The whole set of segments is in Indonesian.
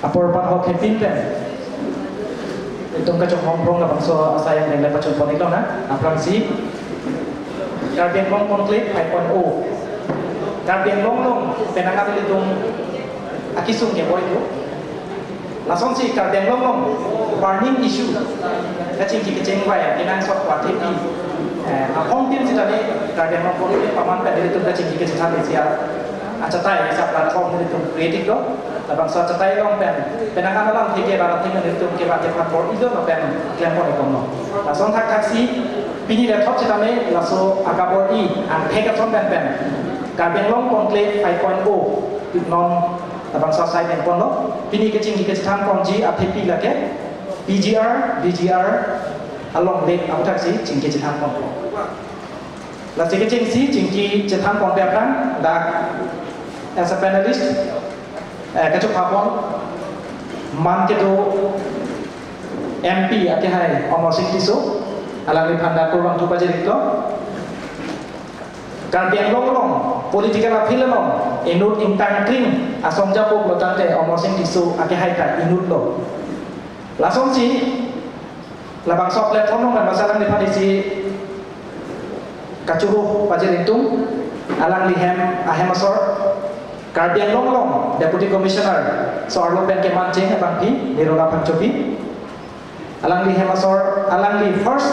apor pan ho kepin pen itong kacung hong prong na bangso asayang ng lepachon po nito na aprang si Guardian Long Conflict 5.0 Guardian Long Long penangat itong akisung ke boy itu langsung si Guardian Long Long burning issue kacing kicing waya kinang sok wati di hong tim sita ni Guardian Long Conflict paman pen itu kacing kicing sampai siap acatai sa platform itu creative do labang sa acatai long pen penangan lang tike ba ting itu ke ba te platform itu no pen klem po ko no langsung thak taxi pini le thop sita me laso akabor I an theka thon pen Guardian Long Conflict 5.0 non labang sa side pen no pini kecing kecing pon ji athepi lake BGR along lake au taxi cing kecing pon la kecing si cingki cetan pon pekan da as a panelist kacuk papon man ke do MP ate hai Omar Singh Tiso alami phanda kurang tu bajari ko Guardian Long Long political appeal long inut intang kring asom japo lotante Omar Singh Tiso ate hai ta inut lo langsung si labang sok platform long dan masalah ni phadi si kacuruh bajari itu alang lihem ahemasor Guardian Long Long Deputy Commissioner Soarlo Ben Keman Jeng Bang Pi Nirola Pancopi alang li hemasor alang li first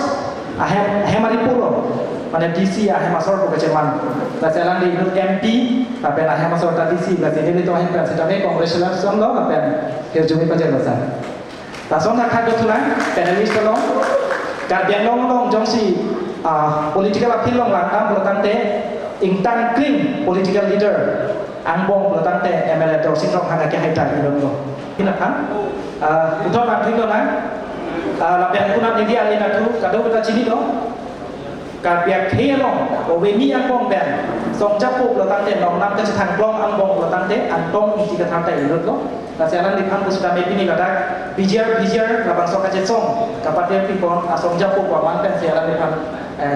hemari pulo mana DC hemasor bukan ceman tapi alang li inut MP tapi hemasor tadi DC berarti ini itu hem kan sedang congratulation lo tapi kerjumi pajar besar langsung nak kado tulang panelis lo Guardian Long Long jongsi political appeal long langkah bertante ingtan kring political leader Angbong belakang teh MLA Dorsin Rong hanya kaya hitam di dalam ini kan untuk nanti tu kan lapian kunat ini alih natu kadang kita cini tu kapiak helong weni Angbong ben song capu belakang teh nong nam teh tangklong Angbong belakang teh antong isi kata teh itu tu nasialan di kampus sudah mepini kata bijar labang sok kajet song kapat dia pipon asong capu paman kan sialan di kan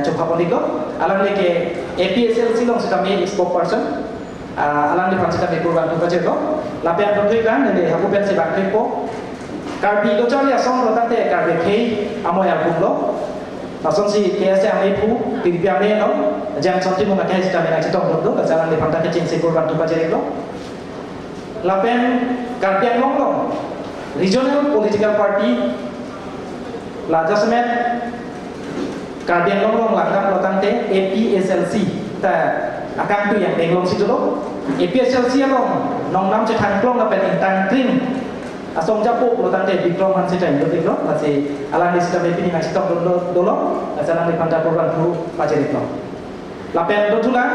coba pun itu alam lagi APSLC long sudah me spokesperson alang di Fransita di Kurban tu baca ko lapian bentuk kan dari aku pen sebab ko karbi lo cari asong lo tante karbi kei amo ya bulo langsung si KS yang lepu di biang le no jangan sampai mau pakai sistem yang cetong lo kesalan di Fransita kecil si Kurban tu baca ko lapian karbi yang long regional political party Laja Semet karbi yang long langkah lo tante APSLC ta akan tu yang denglong situ lo APSLC long nong nam cetang klong la pen intang kring asong japo lo tante biklong han sitai lo tiklo masih alang di sistem ini ngasih tok dolo asalang di panda program tu pajeri klong la pen do tulang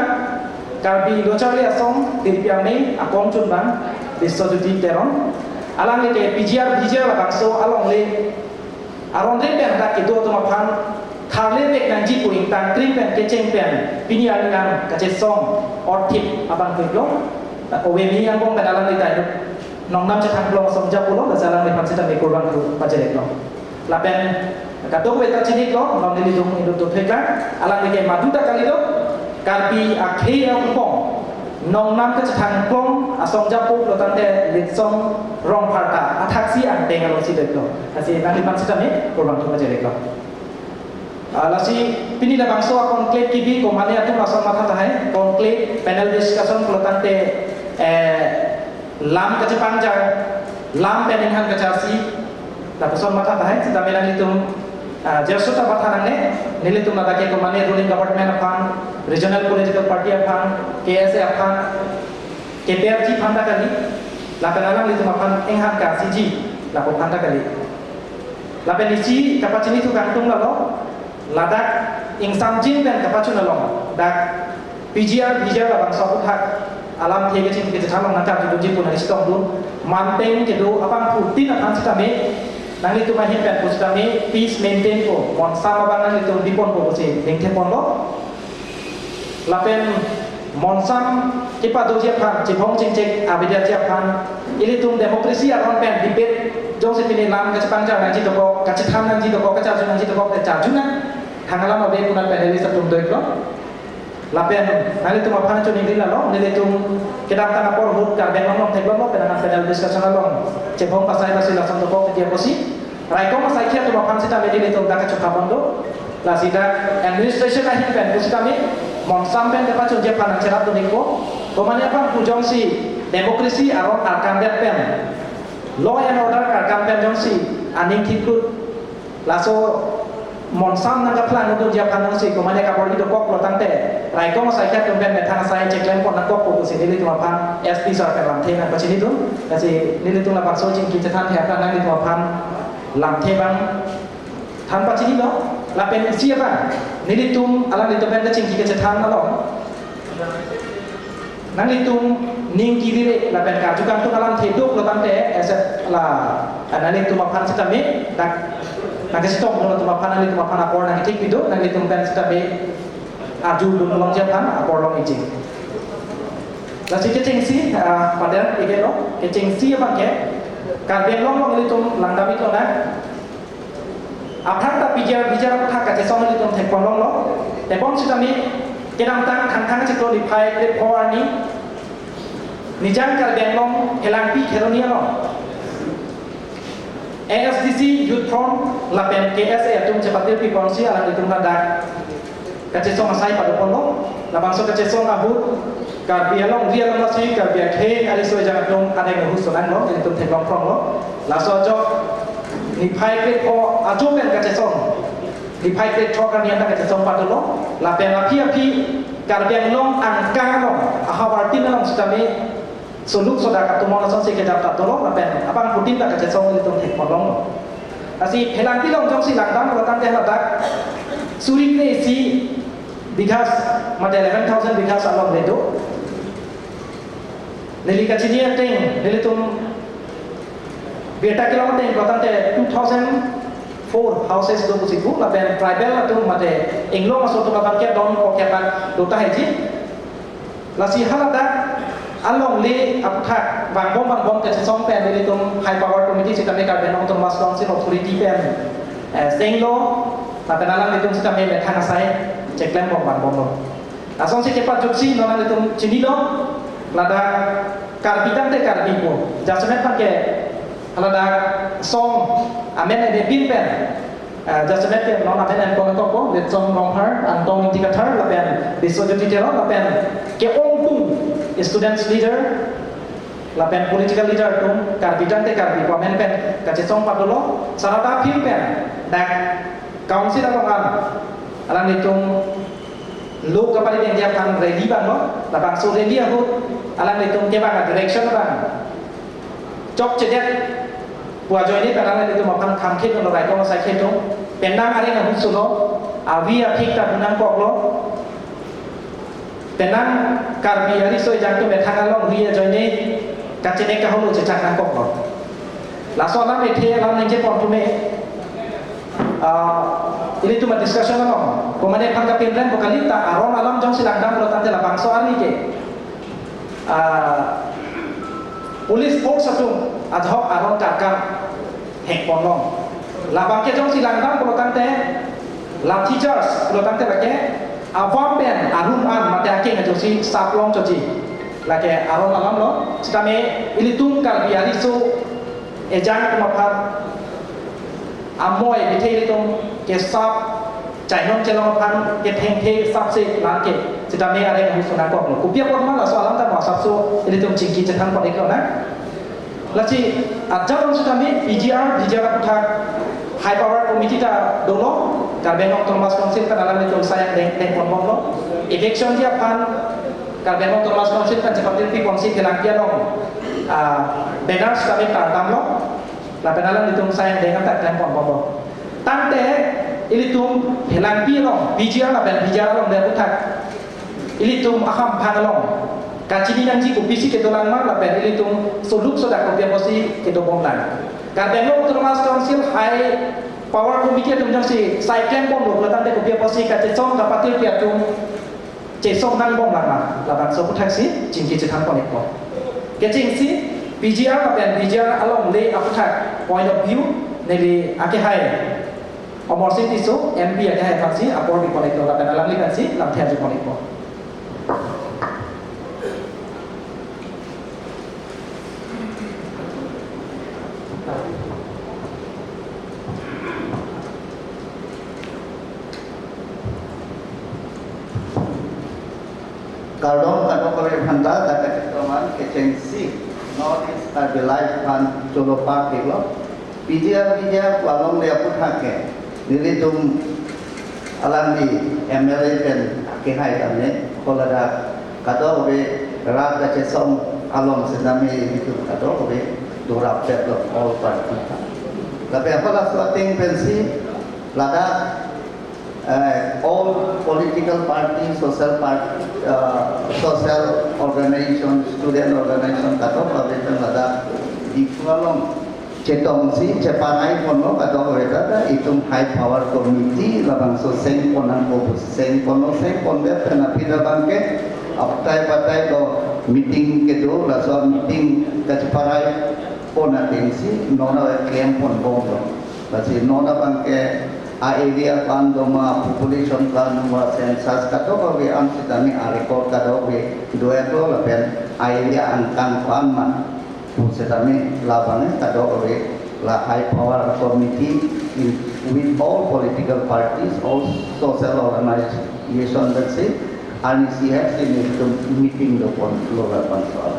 karbi lo cari asong di piang ni akong chun bang di sojuti teron alang ni ke PGR la bakso along le arong le pen dak itu tu mapan Thale mek nanji ku intang kring pen keceng pen pini alingan kace song or tip abang kulo OWMI yang bong pedalang di tayo nong nam cetang plong som japulo dasalang di pansita di kurban tu pajere lo lapen kato weta cini lo nong dili dung indut tu theka alang di ke maduta kali lo karpi akhe yang bong nong nam cetang plong asong japu lo tante litsong rong parta ataksi ang tengal lo sidek lo asi nang di pansita ni kurban tu pajere lo lasi pini la bangso conclave kibi ko mane atu lason mata tahe conclave panel discussion pelotante lam kace panjar lam penin han kacasi la person mata tahe sita melang litum jersota bathanang ne nilitum na dake ko mane ruling government aphan regional political party aphan KSA aphan KPRG phanda kali la penalang litum aphan enghan ka CG la ko phanda kali la penisi kapacini tu kantung la lo Ladak insam jin dan kapacun along dak PGR labang sok utak alam tiga cing kita calon nanti aku tujuh pun hari setong dulu manteng kedu abang putin akan sitame nanti tu mahin pen pun sitame peace maintain ko mon sama abang nanti tu dipon ko sih maintain pon lo lapen mon sam kipa dojiap kan cipong cing abedia jiap kan ini tu demokrasi akan pen debate jong sepini lam kecepan jauh nanti toko kecetam nanti toko kecajun nanti toko kecajun Hangalam abe kunal panelis atum doik lo lapen nali tu mapan tu ningli la lo nili tu kedam tang apor hut kar beng long thek lo penangan panel discussion lo cebong pasai basi la son ko dia posi rai ko masai kia tu mapan sita medi tu dak chu kabondo la sida administration la hin pen kusita mi mon sampen dapat tu je pan cerap tu ningko komanya pan pujong si demokrasi aron arkan det pen law and order arkan pen jong si aning thikut laso monsam nang plan untuk dia pandang si komanya kapol itu kok lo tangte rai ko sai kat pen metang sai cek lem pon nak kok ko si nili tu mapan SP sar kan lam the na pa chini tu kasi nili tu la pak so jing ki chan the kan nili tu mapan lam the bang than pa chini lo la pen sia ba nili tu alam itu pen ka jing ki chan na lo nang itu ning kiri la pen ka juga tu alam the duk lo tangte aset la nali tu mapan setami dak nanti stop dulu tu mapan nanti tu mapan apor nanti tik itu nanti tu mapan kita be aju dulu long japan apor long ijing. Lalu kecing si pada ike lo kecing si apa ke? Karbian long itu langdam itu na. Apang tak bicara tak kaca song itu tekpon long lo. Tekpon sudah mi kedam tang kang ciklo di pai di power ni. Nijang karbian long helang pi keronia lo. ASDC Youth Front lapen KSA atum cepatil pi konsi alang itu nada kacesong asai pada pondok labang so kacesong abut karbialong rialong nasi karbiak he ali so jangan dong ada yang husulan lo itu teklong front lo laso jok ni pai kret ko ajomen kacesong ni pai kret chokan yang tak kacesong pada lo lapen api karbiang long angka lo ahawartin long sudame suluk soda katu mau langsung sih kejap tak tolong lapen abang putin tak kacesong itu tek molong asi helanti long jong si langdam kalau tante ladak surik ne si bighas mate 11,000 bighas along redo neli kacini teng neli tum beta kilometer kalau tante 2004 houses do musiku lapen tribal tu mate englo masuk tu lapan ke don ko ke pan dota heji lasi haladak along le apthak bang bom ke song pen le tum high power committee sita me kar ben ong tum mas dong sin authority pen senglo ta penalang le tum sita me me thana sai cheklem bom bang bom asong si cepat juksi nona le tum chini lo lada karbitan te karbipo jasmet pakai lada song amen de bin pen jasmet ke nona pen en bom toko le song long har antong tikathar la pen biswajoti tero la pen ke ong tung students leader lapen political leader tu karbitan te karbi komen pen kacesong padolo sarata phim pen dak council alongan alang nitung lok kapali yang dia kan ready bang lo labang so ready aku alang nitung ke bang direction bang cok cedet buajo ini kadang itu makan kamkit no rai ko sai kheto pendang are na husulo awi aphik ta bunang kok lo tenang karbi hari so jang tu betang along ria joine kacene ka holu cecak nang kok lo la so lam ethe lam nang je pon tu me ini tu ma discussion lo ko mane phanga pinran ko kali ta aron alam jong silang dam lo tante la bangso ari ke police force satu ad hoc aron kakam hek pon lo la bangke jong silang dam ko tante la teachers lo tante la ke awam pen arum an mate ake ngajosi saplong joji lake aron alam lo sitame ilitung karbi ariso ejang kumaphat amoy bithe ilitung ke sap chainong chelong phan ke theng the sap se lake sitame are husuna ko lo kupia por mala so alam ta ma sap so ilitung chingki chethan ko deklo na lachi ajabon sitame PGR putha high power committee ta dolo karbenok Thomas Council kan alam itu sayang deng pon lo election dia pan karbenok Thomas Council kan cepat di konsi kelang dia dong benar sekali tardam lo la penalan itu sayang deng tak deng pon lo tante ini tu helang pi lo bicara la ben bicara lo dia putak ini tu aham pan lo kacini nanti kupisi kedolan mar la ben ini tu suluk soda kopia posi kedobong lan karbenok Thomas Council high power committee tum jang si cycling bom lo tante ko pia posi ka chong ka patil pia tum che song nan bom la ban so puthak si jingki che thang ko nek ko ke jing si PGR ka pen PGR along le aputhak point of view ne le ake hai omor si ti so MP ake hai phan si apor bi ko nek lo la ban alam li kan si lam thia ju ko nek ko Kardong kategori handa kata keterangan kecensi notis terbilai pan colopak dilo pijia walong dia pun hake diri tum alam di MLA dan kehai kami kolada kado be rak kace som alom sedami itu kado be durap set all party tapi apalah suating pensi lada all political parties, social organization, student organization, kata pabrik ada di kolom cetong si cepanai kono kata mereka itu high power committee labang so seng konan kopus seng kono seng konde pernah pindah bangke apatai do meeting kedo laso meeting kaceparai konan tensi nona klaim pon bondo basi nona bangke area kan doma population kan doma census kato kami amsitami record kato kami dua itu lepen area angkan kan man pusatami labangnya kato kami la high power committee with all political parties all social organization that say and she has in meeting the local council.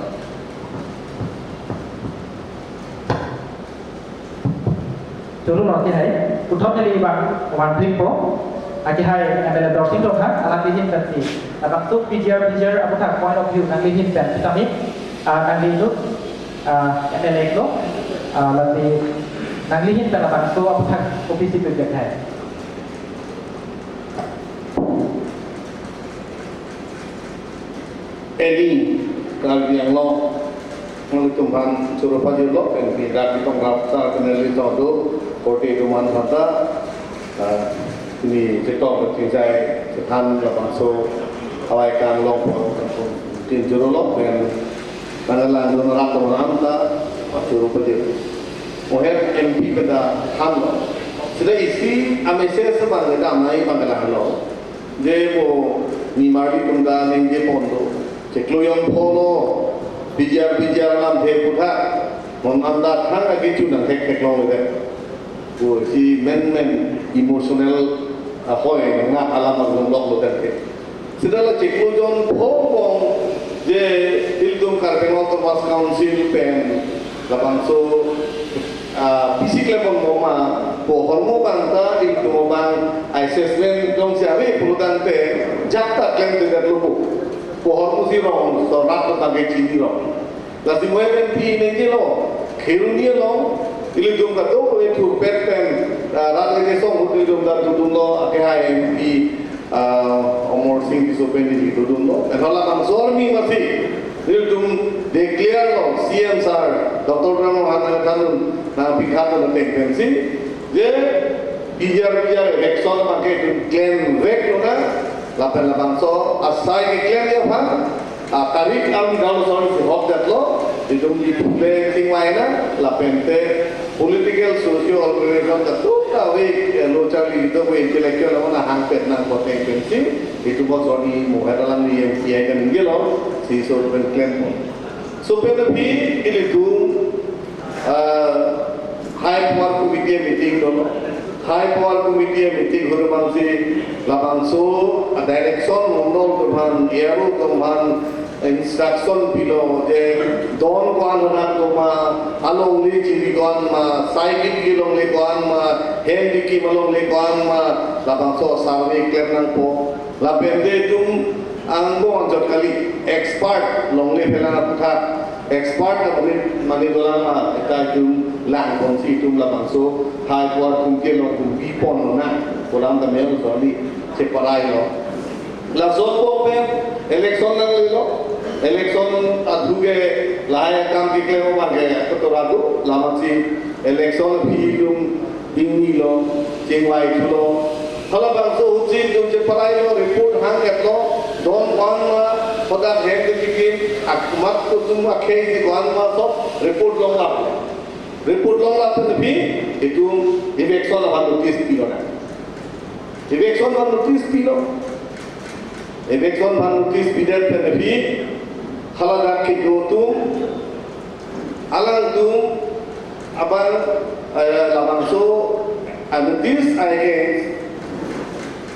Dulu nanti hai, utop dari bang wan pripo, aki hai MLA Dorothy Dongha, alam lihin berarti, abang tu pijar apa tak point of view nang lihin berarti kami, nang lihin tu MLA itu, berarti nang lihin berarti abang tu apa tak opisi berjaya hai. Eli kalau yang lo mengutumkan suruh pajak lo, yang tidak ditongkap saat kenali todo. Kode Roman Kata ini cetok bertinjai setan langsung awal kan long tinjau long dengan mana lalu neraka meranta suruh pergi. Mohon MP pada hal sudah isi amese sebang kita amai pangkalan lo. Jebo ni mari tungga nengje pondo cekloyon polo bijar lam theputha monanda thang lagi cuna thek lo le. Si men emosional hoy nga alam ang lok lo terke sedala ceklo jon phobong je tildum karben automas council pen lapanso physical pon moma po hormo banta tildum bang assessment dong siawe pulutan te jakta klem te lupu po hormo si rong so rat ta ge chini rong lasi moeben pi nenge lo kherunia lo ili dum ka do itu perpen rat lege song itu dum da dum lo ake ha MP omor sing disopen di dum lo enola kam sormi mati ili dum declare lo CM sir Dr. Rano Hanan Kanun na bikhat na tendency je bijar election make claim rek lo na lapan so asai claim ya pan tarik am gaul sorry hok dat lo itu di planning mana lapente political social organization itu kawe local itu intellectual mana hampir nang potensi itu bos oni muhar dalam di MCI kan gelo si sorben claim so tapi itu high power committee meeting dulu high power committee meeting huru si lapanso direction mondol tuhan eru tuhan instruction bilo je don kwan na tuma along li chi kwan ma cycle ki long le kwan ma hand ki malong le kwan ma labang so sarve claim nang po la pende tum ang bo ang kali expert long le pela na putha expert na mani dola ma eta tum lang kon si tum labang so high power kum ke long kum bi pon na kolam ta mel so ni se parai lo la zon pe election nang le lo election adhuge lahaya kam diklemo mage kotoradu lamansi election bidum dingilo jengwai tulo hala bangso uji dum je parai lo report hang etlo don wan ma poda hek dikin akmat to tum akhei di wan ma so report long lap bi itu election la notice pilo na election la notice pilo election la notice bidat bi haladak ki do tu alang tu abang lamang so and this against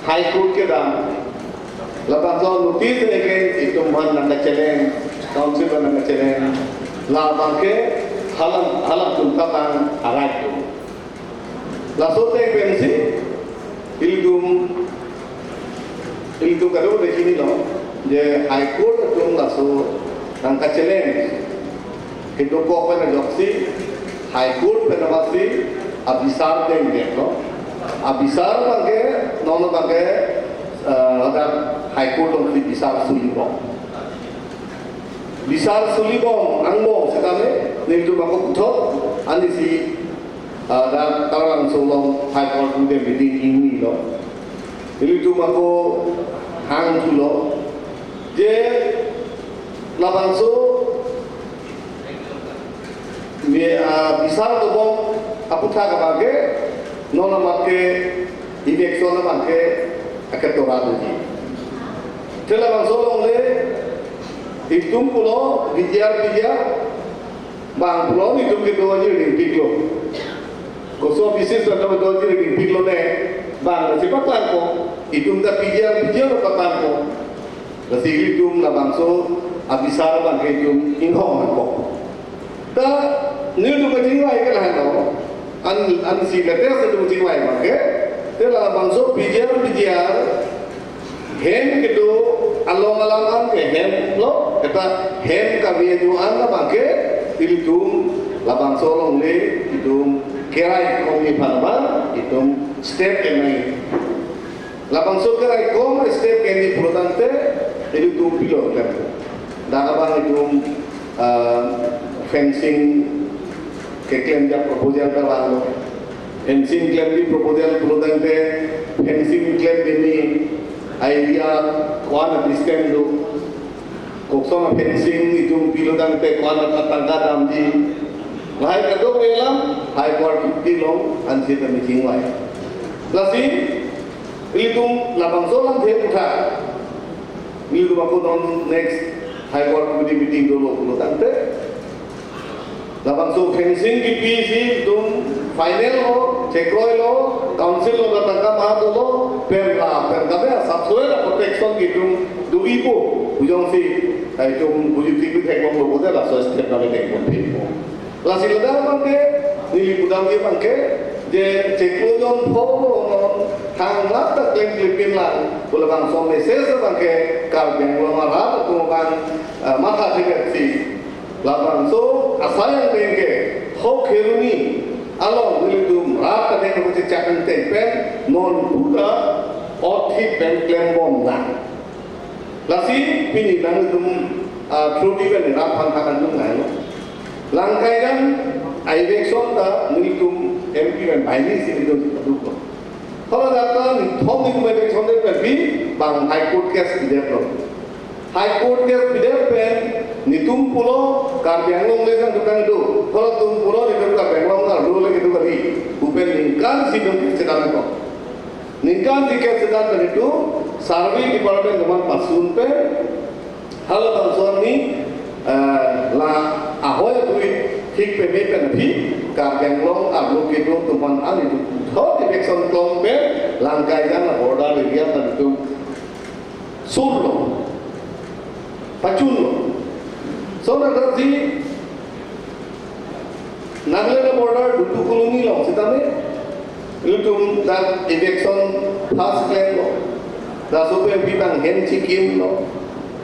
High Court ke dam lamang so notice against itu man nang challenge council nang challenge lamang ke halam tuntakan arai tu laso te pensi ilgum kado de sini lo je High Court tu laso nang challenge itu kok pen doksi High Court pen wasi abisar te nge lo abisar bangke nono bangke ada High Court lo bisar sulibong bisar sulibong angmo sekame nitu bangko puthot ani si dan tarang sulong High Court de meeting ini lo itu bangko hang tulo je labangso bisar lubong aputha kabage nona make election make akatorado ji tela bangsolong le itum pulo bijar bang pulo itum ke doji ringpiklo koso bisis atau doji ringpiklo ne bang siapa ko itum da bijar patan ko kasi itum la bangso abisar bang itum inhong ko ta niru kecingwai ke lah no an si letes itu kecingwai make tela bangso bijar hem itu along ke hem lo eta hem kabe juan la make tiltum la bangso long le itu kerai komi panban itu step enai la bangso kerai kom step ini importante itu tu pilot kan dakabang itu fencing ke claim ja proposal ka walo fencing claim di proposal pulutante fencing claim ini idea kuana discount do koksona fencing itu pilutante kuana tatangga damji lahai kado elam high court di long ansi ta meeting wai lasi itu labang solang the utha milu bako non next high court meeting dulu pulutante labang so fencing की PC तुम फाइनल हो चेकरोय लो काउंसिल लो तंगा मार लो per gabe सबसोए ला प्रोटेक्शन की तुम दुबी को बुझों सी तुम बुझी थी भी थे को बोले ला सो स्टेप ना ले को फिर को ला सिलदा बंके नीली बुदाम के बंके जे चेकरो zone follow thang lát ta claim clipin la bola bang so message bangke kar benglo mara tu bang mata tiket si labang so asayang bengke ho kheruni along wilidum rata de ko chakan tempen non buda othi ben claim bom na lasi pini nang dum truti ben ram phan thakan dum nai langkai kan election ta wilidum MP ben baini si dum du kalau datang thom ni election de ben bi bang high court case bidep lo high court case bidep ben nitum pulo karbianglong le sang tukang itu kalau tum pulo di dekat benglong na dulu lagi tu kali upen ningkan sidung sekarang ko ningkan tiket sekarang itu survey department teman pasun pe hal bangsuan ni la ahoy tu ठीक पे में पे नहीं karbianglong ablo itu teman an itu kalau di election klong pe langkai kan border area itu surlo pacunlo so nanti Nagaland border dutu koloni lo sitame lutum da election fast claim lo da sope bidang hen chikim lo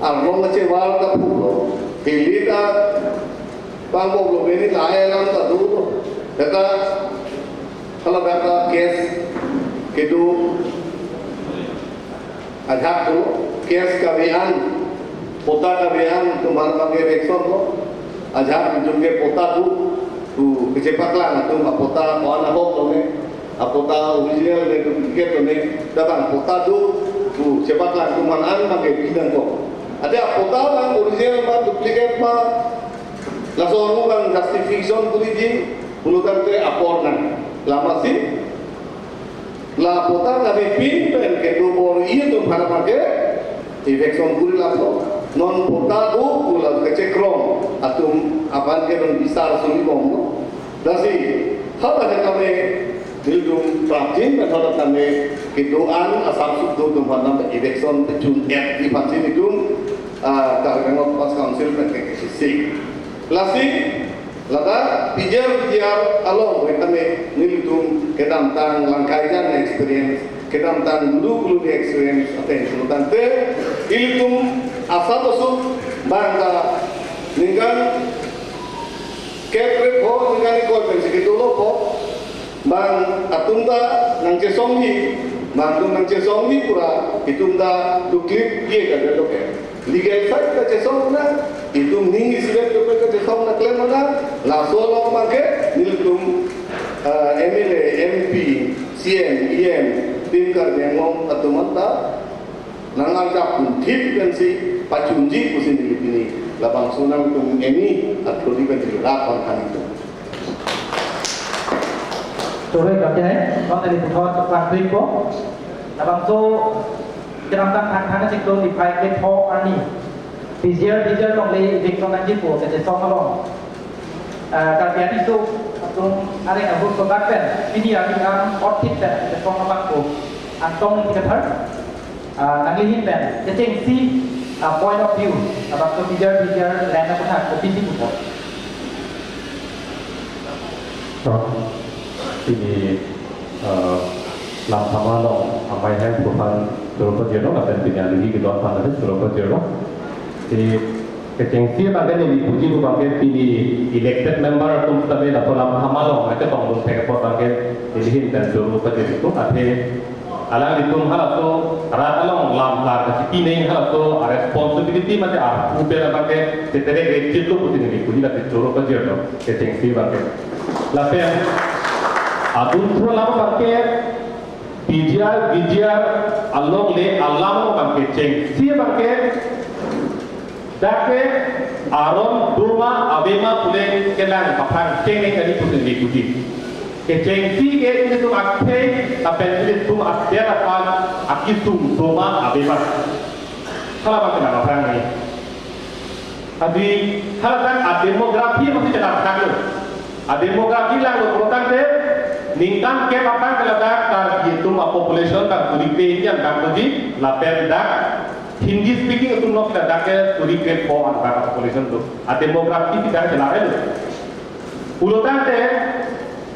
arlong che war da pulo hilita bangbo lo beni laelam da du lo daga kala daga case kedu adhak tu case ka behan pota ka behan tumhar bage election lo adhak junge pota tu kecepat lah tu apota kawan apa tu ni apota original ni tu tiket tu ni datang apota tu cepat lah tu manan pakai bidang ko ada apota lah original mah duplicate mah langsung orang kan justification polisi puluhan tu apor kan lama sih la apota kami pin pen ke tu bor iya tu mana pakai election puri lah non pota tu pula kecekrom atum apan ke non besar suli bom dasi Kalau ada kami nilung prajin dan kalau kami kidoan asal suku tumpah nama election pecun di panci nilung kalau pas council pakai kisik. Lasik lada pijar along kami nilung kedamtang langkaian experience kedamtang dulu experience atau tante ilung asal masuk bangga ninggal kepre po ninggal ikut pensikitu lopo bang atunda nang cesongi mandung nang cesongi pura itunda duklip dia kada loke legal side ka cesong na itung ningi sila ka cesong na claim na la solo market niltum MLA MP CM EM tim kar dengong atumanta nanganggap tip dan si pacunji kusin ini labang sunang tung ini atau di bentuk lapan kan itu. Sore kakek, kau tadi buat tukang triko, abang so jangan tang ciklo di pakai po ani, pijar dong le ciklo nanti po, jadi song along. Kakek itu atung ada yang abang kontakkan, ini yang otit dan jadi song abang po, antong kita thar, nanglihin ben, jadi si point of view, abang so pijar lain apa nak, kopi sih po. Ini lama lo amai hai bukan berapa jero kan punya lagi kita akan ada berapa jero. Jadi kecengsi kan ini dipuji tu bangke pilih elected member atau tapi atau lama lo mereka tolong saya pot bangke pilihin dan berapa jero itu ada alang itu hal tu rata lo lamar kasi pilih hal tu responsibility macam apa upaya bangke setelah itu putin dipuji tapi berapa jero kecengsi bangke. Lalu adun thua lama bangke bijar along le alamo bangke ceng si bangke dake aron duma abema pule kelang papan ceng ni kali putin diikuti ke ceng si ke ini tu akte tapi ini tu akte apa akitum duma abema kalau bangke nak papan ni adi kalau kan demografi masih cedak kaglo demografi lah lo protak deh ningkan ke papan keladak tar itu population tak turi pehian tak tuji lapen dak Hindi speaking itu nok dak ke turi ke po an population tu demografi tidak jelas itu urutan te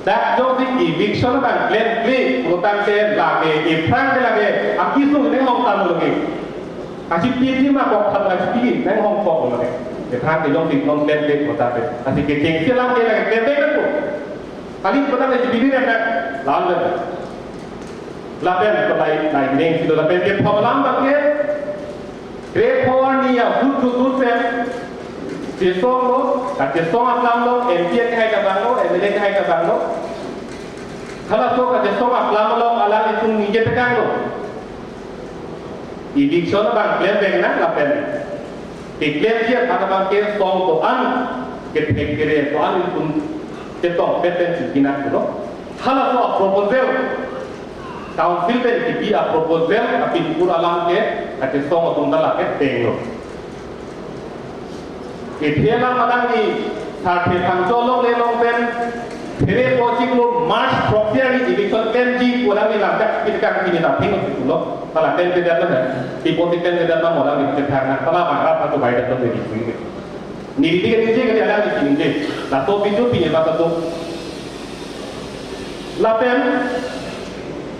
dak jo di eviction kan claim urutan te lage ifran te lage akisu ne hong tan lagi kasih pilih mah kok tak lagi pilih ne hong kok lagi ifran te jo di non claim te urutan te kasih ke ceng silang te lagi claim te tu kali kita nak jadi ni apa? Lapen kita lain neng kita lapen ke pemalam bagai great power ni ya good sen jesong lo, jesong aklam lo, MPN hai ka bang lo, MLA hai ka bang lo. Kalau so jesong aklam lo alam itu nije tekan lo. Eviction bang claim na lapen. Claim dia kata bang ke song to an ke kere to an itu tetap petensi kina tu, kalau so proposal, council pen tipi proposal, tapi pura alam ke, ada song atau tanda ke tengok. Itu lah madang ni, sahaja pangcolong lelong pen, Pere posik lo March proxy ni election kenji orang ni lantak kita kan kini tak tengok itu lo, kalau pen tidak ada, di posik pen tidak ada orang ni kita tanya, kalau apa tu baik datang dari sini. Niri tiga ni je kita ada di sini je. Lato pintu pinjam apa tu? Lapen,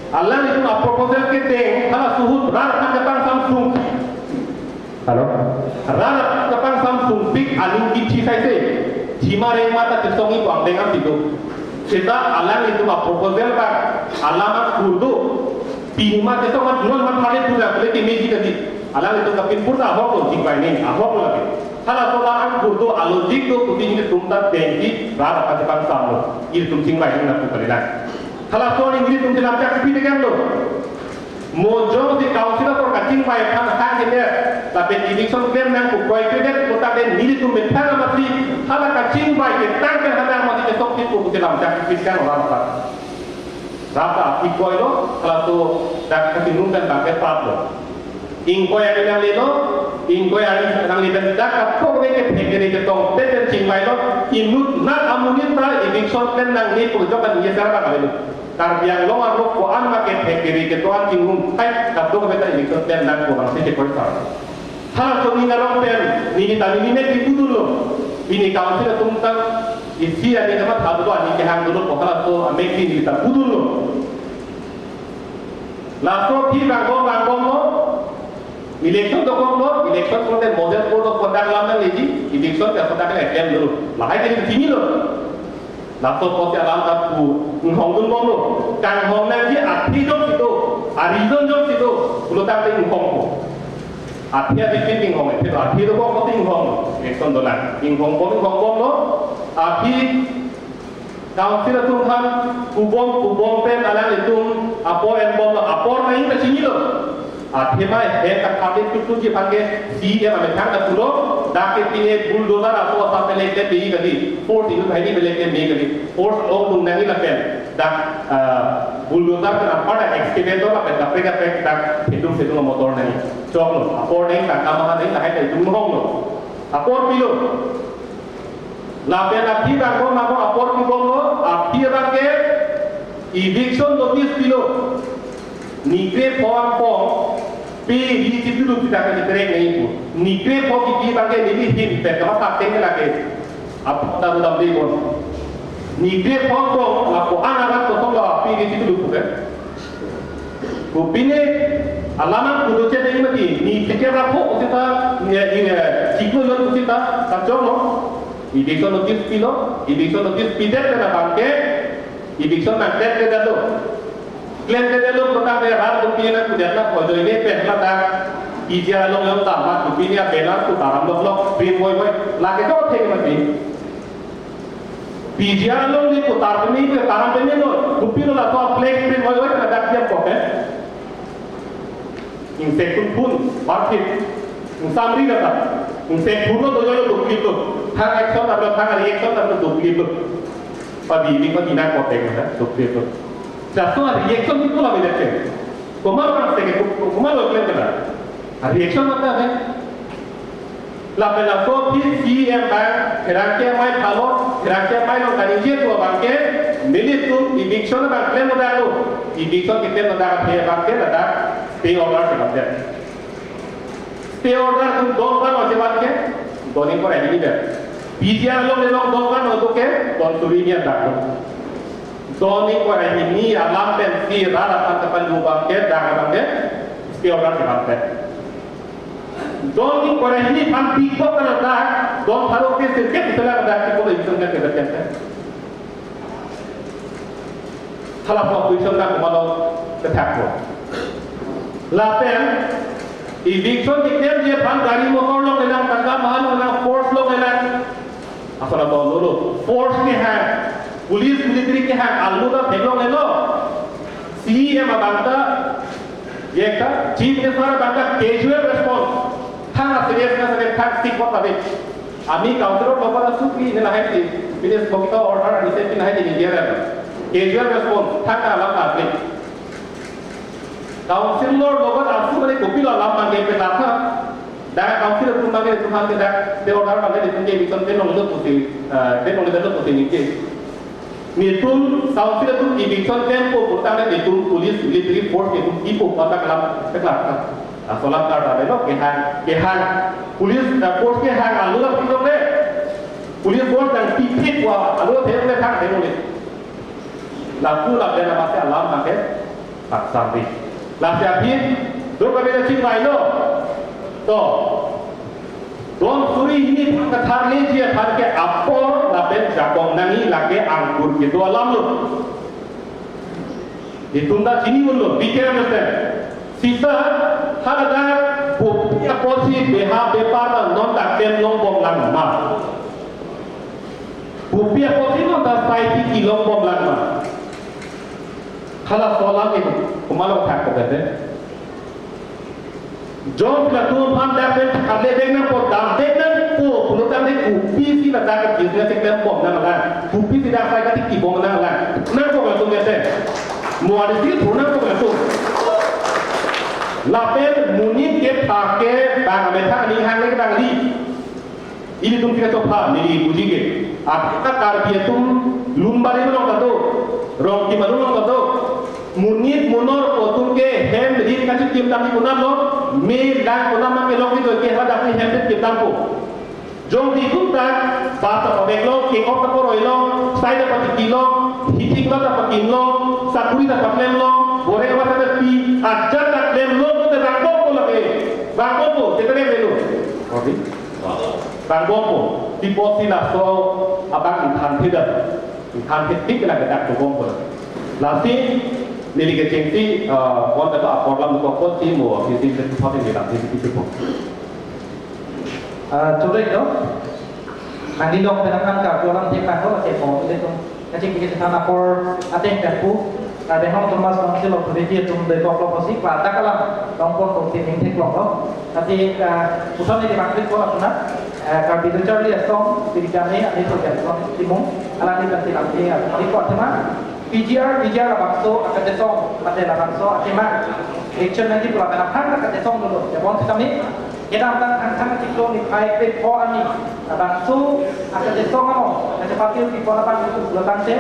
Allah itu nak proposal kita, kalau suhut rar nak datang Samsung. Halo, rar datang Samsung pick aling kici saja. Cima remata cesongi buang dengan itu. Kita Allah itu nak proposal kan, Allah nak kurdu. Pima cesong kan dulu kan mana tu lah, boleh timiji tadi. Allah itu kapin purna apa pun cingkai ni, apa pun lagi. Kalau soalan kurdo alojik tu kuting itu tumta tenji rata kacapan samlo, ini tumting baik nak tukarilah. Kalau soal ini tumting lampak sepi dengan lo, mojong di council atau kacing baik kan ini, tapi election claim yang kukuai kredit kota dan ini tumting tangan mati, kalau kacing baik tangkan tangan mati esok itu kuting lampak sepi dengan orang tak. Rata ikuai lo, kalau tu dah ketinggung dan pakai pablo. Ingko yang dengan lelo ingkoi ang liban dak apok ke phekeri ke tong te chingmai lo inut na amunita eviction plan nang ni purjo kan ye sara ka belu karbiang lo aro ko an ma ke phekeri ke toan chingum kai kap do beta eviction plan nang ko bang se ko sar ha to ni ngarong pen ni ta ni ne ki budul lo ini council tum tang isi ani kama thadu do ani ke hang do ko kala to ame ki ni ta budul lo la to ki bang bo mo election to ko election ko de model code of conduct lam na leji election ka conduct ka attempt lo lahai ke tini lo la to ko ya lam ta pu hong dun bom lo kang hong na ji athi jom sito arizon jom sito ulo ta te hong ko athi a de ting hong te athi do ko ting hong election do la ting hong bom lo athi council tum han ubom pen ala letum apor en bom apor nahi ka chini lo athema he ka khade tutu ji bhange cm ame thang da pulo da ke tine bulldozer apo sa pele ke bi gadi force inu bhai ni bele ke me gadi force o mun nahi la pen da bulldozer ka pada excavator ka da pe da fetu motor nahi chok lo apor nahi ka ma nahi hai ka dum hong lo apor pilo la pen athi ba ko ma ko apor pi bom lo athi ba ke eviction notice pilo nigre pom pe ri ti dulu kita kan direct nahi pu nigre pom ki bage ni hin pe ka ta teng la ke ap ta dam de bon nigre pom ko la ko ana ra ko to la pe ri ti dulu pu ko pine alama ku do che nei mati ni ke ra pho usita ni ciklo lo usita ta jono eviction notice pide na banke eviction na tet de do claim ke lo kota me rat dupi na ku dena ko do ne pe la ta ija lo lo ta ma dupi ni a bena ku taram lo pin boy la ke to the ma bi pija lo ni ku taram ni pe taram pe ni lo dupi lo la to plate pin boy na dak dia ko pe in se pun market in samri na ta in se pun lo do lo dupi lo thang action ta lo thang reaction ta lo dupi lo pa di ni ko di na ko te na dupi lo Jatuh reaction itu lah beda cek. Komar orang cek, komar lo klaim kena. Reaction apa है? Lapan lapo CM bank, kerangke mai phalo, kerangke mai lo kanije tu banke, milit tu eviction bank klaim ada tu. Eviction kita ada pay banke ada pay order sebabnya. Pay order tu dua kan macam banke, dua ni kau ini dah. Bijian lo dua kan untuk ke, dua suri ni ada tu. Doni ko ini alam pen si rara pantapan lubang ke dagang ke spiora ke bantai. Doni ko ini pan piko kana da don tharo ke sirke itla da ki ko isun ke kerja. Thala po isun da kumalo ke thakko. La pen eviction dikter je pan gari motor lo kelang tangga mahal na force lo kelang asala to lo force ni hai police military के हैं आलू का फेंको ले लो सीएम अबांता ये का chief minister अबांता कैजुअल रिस्पॉन्स थाना सीरियस का सके थाक सिक बहुत अभी आमी काउंटर लोग का सुखी ने नहीं थी मिनिस्टर बकिता ऑर्डर निसे की नहीं थी दिया रहा कैजुअल रिस्पॉन्स थाका अलाम आदमी काउंसिल लोग का आंसू बने कॉपी लो अलाम मांगे पे लाथा दा काउंसिल तुम मांगे तुम हाथ दा ते ऑर्डर मांगे तुमके विकम ते नोले पुती ते नोले दलो पुती निके Nitum council itu eviction tempo pertama nitum police military force nitum ipo pada kelam kelam asolat kata ada kehan police force kehan alu lah kita le police force yang tipik wah alu teh le thang teh le laku lah dia nama saya alam makan tak sampai lah siapin tu kami dah cingkai lo to Don suri ini kethar ni dia thar ke apor lapen jakong nani lage angkur gitu alam lo. Ditunda sini lo, pikir mesti. Sisa harada bukti aposi beha bepar non takkan long bom lang ma. Bukti aposi non tak sai ti long bom lang ma. Kalau soalan itu, kemana tak kau John Platon han dapat kade dengan po dam dengan po punutan de kupi si na dapat bisnes sektor bom na malan kupi tidak saya kati ki bom na malan na ko ka tunde se muadisi thuna ko ka tu lapel munit ke pake bang ametha ni hang le bang li ini tum kita coba ni bujige apka karbi tum lumbari no kato rong ki malu no kato munit monor otum ke hem rin ka tim tam ni kunam lo me dan kunam ma ke lo ki to ke hada ki hem ke tam ko jong di tu ta ba ta obek lo ke op ta ko roi lo sai da pa ki lo hitik lo ta pa ki lo sakuri ta pa lem lo bore wa ta pi ajar ta lem lo te rangko ko la ke bangko ko te te melu oke bangko ko di posila so abang than thida than tik la ke dak to bong ko la si nili ke cengti kon ta apor lam ko ko ti mo ki ti te thot ni la ti ti ko Correct no? Nanti dok penangan ka pulang tekan ko ke mo itu. Kasi kita sana por ateng tempu ada hong Thomas Council of Religion tum de kok lo sih klata kala tongpon ko tin tek lo no. Tapi usan ni maklik ko apna ka bidu charli asong dirigame ani to kan timung ala ni kan tilam ni ari ko tema PGR la bakso akan desong pada la bakso atema action nanti pula kana kan akan desong dulu ya bon kami kita akan angkat tiklo ni pai pe po ani bakso akan desong mo kasi patil di pona pan itu belakang se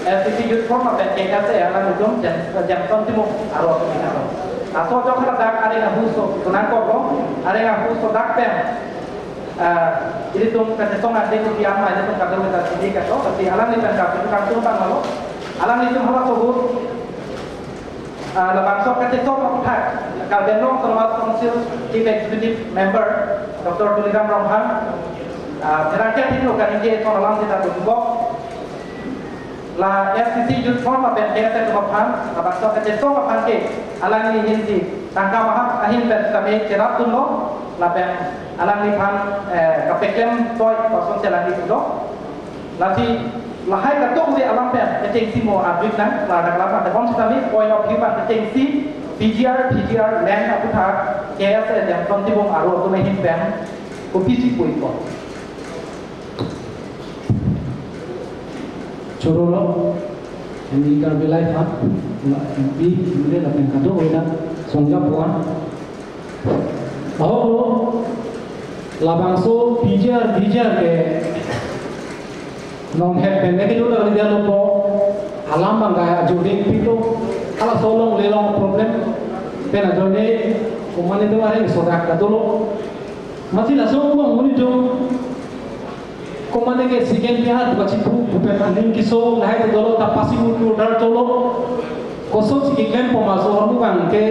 FCC youth forum apa kita se ala nudum jam timung aro kita aso jo kala dak ada na huso kunan ko ada na huso dak pem jadi tum kasi song ada ko piam ada tum kada kita sidi ka to tapi alam ni kan ka tu kan malo alam ni tum hala sohur la bangso kasi song ko thak ka benong Thomas Council Chief Executive Member Dr. Tulikam Romhan terakhir itu kan ini so alam kita tu la FCC youth forum apa kita tu paham la bangso kasi song apa ke alam ni hindi tangka mahak ahin ben kami cerap tu lo la ben alang ni pan kapekem toy pasong selang ni tulo lati lahai katok di alam pen kecing si mo abrik nan la dak lapa de bom sami point of view pan kecing si PGR land aku thak KSS yang konti bom aro tu mai hin pen ko pisi pui ko chorolo ini kar belai pat bi mule la pen kato oida songja puan bahwa labangso PGR ke nong het pendek itu dari dia lupa alam bangga joding pito ala solong lelong problem pena jone kuman itu ada sodak katolo masih langsung bang itu kuman ke second pihak baca bukan aning kiso lahir itu dulu tak pasti mutu dar dulu kosong sikit pemasok orang bang ke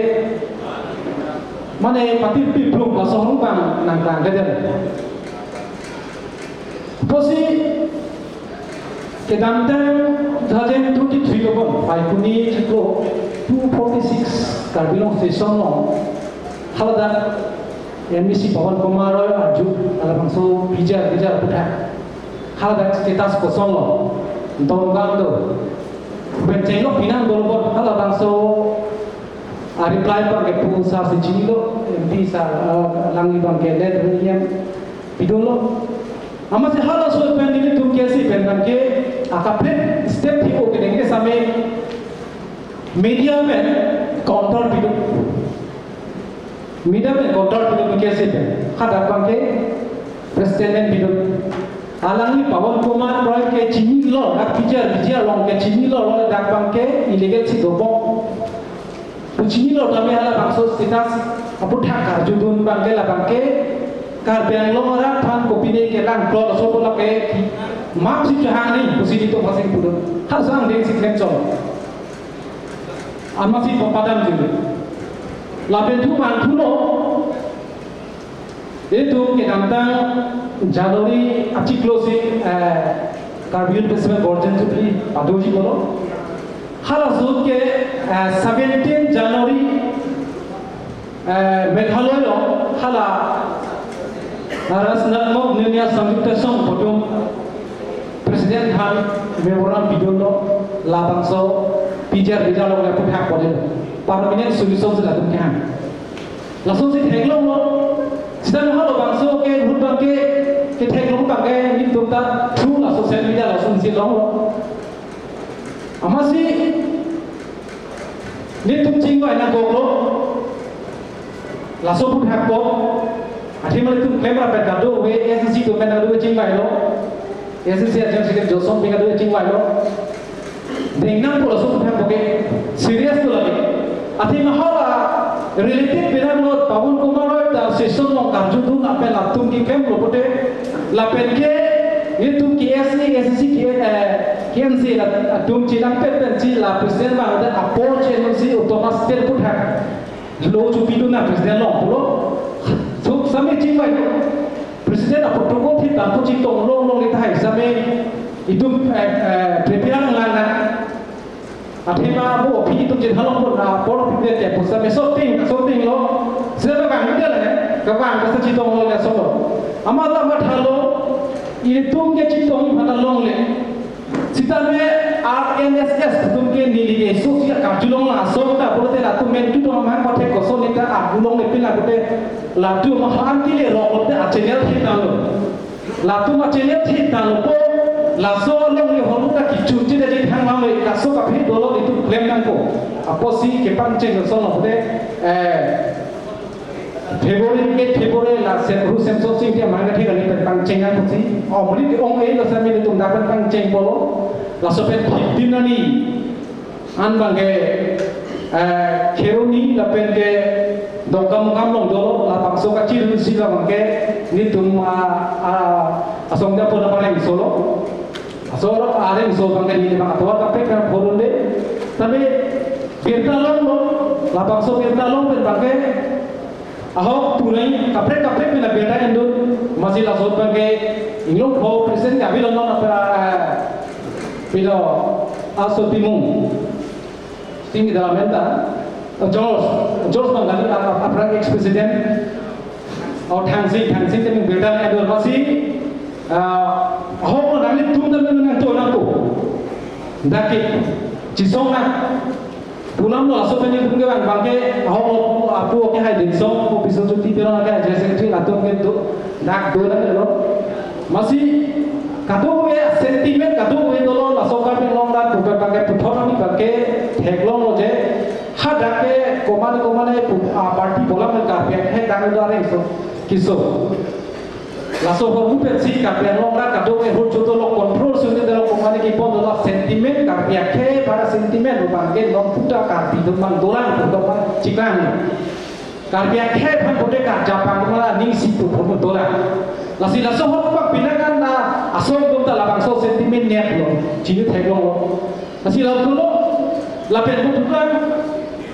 mana pati pipluk basong bang nang geder posi kedamdan 2023 ko bon paikuni chiklo 246 karbilong station no halada MBC Pawan Kumar Arju alabangso bijar puta halada status ko solo ntongando benchelo pinang dolbot halabangso reply par ke pusa se chilo MP sa langi bang ke let riyam pidolo ama se hala so pen ni tu कैसे pen kan ke akapre step hi oke denge same media में counter pido कैसे pen khada bang ke president pido alangi Pawan Kumar Roy ke chini lo dak bijar long ke chini lo dak bang ke illegal si dobong Pucini lo kami hala bangso status apu thakar judun bangke la bangke kar bang lo ora than kopine ke lang klot so bola ke map si jahang ni pusini to masing pudo har sang deng si klen chol amasi papadam julu la ben tu man thulo itu ke namtang January achi closing Caribbean Festival Gorgeon Jubilee Padoji bolo hala zut ke 17 January Meghalaya lo hala Rasnatmok Nunia Samyukta Song Potom Presiden Han Memorandum Bidolo Labangso PGR Rizal lo lepo hak pode Permanent solution se latung kan langsung si theklo lo sedang halo bangso ke rutang ke theklo bangke ni tumta thu la social media langsung si long lo amasi ni tum ching ko na goglo langsung pun hapko akhir malah itu klaim rapat kado we SSC tu mana kado cing baik lo SSC aja sih Johnson pun kado cing baik lo dengan pun langsung pun hapko ke serius tu lagi akhir mahala related benar lo Pawan Kumar dan sesuatu yang karju tu nampel latung di klaim lo pote lapen ke itu KSC KNC lah tum cilang pensi lah presiden bang ada approach energy otomatis pun hak lo cuci tu na presiden lo pulo so sampai cingwai presiden apa tunggu ti tanpa cintong long kita hai sampai itu prepare ngana akhirnya bu opi itu jadi halong pun polo prepare ya pun sampai sorting lo siapa kan dia lah kawan kasa cintong lo ya solo amat amat halo itu ke cintong mana long le Sita me RNSS तुमके नीली सोसिया काजुलों ना सोता बोलते लातु में तू तो हमारे पाथे कोसो नेता आगुलों में पिला बोलते लातु महान के लिए रोक बोलते अचेनियल थी तालो लातु अचेनियल थी तालो को लासो लोग ये होलू का किचुची दे जी थांग मांगे लासो का भी दोलो itu क्लेम नंको अपोसी के पंचे को सोनो बोलते Februari la seru semso sing dia mana thik ani pen pangcheng an si omri ke ong ei la sami le tum dapat pangcheng polo la so pen 15 ani an bange kheroni la pen ke dongkam kam long dolo la pangso ka chir si la bange ni tum asong da pona pare solo asoro are so bange ni bang atwa ka pe kan phorunde tabe birtalong lo la pangso birtalong pen bange ahok tunai kapre pina beta endo masih lasot bangke inglong ho presiden kami lono apa pilo aso timung tinggi dalam menta George bangkali apa ex presiden और ठांसी तेरे बेटा ने दो मासी हो ना नाली तुम तो मैंने तो ना को दाके चिसों ना pulang lo langsung pengen punya bang bangke aku oke hai dinsong aku bisa cuti pero naga jasa kecil atau gitu nak dua naga lo masih kado we sentiment kado we dolo langsung kami long dah bukan bangke puthon ni bangke heglong lo je hada ke komane party bola mereka hai dang do are so kiso langsung ho pensi kapian long dah kado we hot joto lo control sunde dalo komane ki pon dolo sentiment kapian ke para sentiment bangke long puta karti dumang dolan dumang cikang kapian ke pan bote ka japang mala ning situ pon dolan lasi langsung ho pak pinakan na asong dum ta labang so sentiment net lo chini thailong lo lasi langsung lo lapen bu tukan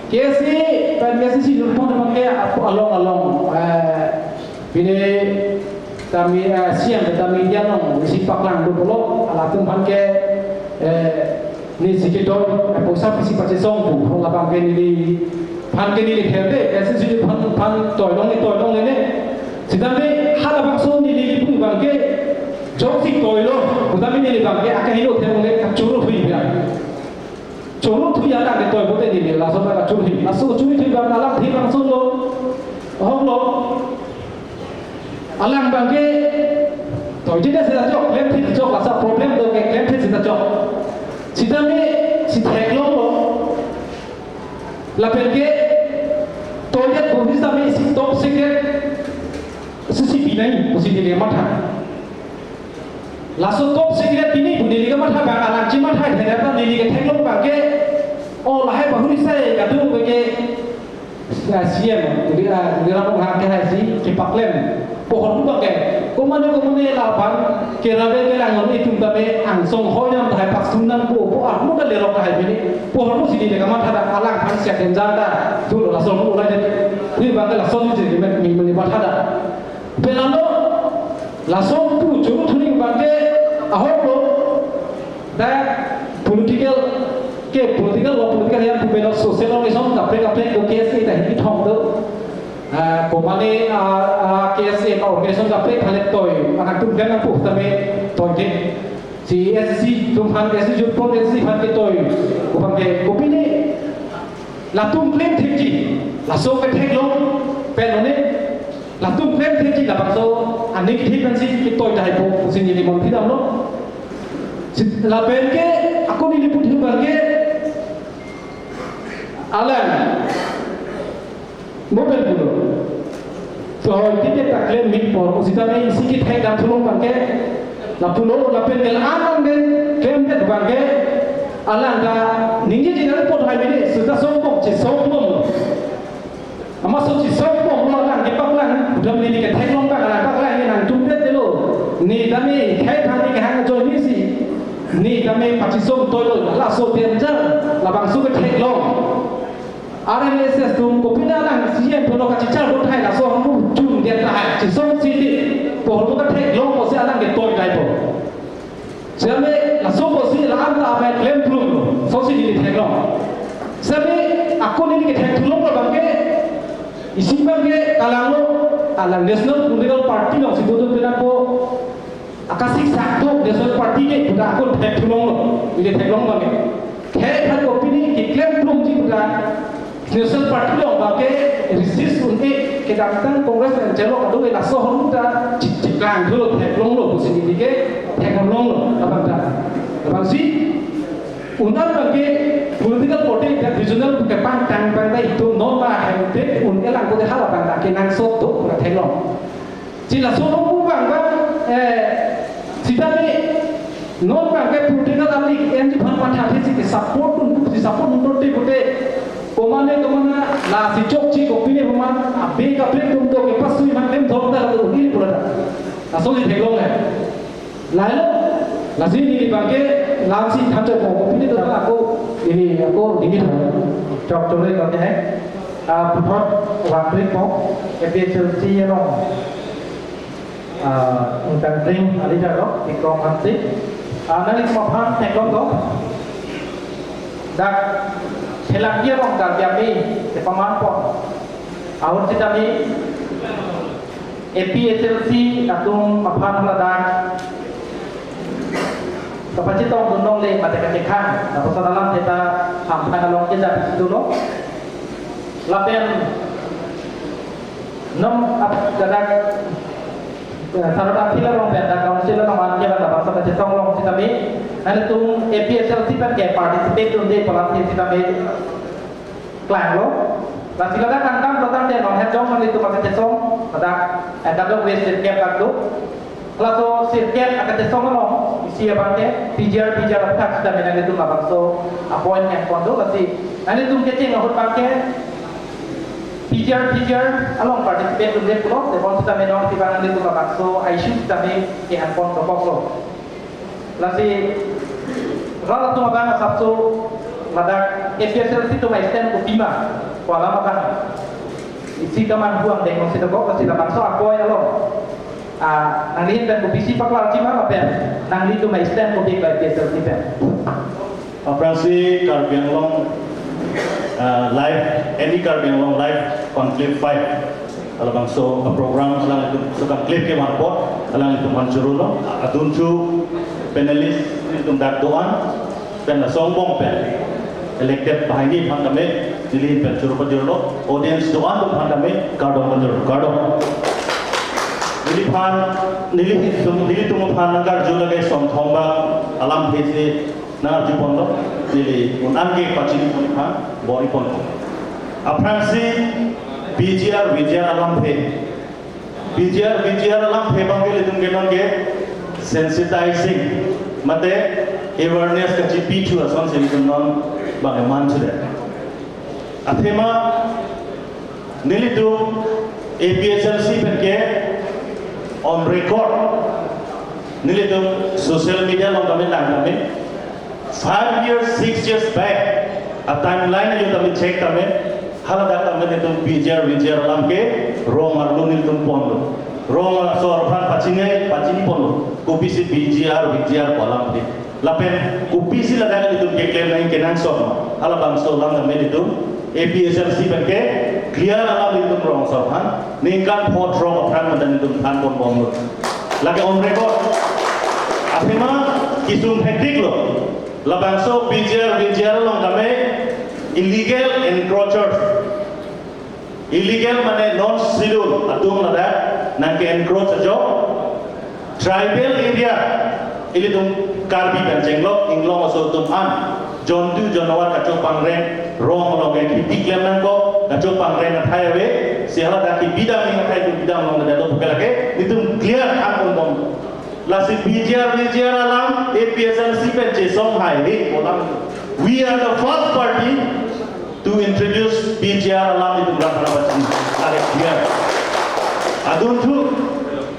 kesi pan kesi si pon bangke aku along bine kami siang kami dia nong sipak lang dulu alatung panke ni sikito posa pisi pace song bu la bang ke ni panke ni khelde ese si pan toy dong ne sidame hala bang so ni pu bang ke joksi toy lo udami ni bang ke akai lo the ne kachuru hui bia choro thu ya la ke toy bote ni la so ka churu hui aso churu hui bang alam thi bang so lo hong lo alang bangke toy jeda sida jok lem thi jok asa problem do ke lem thi sida jok sida me si theklo lo la perke toy jet bodi sa me si top secret si binai posi de matha la so top secret bini budi liga matha ba alang chi matha theda ta ni liga theklo bangke o la hai bahuri sai ka du ke siam jadi dia orang menghakir haji kipaklem pohon budak ke komane lapan kerabe ke langon itu tabe angsong hoyam thai pak sunan ko aku ka le rok hai bini pohon mu sini de kamata alang kan sia kenjada tu la so mu la jadi ni bangga la so ni jadi mi bathada belano la so tu juru thuni bangge ahok lo da political yang pembela sosialisme kapre ko KSA dah ini thong tu komane KSA ka organisasi kapre khale toy anak tu gan aku tame toy si SC tumhan SC jupon SC han ke toy ubangke kopine la tum claim theki la so ke thek lo penone la tum claim theki la bakso anik thik ban si ki toy dai po sin ni mon thidam lo la penke aku ni liput hu bangke alam mobil dulu So kita tak claim mid por usita me isi ki thai dam thulung bangke la pulo la pen del anang den claim det bangke alang da ningi jinal pot hai mede suta sombong che sombong ama so chi sombong lo lang ke pak lang budam ni ke thai long ka la pak lang ni nang tum det delo ni dami thai thani ke hang jo ni si ni dami pachisom toilo la so danger la bang su ke thai long RNSS tum ko pinalang siyan puno ka chichar ko thai la so hanu chung dia ta chi som si ti ko ko ka thai long ko se alang ke toy dai po Sabe la so ko si la anda ba claim plum so si ni thai long sabe ako ni ke thai thulong ba ke isi ba ke kalang lo alang national political party lo si do pina ko akasik sakto national party ke buda ako thai thulong lo ni thai long ba ke thai thai ko pini ki claim plum ji buda national party lo bake resist unte ke datang kongres dan jelo kado la so honda cikang dulu thek long lo kusi dike thek long lo abang da abang si undang bake political party dan regional ke pan tang bang da itu non ba hente un elang ko de hala bang da ke nang so to na thek long ji la so long bang ba sitane non bang ke political amli enji bhan pa tha ke support un ku support un to te Komane la si chok chi ko pine human abe ka plek tum to ke pasui man lem thok da lo ni pura la so ni thelong hai la lo la si ni ba ke la si tham cha ko pine to la ko ini ko ni chok chole ko ne puthot wa plek ko efficiency no ungtan ring ali ja ro ikrom hansi nani ko phan tek lo dak Helak dia orang dah kami sepaman pun. Awal kita ni APSLC atung mapan ladak. Tapi kita orang dundong le pada ketekan. Tapi dalam kita hampan along kita itu lo. Lapen nom dadak sarada filar orang pada council orang kita dapat sampai kita orang kita ni. Ada tu APSLC kan kayak participate unde pelatih kita ni klan lo. Lah silakan tangkap tentang dia non head jong itu pakai cesong pada kadang waste sirket kadang. Kalau so sirket akan cesong lo isi apa ke PJR tak sudah menang itu apa so appointment kondo kasi. Nanti tu kecil ngahut pakai PJR along participate unde pulo. Sebab kita menang di mana itu apa so isu kita ni ke handphone topok lo. Lasi rala tu mabang sabtu ladak APSLC tu mai stand ko pima ko ala mabang isi kaman buang deng si toko kasi labang so ako ya lo nang lihin ben ko bisi paklar cima lapen nang li tu mai stand ko big by APSLC ben Operasi Karbi Anglong live any Karbi Anglong live conclave 5 alabang so program alang itu so conclave ke manpot alang itu manchurulo adunchu panelist itu dak doan pen la sombong pen elected bahini phangame dili pen churu pajurlo audience doan tu phangame kardong pajur kardong dili tum phan nangar julage som thomba alam hese na jupondo dili unange pachini phan bori pon apransi BGR alam phe bangile tum genonge sensitizing mate awareness ka chipi chu ason se non bang man chu de athema nilitu APSLC penke on record nilitu social media long kami lang kami 5 years 6 years back a timeline you kami check kami halada kami itu BGR alam ke rong arlu nilitu pon rong sorban pachini pon kupisi BGR kolam di lapen kupisi ladagan itu klaim lain kenan so hala bang so lang kami itu APSLC penke clear alam itu rong sorban ningkan pot rong apran madan itu pan pon bom lagi on record apema kisum hektik lo labang so BGR long kami illegal encroachers illegal mane non scheduled atung ladak nangke encroach ajo tribal area ili tum Karbi Panjenglo inglong aso tum an jontu jonawar kaco pangreng rong long yang hitik lem nangko Kacau pangrai na thai awe, siapa dah ki bidang ni thai tu bidang long na dalo bukan lagi, itu clear kan pun. Lasi BJR alam, APSLC pe jesong hai ni bolam. We are the first party to introduce BJR alam itu berapa macam ada clear. Adun tu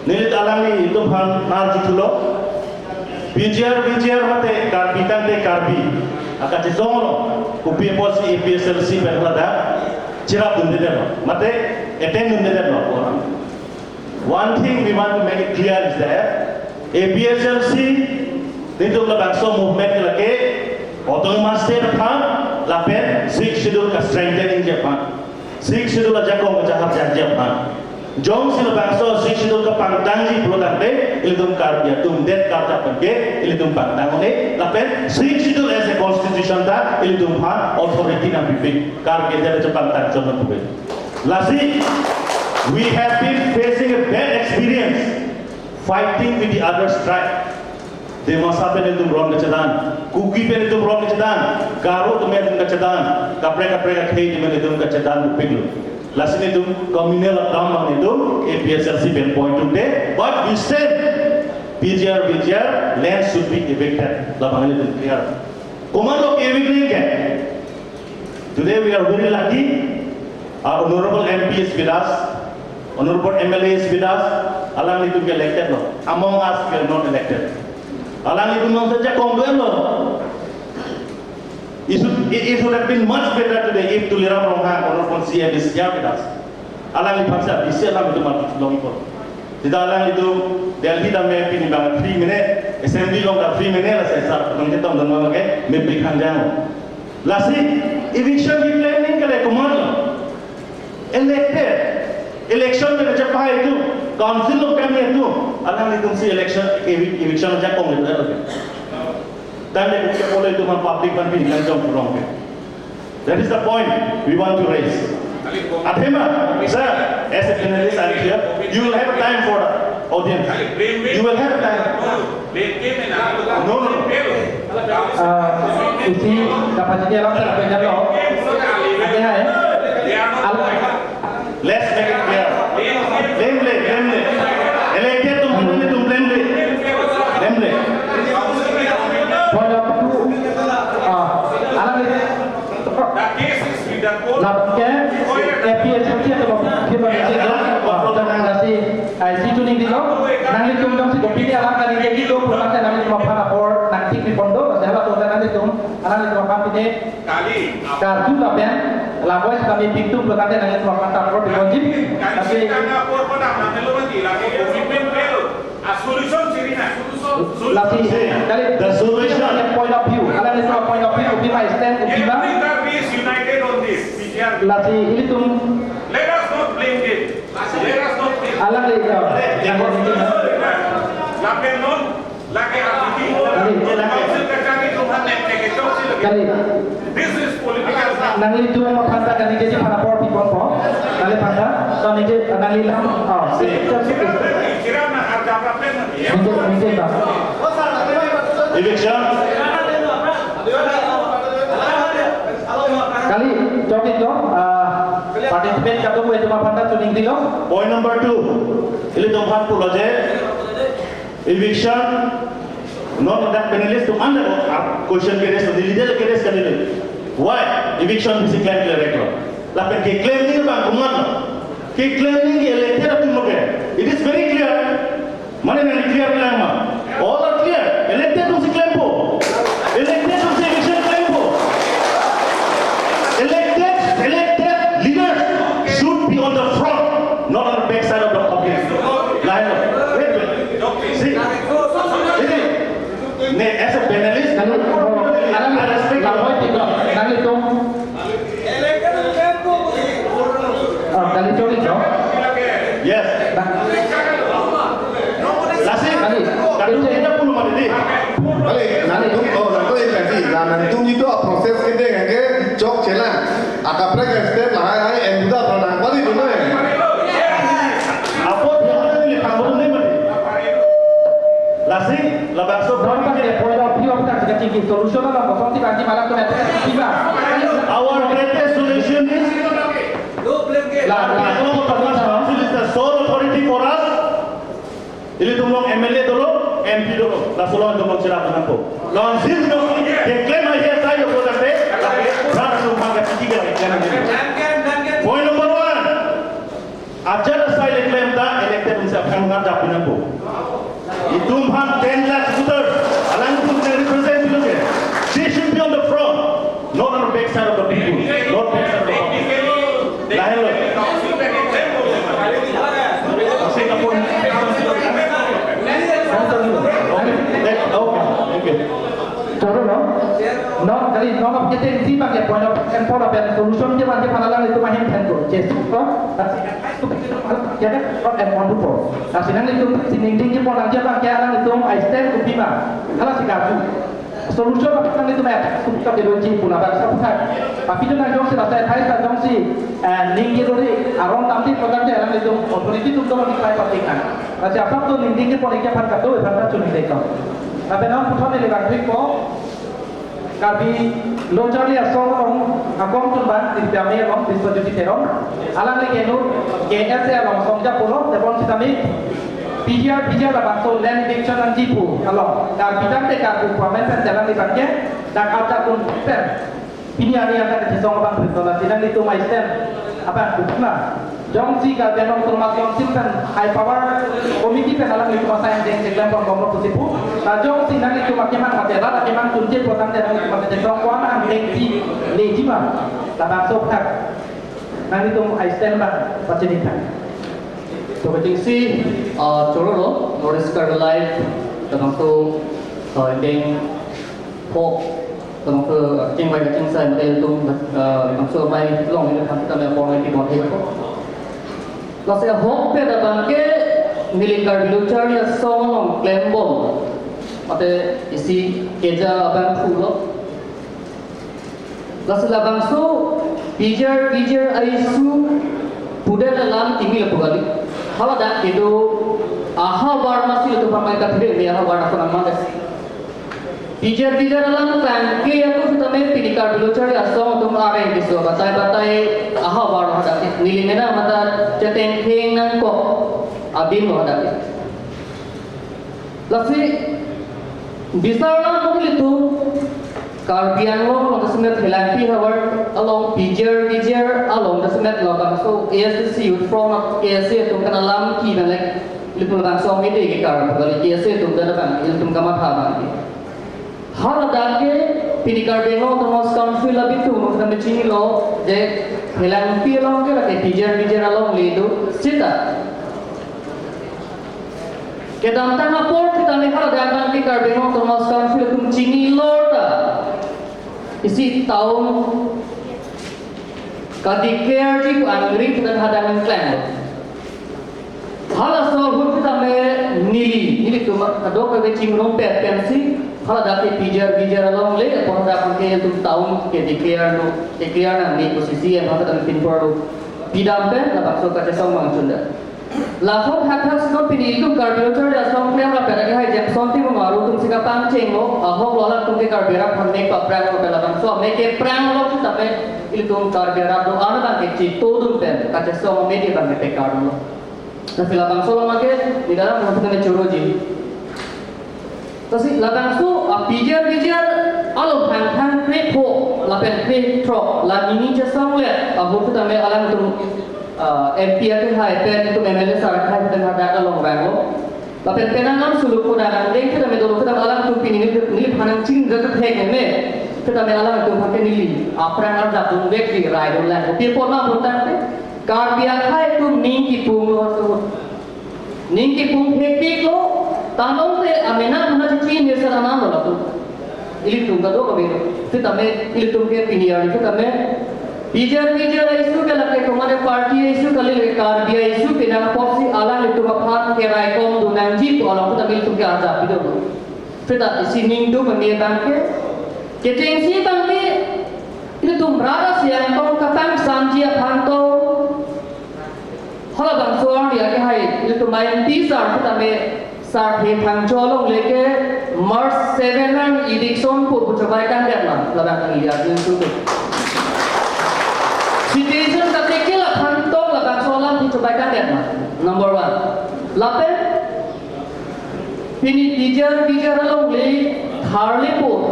nilit alam ni itu hal nar jutulo. BJR mate karbi. Akan jesong lo. Kupi posi APSLC pe ada cerap dunde deno. Mate attend dunde deno. One thing we want to make it clear is that APSLC itu bangsa movement lagi autonomous state apa lapen 6 schedule ka strengthening Japan 6 schedule aja kong jahap Japan jong sila bangsa 6 schedule ka pangtangji produk de ilidum karya tum det karta pake ilidum pangtang ne lapen 6 schedule as a constitution ta ilidum ha authority na bibig karya de Japan ta jono pube lasi we have been facing a bad experience fighting with the other tribe. Demasa pe nidum rom kecadan, Kuki pe nidum rom kecadan, Garo tu nidum kecadan, kapre ka khei di nidum kecadan piglu. Lasi nidum communal agama nidum APSLC ben point today, but we said BJR land should be evicted. Labang nidum clear. Komando evicting ke? Today we are very lucky. Our honorable MP is with us. Honorable MLA is with us. Alang itu get elected no. Among us we are not elected. Alang itu non saja kongguan no. It would have been much better today if Tuliram Ronghang Honorable CM is here with us. Alang itu paksa bisa alang itu mati long pun. Tidak alang itu Delhi dah me pini bang 3 minute assembly long dah 3 minute lah saya sah. Nang kita orang orang ke me berikan jangan. Lasi eviction di planning kalau komando elected. Election में जब पाए itu, council लोग कम है itu, अगर नहीं तुमसे eviction जब कौन लेता है, dan dia punya boleh itu man public ban bin kan jom kurang ke. That is the point we want to raise. Athema, sir, as a panelist I'm here, you will have time for audience. You will have time. No. Isi kapasiti alam sa penjara lo, ada hai. Let's make it clear. Blame. Elected to blame. Point of view, alam ini. Lapke, APSLC atau kita macam dan nasi situ ni dilo, nanti tum si kopi ni alam kali jadi tu, pertama nanti cuma para nanti di pondok, saya tu nanti tum, alam itu apa ni? Kartu apa ya? Lawan kami pintu pertama nanti cuma para di wajib, tapi Lati, the solution. Point of view, alam itu point of view, kita stand kita. United on this. Lati ini tum. Let us not blame it. Alam itu. Lapen non, laki akiti. Council kacang itu hanya negatif sih. Kali. This is political. Nang itu mau kata kan ini jadi para por people po. Kali kata, so ini nang ilang. Oh, Kira nak harga apa pen? Ini tak. Eviction. Kali jawab itu. Participant kata itu mau kata tuning dilo. Point number 2. Ini tempat pulau je. Eviction. Not that panelist to under question case to the legal case kali. Why eviction is claim director? Lapan ke claim ni bang kumat. Ke claim ni elected apa tu it is very clear. Mana yang clear bilang mah? All are clear. Elected tu si claim po. Elected tu si eviction claim po. Elected leaders should be on the front, not on the back side of the public. Wait. See. As a panelist, I respect you. Kali curi jo. Yes. Lasi. Kali kita puluh mana ni? Kali nanti nanti nanti nanti itu proses kita yang ke jok celah. Akapre ke step lah, enggak pernah kali tu ni. Apa dia ni kamu ni mana? Lasi, labang so. Berapa dia point of view kita jika tinggi solution lah, kosong si banci malam tu nanti kita tiba. Our greatest solution is Karbiang Long Autonomous Council is the sole authority for us. Ili tumlong MLA dulu, MP dulu. Lasulong tumlong sila penampu. Lawan sil dulu. Dia klaim aja saya yang buat apa? Berapa sumpah ketiga lagi jangan ini. Point number 1. Ajar saya klaim dah elected unsur akan mengadap penampu. Itu mah 10 lakh voters. Alang itu yang represent dulu ke. They should be on the front, not on the back side of the people, not back side of the public. Lahir lo. Saya kapun. Okay. Coro no? No, kali no apa kita ini sih pakai point of point of solution je macam mana itu mahin tentu. Just itu jadi not and one to Tapi nanti itu sini tinggi pun aja pakai orang itu I stand to bima. Kalau si kamu solution apa kan itu macam kita beruji pun apa sebab tapi itu nanti orang sudah saya tahu orang si tinggi dulu aron tampi program dia orang itu otoriti itu kalau kita pastikan. Tapi apa tu tinggi pun ikan pan kado pan cuma itu. Tapi nama putra ni lepas itu kami lonjari asal orang akong tuan di kami orang di sebelah terong alang lagi nu GS alang songja pulau telepon kita ni PJR lah bangsa land diction dan jipu alang dan bidang tekar pamen jalan di bagian dan ada pun pen ini yang ada di song bang berdoa sidang itu my stand apa bukan Jong si kalau termasuk Jong si kan high power komiti kan dalam itu masa yang dalam pengomong tersebut. Nah Jong si nanti cuma keman matera, tapi memang kunci potong dalam itu masa jadi orang kuat tinggi lejima. Dalam sopak nanti itu high stand bang percaya. So kita si coro Norris Car Live tentang tu ending hope tentang tu jeng baik jeng saya model tu tentang tu mai long ini kan kita memang orang yang boleh itu. Lalu hope pada bangke milikar bilucar ya song klembom, mate isi keja abang pulo. Lalu labang so pijar aisu puder dalam tinggi lepas kali. Kalau dah itu war masih itu pemain kafe dia war aku nama deh. Pijar dalam bangke aku sudah main milikar bilucar ya song tu melarai di so batai war ada nilimena mata ceteng heng nang kok abim ada. Lalu bisa orang mungkin itu Karbiang Long the Smith Hilanti Howard along Pijar along the Smith Lobang so ASC youth from ASC itu kan alam ki balik lipu bang so ini ke kar balik ASC itu dah bang itu kamat haban hal dake pini Karbiang Long terus council lebih tu mungkin macam lo je Hilanti along ke lagi Pijar along itu cita kedam tanah port kita ni hal dah bang Karbiang Long terus council itu cini lo isi tahun kadikir di Anggrek dan hadangan klan. Hal asal kita nili tu kadok ke cingrom pensi hal dake pijar along le apa dah pakai tu tahun kadikir nang ni posisi yang ada dalam pinporu pidam pen la bakso kata sama mangcunda. Lahon hathas no pini itu karbiloter da song klem la pada hai jam sonti mengaru tum sika pangceng mo ahok lola tum ke karbira phanne ka prang lo pela bang so me ke prang lo tu tape il tum karbira do ana bang ke chi to dum pen kata so me di bang ke kar lo na pela bang so lo make di dalam mo tu choroji tasi la bang so pijar alo phang pe pho la pen pe tro la ini je song le ahok tu tape alang tum MP itu hai pen itu MLA sarak hai pen ada along bango. Tapi penangan suluk pun ada. Lagi kita medolo kita alam tu pini ni panang cing dekat hek ni. Kita alam tu pakai nili. Apa yang ada tu dek di rai dulu lah. Tapi pernah bukan ni. Karbiang hai tu ningki pung lo tu. Ningki pung hek lo. Tanong te amena mana cing ni sarana lo tu. Ili tu kado kami. Kita ili tu ke pini ada. Kita Pijar isu ke laki kemana parti isu kali lagi Karbiang isu pinang porsi alang itu makan kerai kom dunang jitu alang kita bil tu ke ada itu. Kita isi minggu mendia bangke. Ketengsi bangke itu tu merada siang kom kapang sanjia panto. Kalau bang soal dia ke hai itu main pisar kita sar he pangcolong leke Mars 7 edikson pun cobakan dia lah. Labang lihat itu tu. Citizen kata kela pantong la baik kan number 1 lapen pini teacher along le harle po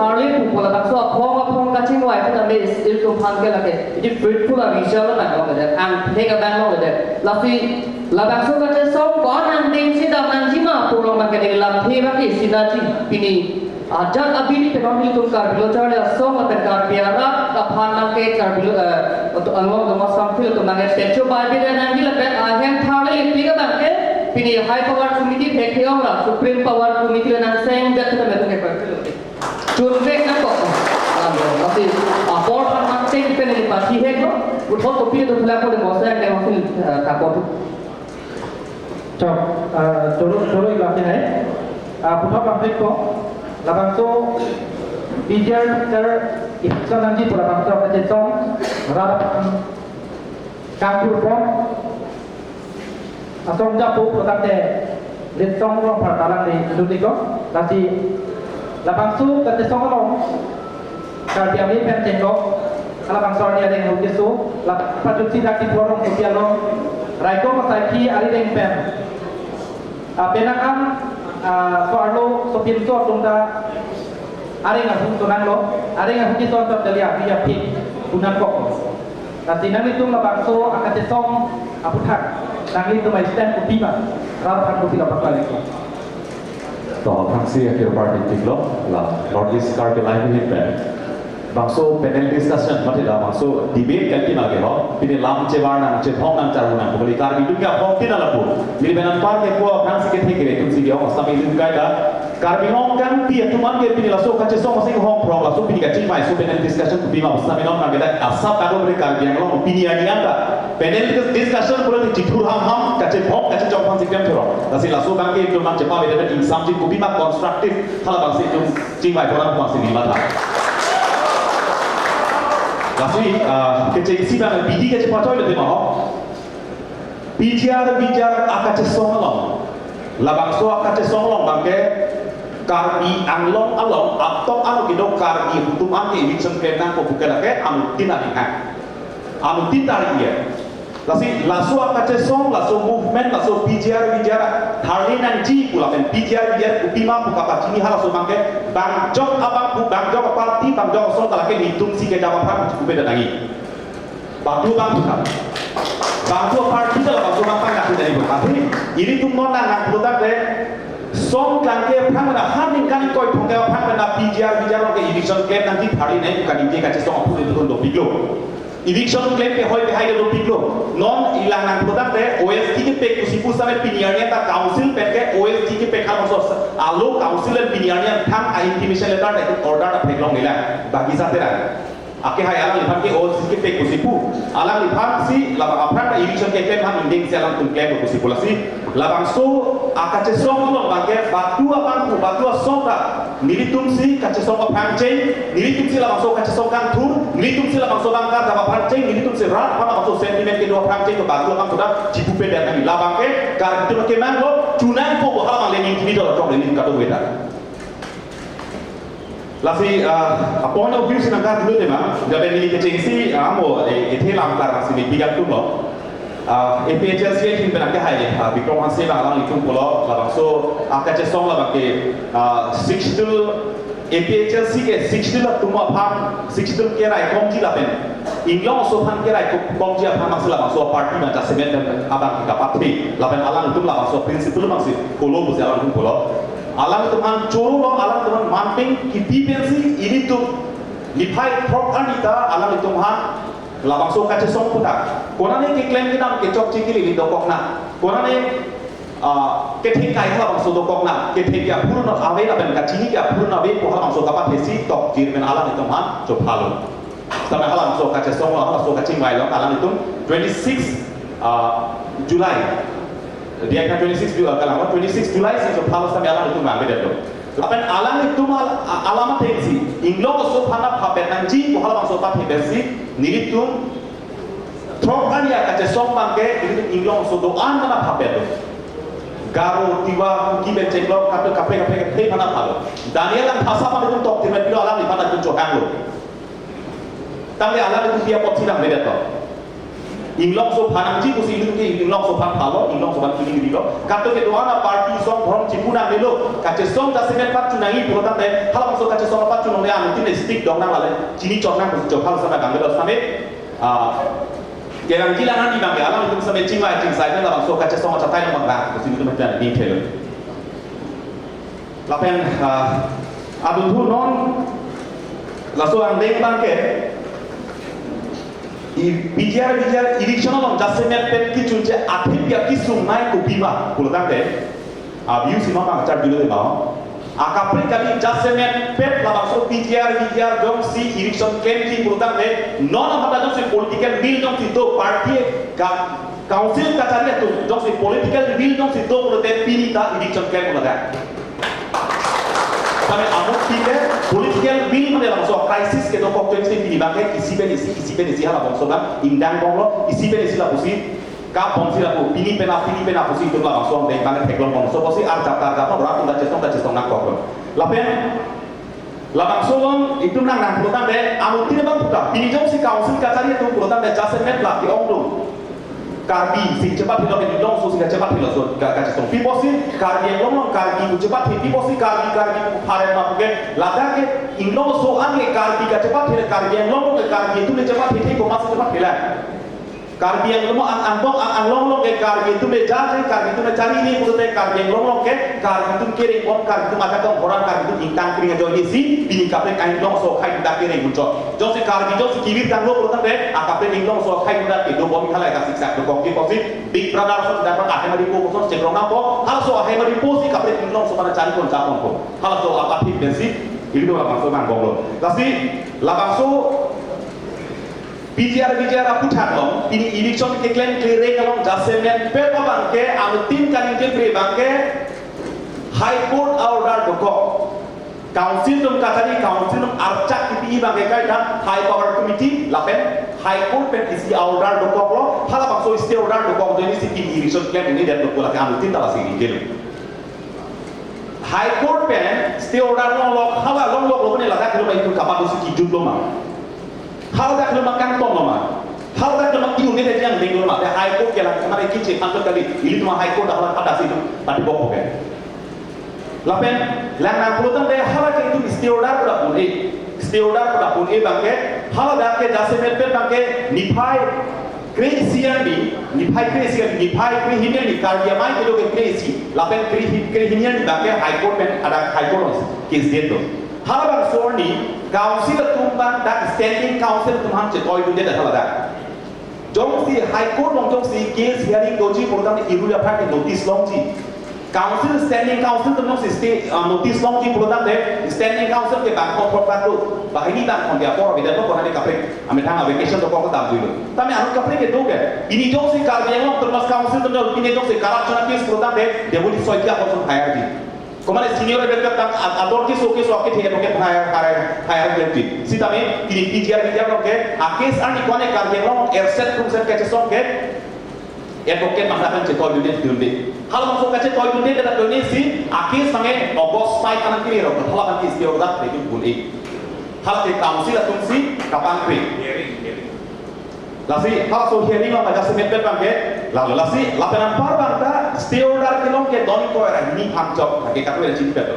pola takso phong kaching wai ta me skill to phang ke lage it fruitful a visual na ko de ang thega ban lo de lafi labakso ka che song ko nang ding si da man jima pulong ma ke de lam the ba ki sinachi pini ajak abini te kami tu kar bilo chale song ma kar biara ka phan na ke kar bilo to angong do ma sam phil to mangai techo ba bi de nang gila pe ahen thale li ka ba ke pini high power committee dekhe ora supreme power committee nang seng dat ta me to ke par chun ve na ko tapi board nang seng depend ni party he ko utho to pi to thla ko de mo sa ke mo sin ta ko cho choro ilate hai putra pamphlet ko labangso teacher election nanti pura bangso ka jesong rara kangkur pom asong japu protante litsong long partalang ni dudiko kasi labangso ka jesong long kardiami pencengo alabangso ni ada yang hukisu la pajuti dakti porong sopialong raiko masaki ari deng pen penakam soarlo sopinso tunda ari ngahung tunang lo ari ngahung ki son top dalia via pik punan kok kasi nang itu labangso akate song aputhak nang itu mai stand kupima rar phan kupi la pakale ko to thangsi akir party tiklo la Northeast Carpet Livelihood Bank bangso panel discussion matila bangso debate kan tina ge ho pini lam chebar nang che thong nang charu nang boli kar bi dunya thong tina la pu mili benan par ke ko thang sike thike re tum si ge ho sami lin kai da kar bi hong kan pi tuman ge pini la so ka che song sing hong pro la so pini ka chi mai so panel discussion ku bi ma sami nom nang ge da asap ka ro re kar bi ang lo pini ani anda panel discussion pura ti thur ham ka che phok ka che jong phang sik tem thoro la si la so bang ge tum nang che pa be da in samjin ku bi ma constructive thala bang si tum chi mai thora ma si ni ma tha Kasi kecil isi bang bidi kecil pacoi le tema ho. Bijar akace songlong. Labang so akace songlong bangke karbi anglong along atau anu kido karbi hutum ane eviction claim nang ko bukela ke anu tinari ha. Anu tinari ye. Lasi laso akace song laso movement laso bijar harli nang ji pula pen bijar upima buka pacini hala so bangke bang jok abang jok parti bang jok so talake hitung si ke dapat ham cukup beda lagi. Bang buka. Bang parti dalam bang bang nak dari berkati. Ini tu non nang budak de song kanke phang na hamin kan koi thongke phang na bijar ke election claim nanti hari naik bukan ini kace song aku itu untuk biglo. Eviction claim ke hoy behai do piglo non ilang nang budak de OST ke pek kusipu same piniarnya ta council pek ke OST ke pek kham so alo council en piniarnya thang intimation letter na order ta pek long ila bagi satera ake hai alang liphan ke OST ke pek kusipu alang liphan si laba apran ta eviction ke claim ham inding se alang tum claim kusipu lasi labang so akache song lo bangke batu songa nilitum si kache songa phangcheng nilitum si labang so kache songa thur nilitum si labang so bangka daba phangcheng nilitum si rat phana so sentiment ke do phangcheng ko batu kam thoda jipu pe dan ni labang ke kar tu ke mang lo chunang ko bo hala le ni ni do tok le ni ka do weta lasi point of view sinangka dulu tema jabe ni ke cengsi amo ethe lam kar sini bigat tu lo APHS ye tin benak hai bikrom hanse ba alang ikum polo labang so akache song labang ke 6 APHS ke 6 la tuma pham 6 ke rai komji lapen inglong so phan ke rai komji pham masla bang so party ma ta semen abang ka patri lapen alang itum labang so principle bang si polo bu alang itum polo alang itum an choro lo alang itum mamping ki dependency ini tu lipai prop anita alang itum ha labang so kache song puta konane ke claim ke nam ke chok chikili ni dokok na konane ke thik kai labang so dokok na ke thik ya purno ave na ben ka chini ya purno ave ko labang so kapat hesi tok jir men alam itu man cho phalo sama alam so kache song la so kache mai lo alam itu 26 Julai dia kan 26 Julai kalau 26 Julai so phalo sama alam itu ma beda do Apen alam itu alamat tensi inglong so phana phapen nanji ko halabang so pat hebesi nilitum trokan ya kache song bangke nilitum inglong so do an mana phapen garo tiwa ki ben ceklo kape ke phana phalo Daniel ang phasa pa nitum tok timen pilo alam ni phana kun chokang lo tamle alam itu dia pot sidang beda to inglong so phanang ji pusi lu ke inglong so phan phalo inglong so phan kini dilo kato ke doana party song brom chipuna melo kache song ta semen pat chunangi purotan de halam so kache song pat chunong de amutin stick dong nang lale chini chok nang pusi chok hal sama gamelo same gerang jilangan di bangke alam itu same chingwa ching sai na so kache song ta tai nang bang pusi itu macam ni thelo lapen abun thu non la so ang deng bangke bijar election long jasemet pet ki chunche athip ya ki sumnai ko bima pulang de abiu sima bang char dilo de ba akapre kali jasemet pet la bang so bijar dong si election kenti pulang de non amata dong si political will dong si do party council ka chari to dong si political will dong si do pulang de pini ta election ken pulang de kami amuk kita political will mana dalam soal crisis kita kok tu mesti dibangkai isi benisi hala bangsa bang indang banglo isi benisi lah pusi ka bangsi lah pu pini pena pusi itu lah bangsa bang bangkai teklong bangsa pusi arjap berat untuk cestong nak kok lapen la bangsa bang itu nang pulang deh amuk tidak bang putar pini jauh si council kacari itu pulang deh jasemet lah di ongdong karbi si cepat hilang di dong so si cepat hilang so kaca song pipo si karbi yang long karbi ku cepat hi pipo si karbi pare ma ke lada ke inglo so ane karbi ka cepat hilang karbi yang long ke karbi itu le cepat hi ko mas cepat hilang karbi yang long ke karbi itu le jaje karbi itu le cari ni putih karbi yang long ke karbi itu kiri kon karbi itu mata kan orang karbi itu intang kiri jo ni si bini kape kain long so kai dak kiri muncul jo si karbi jo si kiri tang lo putih de akape inglo so kai dak itu bomi halai ka siksa do ko ki posi big brother so dapat ahmadi ko so cekrong na ko hal so ahmadi po si kape inglo so pada cari kon japon ko hal so apa tip bensi itu apa so man bonglo lasi labangso bijar aku thaklo ini election ke claim clear kalong jasemen pepa bangke amutin kanin ke pre bangke high court order doko council tum katani council tum archak kipi bangke kai dan high power committee lapen high court pen isi order doko lo hala bangso isi order doko jadi si election claim ini dan doko laki amutin tala sini gelo high court pen isi order lo hala lo ne lada kilo itu kapal si kijun lo ma hal dak lemak kantong lama hal dak lemak iu ni yang dengul mak high court yang kemarin kicik kantor kali ini cuma high court dah ada situ tadi bokok kan lapen lang pulutan deh hal ke itu istiorder pada pun bangke hal dak ke jase metpe bangke nifai kresian hinian ni karya mai ke loke kresi lapen hinian ni bangke high court pen ada high court kes dia tu hal bang sorni council tumbang dak standing council tumhan che toy dunde da thala jong si high court long jong si case hearing doji program ni ibu dapat notice long ji council standing council tum si stay notice long ji program de standing council ke bang ko program tu bahini bang on dia por bida to ko hane kapre ame thang vacation to ko dam duilo tame anu kapre ke doge ini jong si karbiang long termas council tum ini jong si corruption case program de deputy soikia ko hire di kemana senior level tang ador ki soke thiye noke hire deputy sitame kini bijar noke akes ani kone karbiang long airset kumsen ke song ke advocate mahlakan che toy dunde hal masuk kace toy dunde da doni si akes sange ogos pai kanan kiri ro halakan ki istio da itu buli hal ke council atun si kapan pe lasi hal so hearing ma jase met bangke lalu lasi lapenan par bangta stewardar kilong ke doni ko era ni hamjok ke katu era chin peto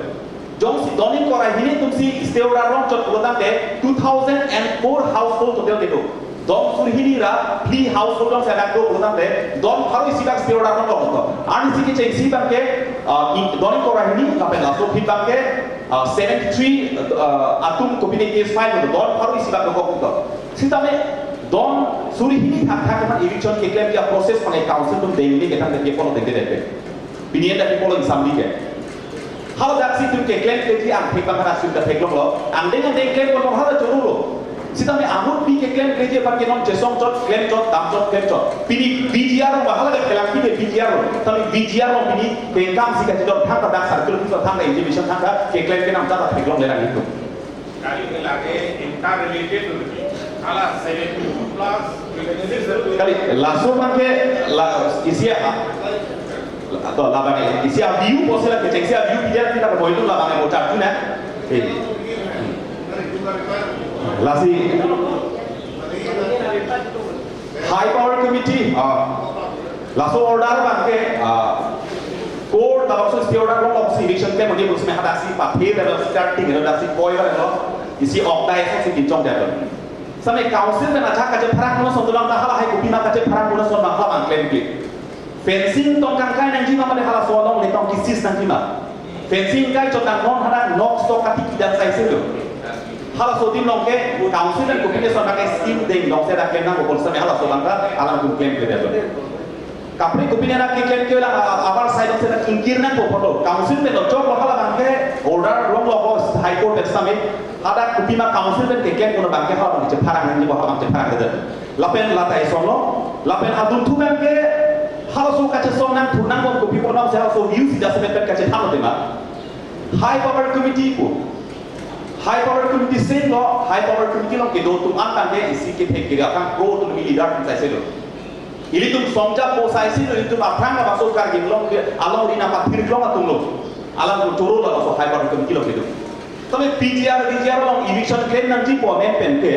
jong si doni ko era hini tum si stewardar long chot program de 2004 household to del keto dom sur hini ra pli household long sa ko program de dom haru isi bang stewardar long to ani si ke che si bangke doni ko era hini kapen la so fit bangke 73 atum kopine case file to dom haru isi bang ko to sitame don suri hini thak man election ke claim ya process pane council tum deili ke tan ke follow de de pinian da follow assembly ke how that sit tum ke claim ke ji ang thek bang ra sim da thek lo ang de claim ko ha da churu lo sitame amut pi ke claim ke je par ke nom jesong chot claim chot dam chot claim chot pini BGR lo hala da kelang pi de BGR lo tami BGR lo pini ke kam si ka jidor thak da circle pi thak da exhibition thak da ke claim ke nam ja da thek lo le ra ni to kali ke lage interrelated ala 72 plus kali langsung bangke isi atau labane isi view posela ke isi view biar kita boleh itu labane motor tu na lasi high power committee laso order bangke court da laso sti order long si election ke mani busme hadasi pa the da starting da si koi ba no isi okdai so si dinchong da sampai council dan aja kaje perang no sondulang da hala hai kopi ma kaje perang no son ma hala bang claim ki fencing tong kang kai nang ji ma male hala so long le tong kisis nang ji ma fencing kai chot nang non hada nok so kati kidan sai se lo hala so din long ke council dan kopi ne son ma kai scheme ding long se da claim nang ko sampai hala so bang da alam ku claim ke da kapri kopi ne na ke claim ke la abar side se da kinkir nang ko photo council ne lo chok lo hala bang ke order long lo ko high court examine ada kopi ma council dan keken kono bangke ha bang je parang ni bo ha bang je parang de lapen latai sono lapen adun tu bangke halo so kache so nang tu nang bo kopi kono se ha so views da se bet kache thalo de ma high power committee ko high power committee se lo high power committee lo ke do tum an bangke isi ke thek ke kan pro tu mi leader sai se lo ili tum somja po sai si lo tum aprang ba so kar ge lo along rina pa thir lo atum lo alam ko choro lo so high power committee lo ke do तमे PGR long eviction claim nang ji po men pen ke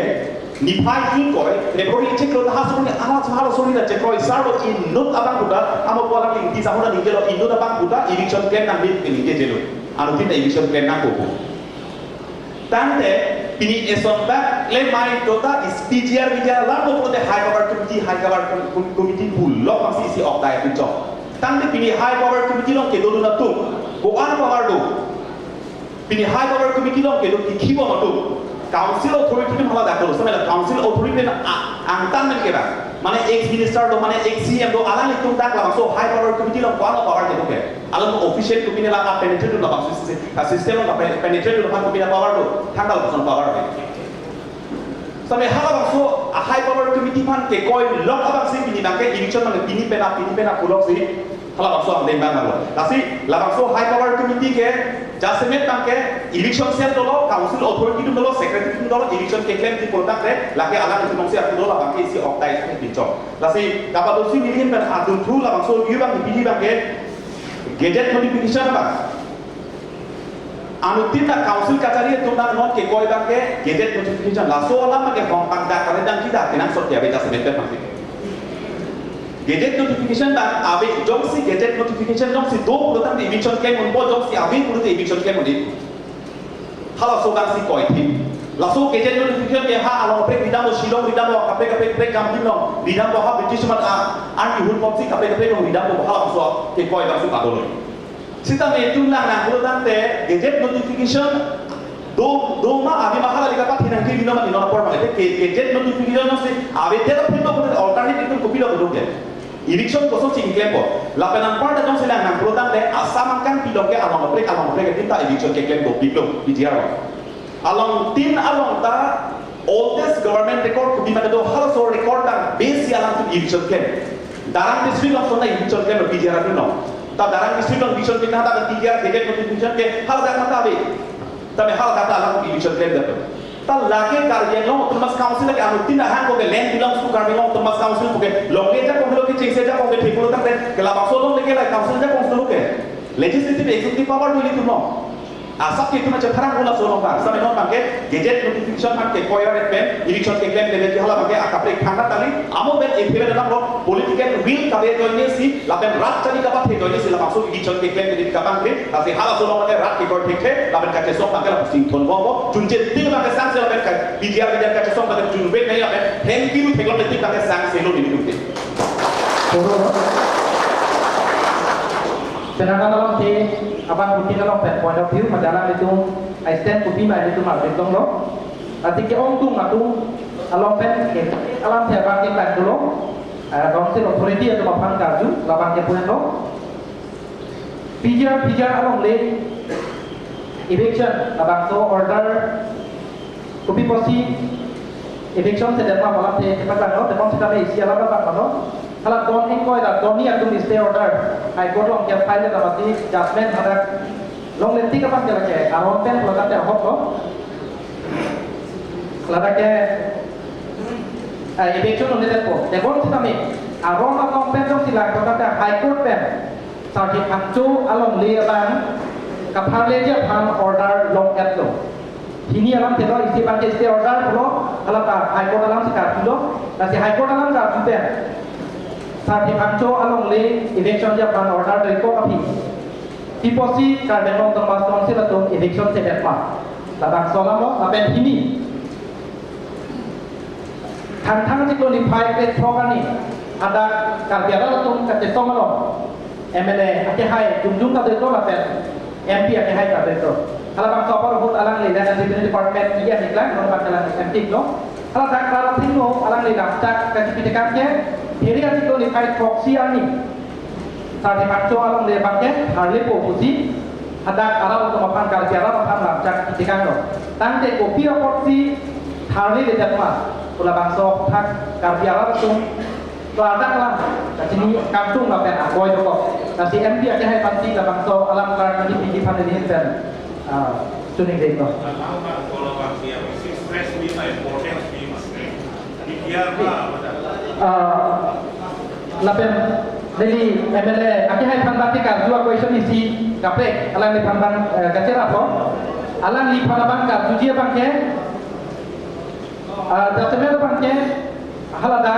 ni phai in koi February check lo ha so ni ala halo so ni da check koi sar lo in not abang buda amo po la ki sa hoda ni ke lo in not abang buda eviction claim nang ni ke ni ke jelo anu tin eviction claim nang ko tante pini eson ba claim mai tota is PGR la ko de high power committee pool lo ma si ok dai pin chok tante pini high power committee lo ke do na tu ko an power do pini high power committee lo ke do ki khibo ma tu council authority ni mala dakalo samai la council authority na angtan men ke ba mane ex minister do mane ex CM do ala litung tak la so high power committee lo ko power de ke ala official committee la ka penetrate lo ba system lo penetrate lo ba committee power do thangal person power de sampai hala so high power committee man ke koi lock abang si pini bangke election man pini pena pulok si hala bang so am deng bang lo kasi la bang so high power committee ke jasmet bangke election cell dolo council authority dolo secretary dolo election ke claim di product re lagi ala itu nongsi aku dolo bangke si oktai ni dicok lasi dapat dosi milihin ben adun through la bang so you bang pini bangke gadget notification bang anu tinda council kachari tunda not ke koi bangke gadget notification la so ala ma ke kompang da kare dang kita tenang sot ya beta semet bangke gadget notification bang abe jong si gadget notification jong si do product di eviction claim un bo jong si abe product eviction claim di hala so bang si koi thi la so gadget notification ke ha alo pre bidang mo silong bidang mo kape kam din no bidang mo ha british man an ihun pop si kape no bidang mo hala so ke koi bang si patolo sita me tulang nang product te gadget notification do ma abi mahala liga pa thinang ki dino ma dino por ma ke gadget notification no se abe te ko pito ko alternative ko pilo ko ke election ko so ching claim ko la penang par da dong silang nang product le asam kan pilo ke along pre ke tinta election ke claim ko pilo PGR along tin along ta oldest government record ko dimana do hala so record ta base along to election claim darang district of sona election claim PGR no ta darang district of election ke ta PGR gadget notification ke hala da mata abe तब हाल कथा अलग की विषय क्लेम देते तब लाके कार्य लोग तो मस काउंसिल के अनुमति ना है को के लैंड बिलोंग्स टू कार्य लोग तो मस काउंसिल को के लोगे जा को के चेंज जा को के ठीक होता है के ला बाक्सो लोग लेके ला काउंसिल जा काउंसिल के लेजिस्लेटिव एग्जीक्यूटिव पावर डुली तुम लोग आसा के तुम अच्छा फरक होला सोनो का समय नो बाके गेजेट नोटिफिकेशन मान के कोयर पेन इलेक्शन के क्लेम लेके के हाला बाके आकापरे खाना ताली आमो बेन एफेरे ना लोग पॉलिटिकल विल काबे जोने सी लापेन रात चली का बात है जोने सी ला बाक्सो इलेक्शन के क्लेम लेके का बांके तासे हाला सोनो माने रात के कोर ठीक है लापेन का के सो बाके ला सिंथन बो चुनजे तीन बाके सांग से लापेन का बीजीआर का के सो बाके चुनबे नहीं लापेन थैंक यू थेगलो लेती बाके सांग से लो dilute Sedangkan dalam di abang putih dalam point of view majalah itu stand putih mai itu mal betong lo. Nanti ke ong tung atung along pen ke alam dia abang ke plan dulu. Council authority atau bapan karju labang ke punya lo. PGR along le eviction abang so order kopi posi eviction sedang malam te tempat lo tempat kita be isi alam abang lo. Kalau don engkau dah don ni aku mesti order. High court long yang file dah mesti judgement ada long lenti kapan dia pakai. Aron pen kalau kata hot lo. Kalau kata eviction on dia tu. Dekor kita ni aron long pen long sila kalau kata high court pen. Sakit ancu along le bang kapal le je pan order long at lo. Ini alam telo isi pakai stay order pulo alam ka high court alam sekar pulo nasi high court alam ka jupen saat dipanco along le election dia pan order dari ko kapi tiposi ka denong tempat tong sila tong election se depa labang solam lo aben ini thang jiklo ni phai ke thogani ada karbiara tong ka te somalo MLA ake hai jumjum ka deklo aben MP ake hai ka deklo kalau bang sopor hut alang le dan revenue department iya niklan non bakalan insentif lo kalau tak kalau tinggal alang le daftar ke pitekan ke diri ati to ni kai proxy ani saat dipanco alang le bangke harle po pusi ada arah untuk mapan karjara mapan daftar pitekan lo tante kopi proxy harle le datma pula bang sop hak karjara tu Keladang lah, sini kantung lah pen agoy tu kok. Nasi MP aja hai panti lah bang sop alam karang ni pinji pan ini pen. Tuning deh toh. Kalau bang dia mesti stress ni lah important ni mesti. Dia apa? Lapen dari MLA aja hai panti ka dua question isi kape alang di panbang kacera po. Alang di panabang ka tujuh bangke. Dasarnya bangke halada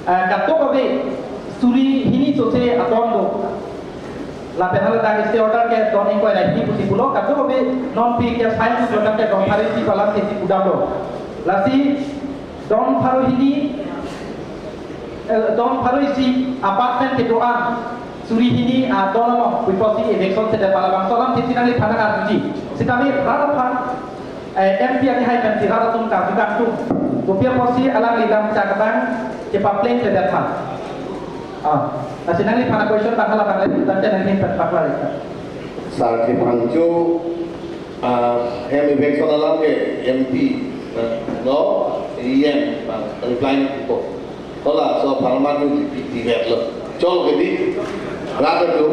kato kabe suri hini sose atondo la penala da este order ke don inko ina hi pusi pulo kato kabe non pi ke sai su don ke don hari si palam ke si udalo la si don pharo hini don pharo isi apartment ke doan suri hini dono wiposi election se de palabang solam tisinali phana ka tuji sitami rada phan MP ani hai kan tirada tum ka juga tu kopia posi alang lidam cakatang cepat plain ke datang. Asinali pana question bakal bakal tanda nanti bakal itu. Saat dipancu election alam ke MP lo IM reply itu. Kalau so parliament itu di lo. Col jadi rata tu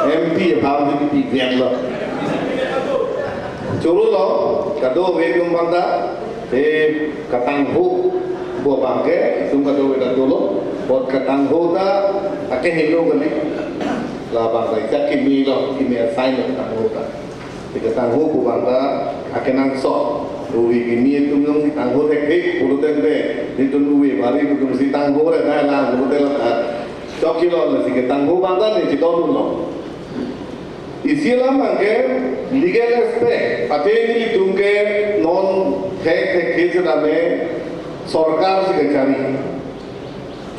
MP parliament itu di lo. Curu lo kado webum banda katang hu buat bangke itu kado weda dulu buat katang hu ta ake hilo gani lah bangsa itu kimi assign katang hu ta di katang hu buat bangsa ake nang sok ruwi kimi itu nung si tang hu hek bulu tempe itu ruwi bari itu si tang hu le dah lah bulu tempe cok kilo le si katang hu bangsa ni cito dulu Isilah mangke legal aspect pateni tungke non tek case dame सरकार से कचहरी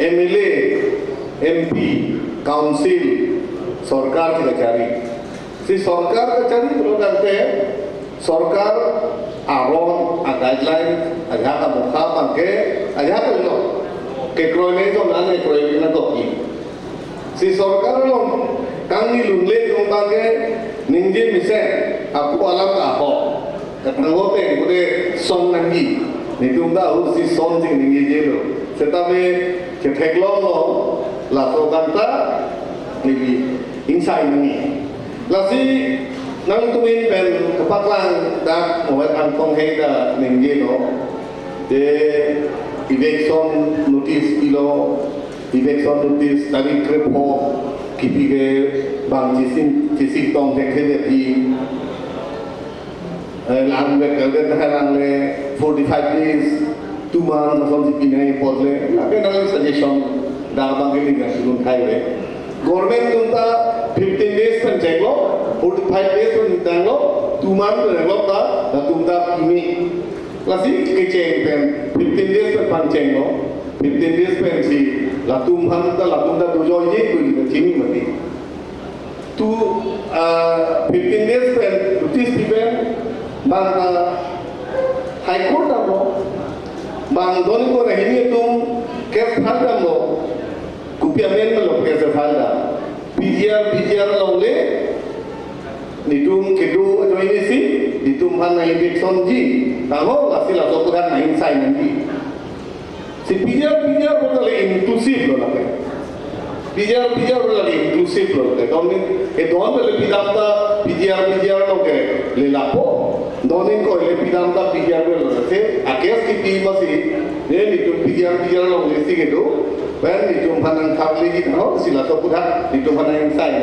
MLA MP council सरकार से कचहरी si सरकार कचहरी perlu करते हैं सरकार आरोन गाइडलाइन आधा का मुखा मangke आधा का लो के क्रोने तो नाने क्रोने ना तो की si सरकार लोग kangi lungle dong bangke ninje mise aku alam ka ho katang ho te kude son nangi ni tungda hu si son jing ninge je lo setame ke theklo lo la so kanta ni insai nangi la si nang tuin pen kapaklang dak mo an tong he da ninge lo de eviction notice ilo eviction notice tari krep ho kipi ke bang jisim tong tek he di lang be kalde lang le 45 days 2 months from the pinai podle ape nang suggestion da bang ke ni sulun khai le government tunta 15 days pen check lo 45 days pen tang lo 2 months pen lo ta da tunta pimi lasi ke check pen 15 days pen pan check lo 15 days pen si la tumhan ta la tunda dojo ye koi chini mati tu 15 days pen notice pipen bang high court amo bang doni ko rahini tum case file amo kupia men lo case file PGR longle nitum kedu joini si nitum han na election ji taho asila so kudan na insai nanti si PGR boleh inclusive lo lagi PGR boleh inclusive lo lagi domin don boleh pidamta PGR lo ke le lapo donin ko le pidamta PGR lo lagi akes ki team masih ne nitum PGR lo lagi si kedu ben nitum hanang thamli ji taho sila so kudan nitum hanang insai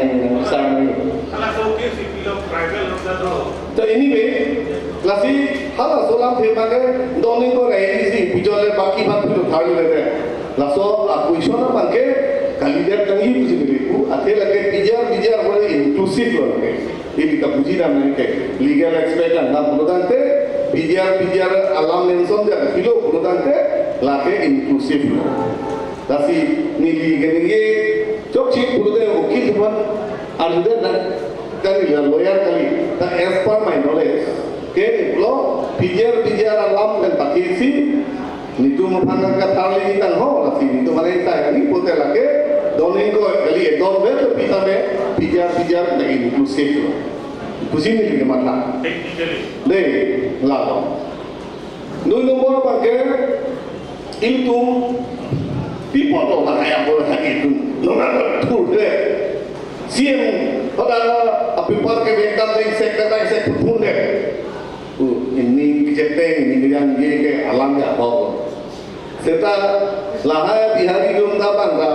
Kalau so ke si film tribal lo so anyway lasi hala solam thepake doning ko rei si bijole baki bhat to thari lete laso akuishona banke kalider tangi buji miliku ate lage bijar bole inclusive lo lage ini ka buji na ke legal expert na prodante bijar alam mention ja filo prodante lage inclusive lo lasi ni legal ye chokchi prodante okil ban alude na kali lawyer kali as per my knowledge ke lo bijar alam dan pakisi nitu mapangka katali ni tan ho lasi nitu mare ta ni pote lage doning ko kali don be to pita me bijar na inclusive kusi ni ke mata le la do no nomor pake itu people to ka ya bo ha itu no na tu de siem pada people ke bentar de sektor pun de ini kejepeng ini yang ye ke alam ya bawa serta lahai bihari rumda bangga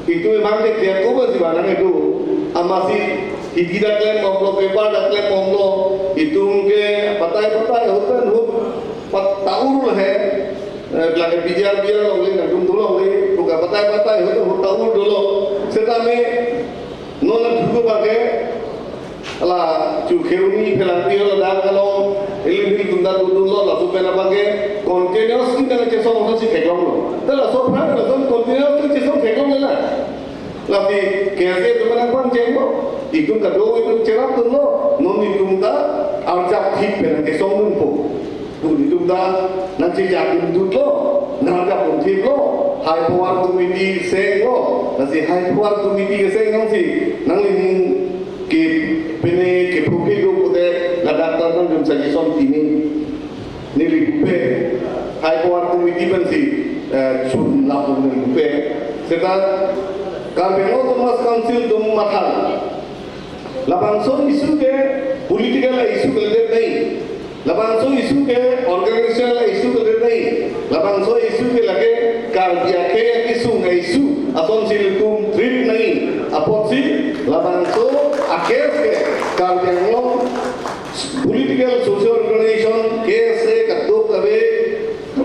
itu memang dia ko ba jiwana itu amasi tidak klaim monglo paper dak klaim monglo itu ke patai hotan hu taur hai lagi bijar oleh na dum dulu oleh buka patai hotan taur dulu serta me nona dhugo bage ala chu kheuni phelati lo da kalo ilmi tunda dudulo la su pena bage continuous kita ke so mo si keklong lo tala so phra la so continuous ke so keklong la la fi kese tu mana kon jengbo itu ka do itu cerap tu lo non itu da arjap thik pena ke so mun po tu itu da nanti jakin tu lo nada pun thik lo high power committee se lo nasi high power committee ke se ngong si nang lin ke pene ke phuke go pote la doctor non jum suggestion tini ni lipe high power committee ban si chun la pun ni lipe seta Karbeno Thomas Council dum mathal labangso isu ke political isu ke le nahi labangso isu ke organizational isu ke le nahi labangso isu ke lage kardia ke isu ngai isu ason sil tum trip nahi aposi labangso akes ke kardia lo political social organization ke se kadok kabe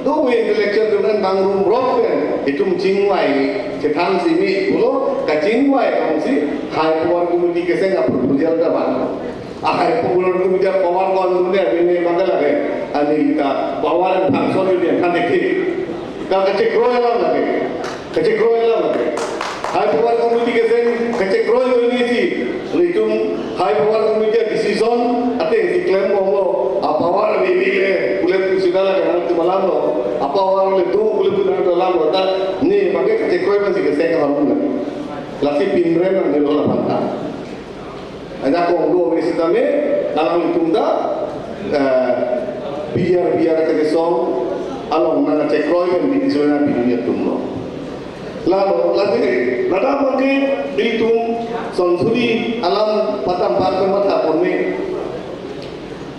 do intellectual dengan bangrum rock itu jingwai cetan sini pulo ka jingwai kang si high power committee ke se ngap bujal da ban high power committee power kon dunia ini mandala ke ani ka power function ini kan dekhi ka ke kroya lage high power committee ke se ke kroya ini si litum high power committee decision ate claim mo power ini boleh segala kan malam lo apa orang itu boleh benar dalam kata ni pakai kecekoi masih kesek kalau enggak lagi pinren yang di luar pantai ada kongdo mesitame dalam itu dah biar kesong along mana cekoi yang di sana di dunia tumlo lalu lagi nada pakai itu sonsuri alam patam patam mata pun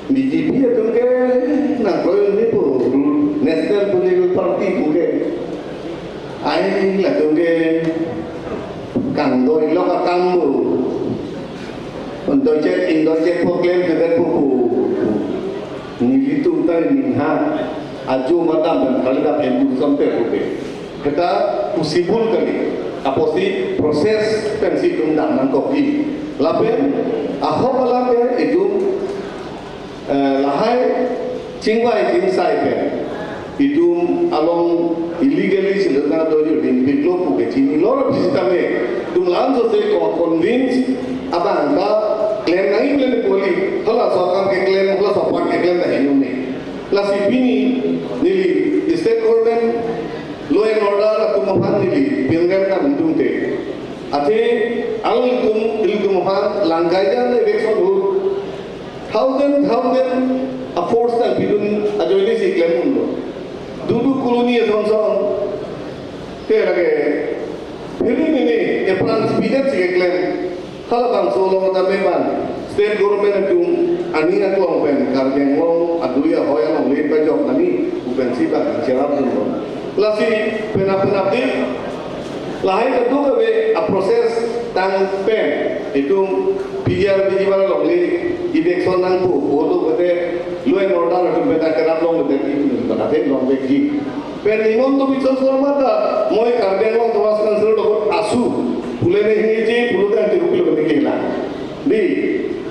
BJP itu ke nak koyon ni pun National Political Party puke ai la tunge kang doi lo ka kambu untuk Indonesia proklaim dengan buku ni itu tadi minha aju matam dan kalida embu sampai puke kita usibul kali apa sih proses pensi tundang nan kopi lapen aho lapen itu lahai cingwai jinsai pe itu along illegally silena dojo din piklo puke chini lor bisitame tum lanzo se ko convince abang ka claim nahi mele poli thola sokam ke claim thola sopan ke claim nahi nune la sipini nili state government law and order atum han nili pilgam ka mundunte ate al iltum han langaijan election ho thousand a force that bidun ajoini si claim undo dudu koloni asonson te lage ini plan speeder si claim kalau bang solo mata memang state government itu ani nak lompen karjeng long aduya hoya long lead pa job nani upen si bang cerap undo lasi penapti Lain tentu kami proses tang pen itu PR di mana lagi election nang bu, bodoh kete lu yang order itu beta kerap long kete itu kata teh long begi. Pen ingon tu bisa sormata, moi karden long tuas kanser dokot asu, pule nih hiji pulu kan dirupil kete kila. Di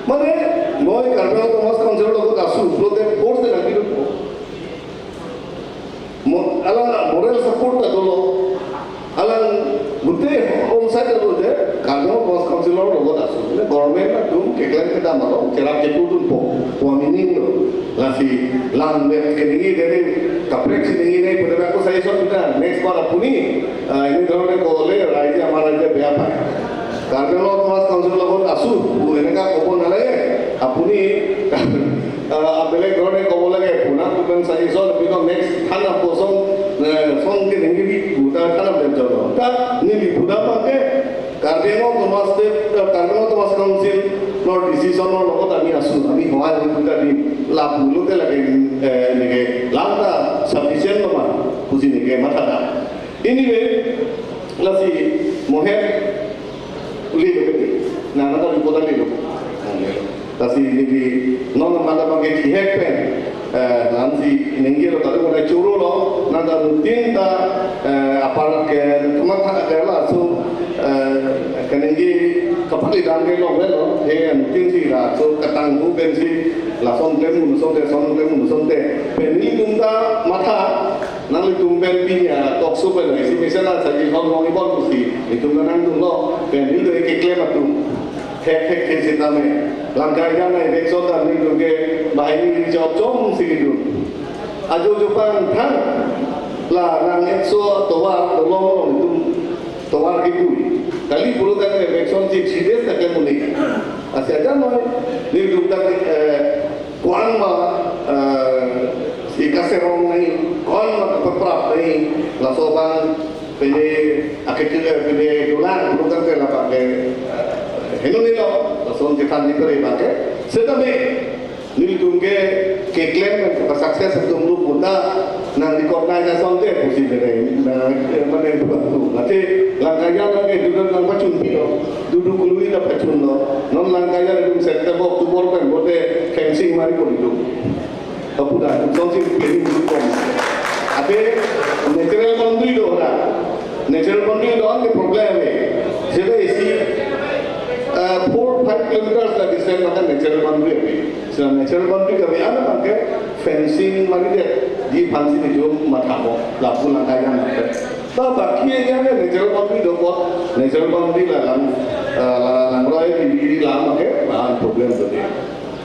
mana moi karden long tuas kanser dokot asu, pulu kan force deh lagi tu. Alang moral support tak dulu. Alang bukan om saya dulu deh, kalau bos konselor logo tasu, ini government lah tuh, keklaim kita malu, kerap cepu tuh puamining loh, lasi langit keningi dari kaprek keningi nih, pada aku saya soal kita next pada puni, ini kalau nih kolej, raja amaraja berapa? Karena lo bos konselor logo tasu, ini kan kopon nalai, apuni, apalagi kalau nih kopon lagi, punah bukan saya soal, tapi kalau next tanah kosong, song keningi buta tanam dan jodoh. Tak ni buda pakai karena Thomas Council nor decision nor logo tadi asu tadi hal itu tadi labu lu tu lagi ni langka sufficient tu mah pusi ni mata dah. Anyway, lasi moher uli lu ni, nama tu ibu tadi lu. Lasi ni non mata pakai cihek pen. Nanti nengi lo tadi mulai curu lo, nanti rutin ta apal ke kemana ada lah so kenengi kapal ikan ke lo belo, rutin sih lah so ketanggu kan sih lah sonte, peni tungta mata nanti tungben pinya tok super lah isi misalnya saya ngomong ibon mesti itu kan tunglo peni lo iklim tu. Hek cerita me, langkah yang naik ekson dan ni juga bahaya ni jauh jom segitu. Ajo Jepang kan, lah nang ekso tawar tolong itu tawar gitu. Kali puluh kan ekson serius tak kena ni. Asyik aja noi, ni juga kuan ma si kaserong ni, kuan ma keperap ni, lasoban pene akhirnya pene dolar puluh kan kena pakai. Hello nilo, langsung kita ni kere pakai. Sedami nil tungge keklaim dan sukses itu mulu muda nang recognize sonte pusi dere mana itu bantu. Nanti langkahnya lagi duduk nang pacun pino, duduk lui dah pacun lo. Non langkahnya itu sektor bok tu bol kan bote fencing mari pun itu. Tapi dah sonte planning dulu kan. Abe natural boundary do lah. Natural boundary do ni problem ni. Jadi isi 4-5 kilometers dah distance makan natural boundary. So natural boundary kami ada pakai fencing mari deh di fancy ni jom matamo lapun langkahnya macam. Tapi bakinya ni natural boundary doang, natural boundary lah langrai di lang pakai problem tu dia.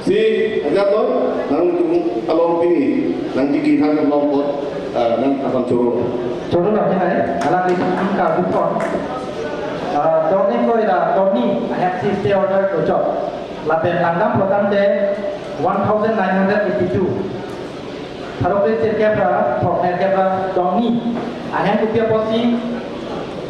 Si aja tu nang tu along ini nang jiki hang along pot nang akan curu. Curu nak ni, alam di angka bukan. Doni ko ida Doni I have to stay order to job. Lapen langgam program de 1982. Harapin terkebra, program terkebra Doni. I have to be a posi.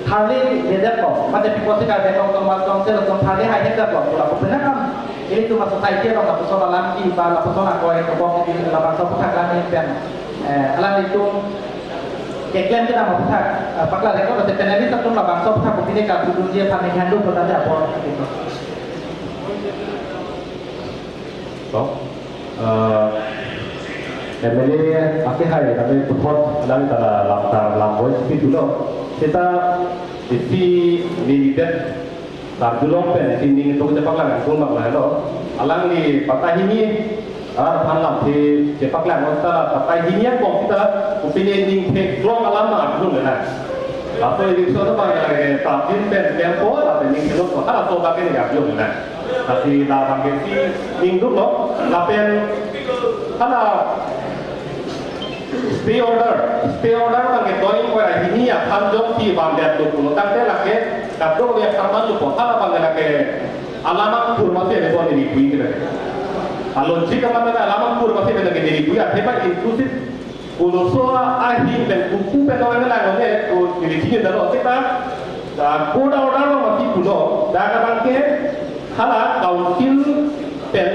Thali dedak ko. Macam posi kalau dedak ko macam tu, macam thali I have dedak ko. Lalu benar kan? Ini tu masuk society orang lapu soal alam di, lapu soal aku yang kebong di lapan soal pusat kami pen. Alam itu keklaim kita mau putar, paklah rekod atau penelis atau lah bangsa putar bukti dekat dulu dia pakai handuk putar dia apa gitu. So, MLA akhir hari kami putut dalam lamboy seperti dulu kita isi militan dulu pen sini itu kita paklah aku maklah lo, alang ni patah ini. Panlam di cepak lah, kita pakai hinian bom kita opini ding tek long alama dulu lah. Lalu ini suatu bagi tapin pen tempo, lalu ini kita kalau sobat ini ya dulu lah. Tapi dah bagi si ding dulu, lapen kalau stay order bagi toing kau ini ya panjang si bandar tu pun, tapi lagi kalau dia sama tu pun, kalau bagi lagi alamat purma tu itu ni kuih Alon jika mana alamat pur masih ada kendiri buaya, hebat inklusif. Kalau soal ahli dan buku penolong lain ni, tu jadi sini dalam kita, koda orang masih pulau. Dah bangke, kalau council pen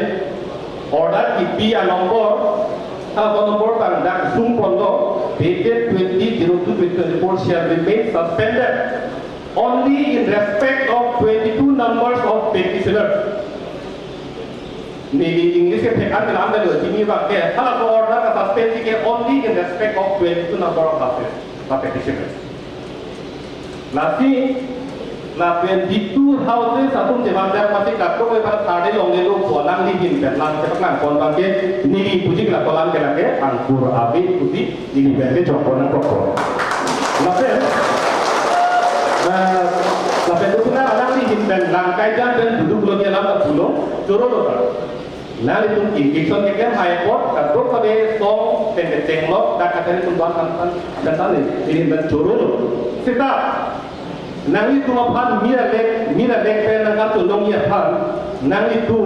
order IP nombor, kalau nombor bang dah zoom pondo, dated 20/02/2024 shall remain suspended. only in respect of 22 numbers of petitioners. Maybe English ke phekan naam da lo timi ba ke hala ko order ka suspend ke only in respect of 22 number of petitioners. Lati la 22 houses apun jawab dar masih kat ko par thade longe lo kolang li bin belang ke paklan kon ba ke ni puji la kolang ke lage angkur abi puji ini bende jokona pokok. Lapen tu pun alam ni himben langkai jan dan duduk lo dia lam pulo joro lo. Lalu tu ikhwan kita high court kadro kade song pendeteng lo dak kata ni tuan tan dan tali ini ben joro lo. Sita nangi tu apa mira lek pen nang tu long ya pan nangi tu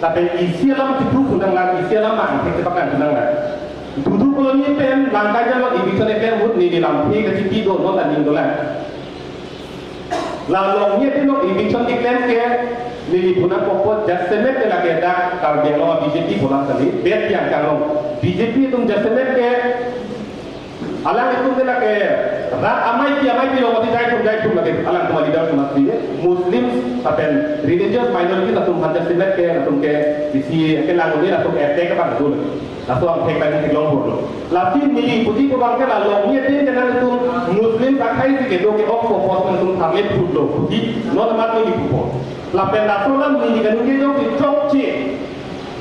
tapi isi alam tu kundang lang isi alam mang kita pakai kundang lang. Duduk lo ni pen langkai jan lo ikhwan pen mud ni dalam ni kecil do lo dan ning dolan. Lalu ni tu lo ikhwan iklan ke Lili punan pokok jasemet ke lagi dak kalau dia lawan BJP pulang kali bet yang kalau BJP itu jasemet ke alang itu ke lagi rak amai lawan tidak itu lagi alang kembali dah masih Muslim tapi religious minority atau jasemet ke atau ke isi ke lalu ni atau attack ke apa dulu atau attack lagi di Lombok lo. Tapi ni puji pulang ke lalu ni dia jangan itu Muslim tak kait ke do ke ok pokok itu target pulo puji normal ni pokok. Lapen dasolam ni kan ni jo ki chok chi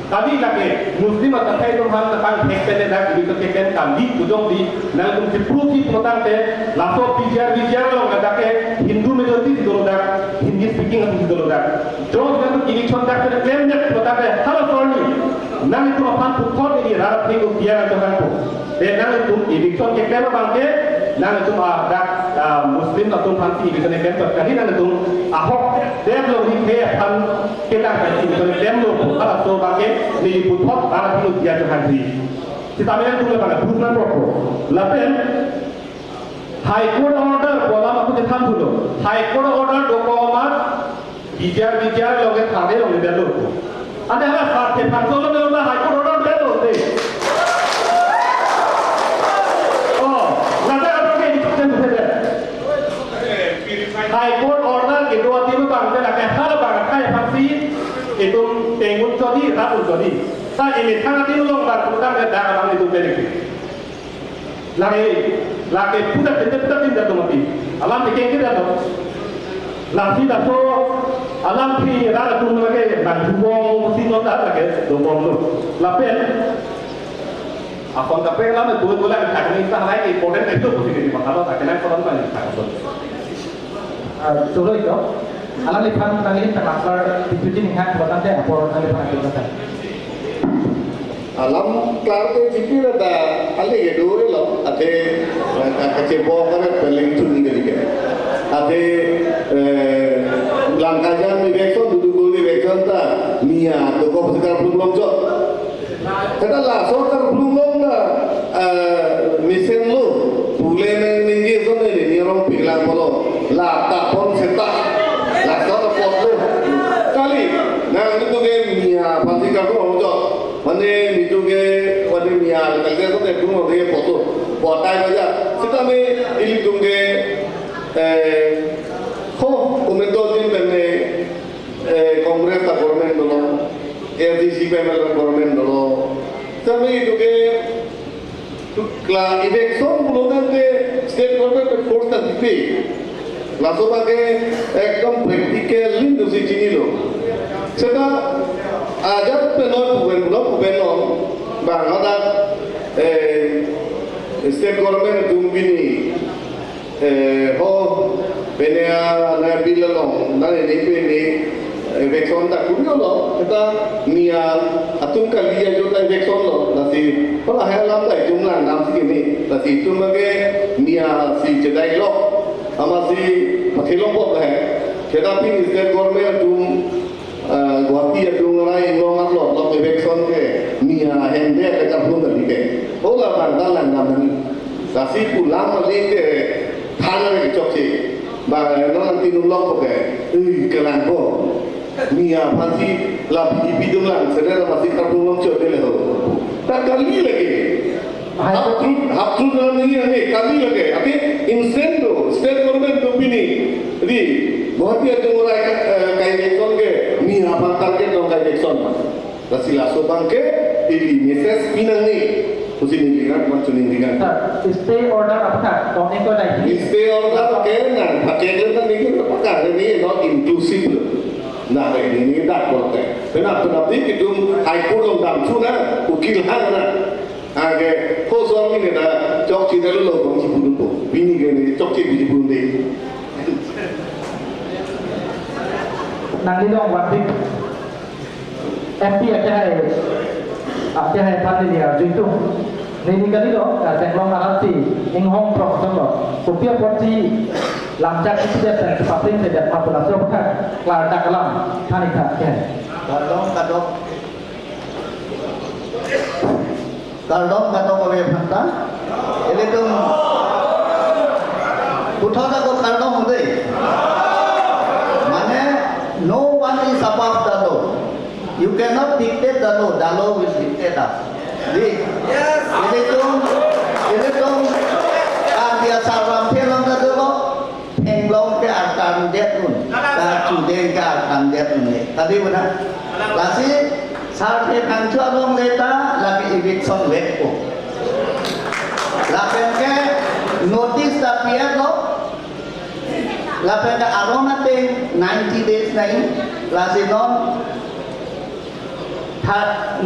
tadi lage muslim at thai dom han kan hekten dak di ke ken kan di kudong di na tum ti pruti potang te laso bijar lo dak ke hindu majority di dak hindi speaking at di dak jo kan ki chon dak ke claim net potang te hala sorni na ni tu apan pukot ni ra thi ko dia to han ko te na tu election ke claim bang ke na tu dak muslim atau fanti di sana kan terkali na tu ahok dem lo ni ke pan kita kan di sana dem lo kalau so bagi ni putot para tu dia tu kan di kita memang tu pada bukan rokok lapen high court order bola aku dekan dulu high court order dokumen bijar lo ke thade lo ni lo ada apa sahaja pasal lo high court order dia lo deh High Court order ke dua tiba bang dan akan hal bang kaya pasti itu tengun jadi rapu jadi. Saya ini sangat ilong bang putar dan dah bang itu berik. Lagi putar tidak tu mati. Alam dikeng kita tu. Lagi dah so alam ki rara tu lagi bang dubong mesti nota lagi dubong tu. Lapen Akon tapi alam itu dua bulan tak ni sah lagi important itu mesti di mahkamah tak kena koran bang tak. Solo itu, alam lipan nanti termasuk dipuji dengan buatan deh, apa nanti lipan itu kan? Alam kelar tu jipir ada, kali ke dua lo, ada kecebok ada paling tu ni kali ke, ada langkajan di bekson, duduk di bekson ta, Mia, tu kau sekarang belum lomcok. Katalah, sekarang belum lom dah, mesin lu, bulan ni so ni orang pilang polo. La tapon setak la sota foto kali na itu ke mia pasti ka ko hojo mane itu ke wadi mia kalge ko te tumo ke foto botai baja sita me ili tunge ho komento din benne congress ta government dolo ADC panel government dolo same itu ke kla election bulan ke state government force ta dipe langsung pakai ekdom praktikal lindu si cini lo. Sebab ajar penon bang ada state government tumbini ho benia na bilalong na ini vekson tak kudio lo kita nia atum kaliya jota vekson lo nasi kalau halam dah jumlah nam sikini nasi itu magai nia si jedai lo amasi pathilong pop hai tetapi state government tum Guwahati tum ngai longat lo election ke nia hende ke kapun tadi ke ola bandalan namani kasi pulang lagi ke thana ke chokchi ba nanti nulong ke kelang ko nia pasti la bidung lang sedera masih kapun long chok dele ho tak kali lagi Haptru ni kami lagi. Tapi insendo state government tu bini election la sila so bangke ili message pinang ni kusin ingat macam ni ingat stay order apa kong ini kau dah stay order ke na pakai kan ni kita pakai ni not inclusive na ini dah boleh kenapa nanti kita high court long dam tu na ukil hang na age ko so ni na chok chi da lo bang chi bu bu bini ke ni chok chi bi bu ni nang ni dong wadik MP aja hai pan dia juitu ni kali lo teng long arati ing hong pro so lo upia poti lam jak itu dia teng pating dia populasi apa klar dak lam thani tha ke Kaldom kawe phanta ele tum uthona ko kaldom hode mane no one is above the law. You cannot dictate the law will dictate us. Yes. Ele tum dia salam pelong ka do englong ke akan det un ka chude ka akan det un tadi mana lasi साथे पंचुआ लोग लेता लगे eviction wait को लापेन के नोटिस दा पिया लो लापेन का आरोना ते 90 days नहीं लासी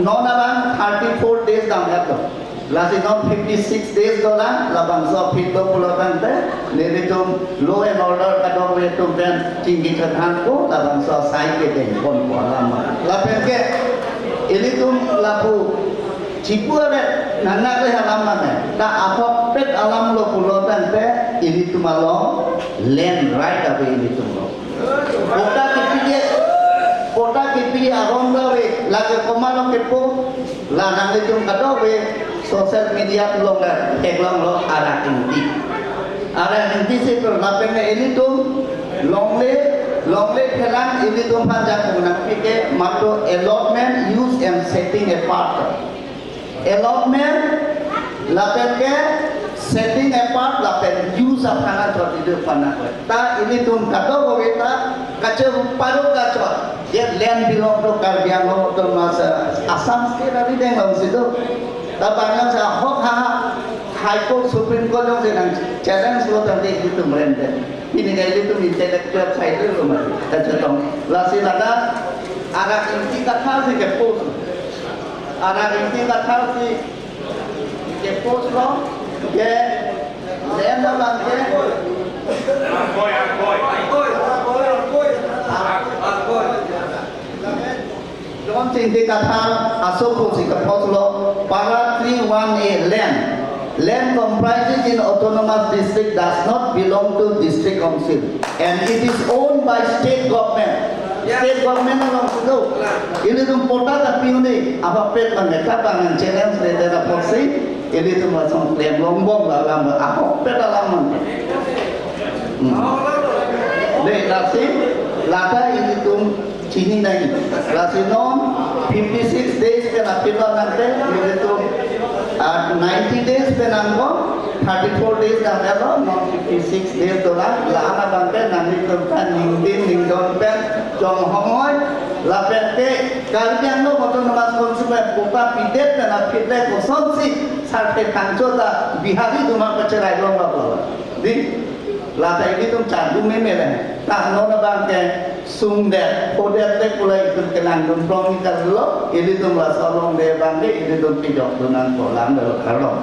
नॉन अबांग 34 days दाम है तो लासी नॉन 56 days दोला लाबांग सो फिट तो पुलोटन ते नेरे तुम लो एंड ऑर्डर का दो वे तुम पेन चिंगी चठान को लाबांग सो साई के ते कोन को लामा लापेन के ini tuh laku cipu ada nana ke alam mana tak apa pet alam lo pulau tante ini tuh malam land right apa ini tuh lo kota kipi arong gawe lagi komalong kepo larang itu kado we sosial media pulau nggak eglong lo arah inti sih tuh lapangnya ini tuh Longley Phelan ini tuh panjang kemudian pikir makro allotment use and setting apart. Allotment lapen ke setting apart lapen use apa nak jod itu panah. Ta ini tuh kado baweta kaca paru kaca. Dia land belong to Karbiang lo to masa Assam state ada yang lalu situ. Ta banyak saya hok High Court Supreme Court yang sedang challenge lo tadi itu merenda. Ini kali itu intellectual side itu loh mas, terjatuh. Lasi lada, arah inti kata si kepos, arah inti kata si kepos lo, ke lenda bangke. John inti kata asal si kepos lo, para 31A land. Land comprises in autonomous district does not belong to district council and it is owned by state government. State government along itu. Ini tuh pota tapi ini apa pet mereka pangan challenge dari polisi. Ini tuh macam klaim lombong dalam apa pet dalam. Deh lasi lata ini tuh Cini lagi. Lasi non 56 days ke napilah nanti ini tuh 90 days penanggo 34 days damelo non 56 days dola lana bangke nani tempat ningdon pen jong hongoy la pente Karbiang lo autonomous consumer buka pidet dan pidet kosonsi sampai kancota bihari cuma kecerai lo bapak di lata ini tuh candu memele tak nona bangke sumber poder te pulai ikut kenang dumplong ikan lo ini tuh merasa long deh bangke ini tuh pijok dengan kolam dalam kalong.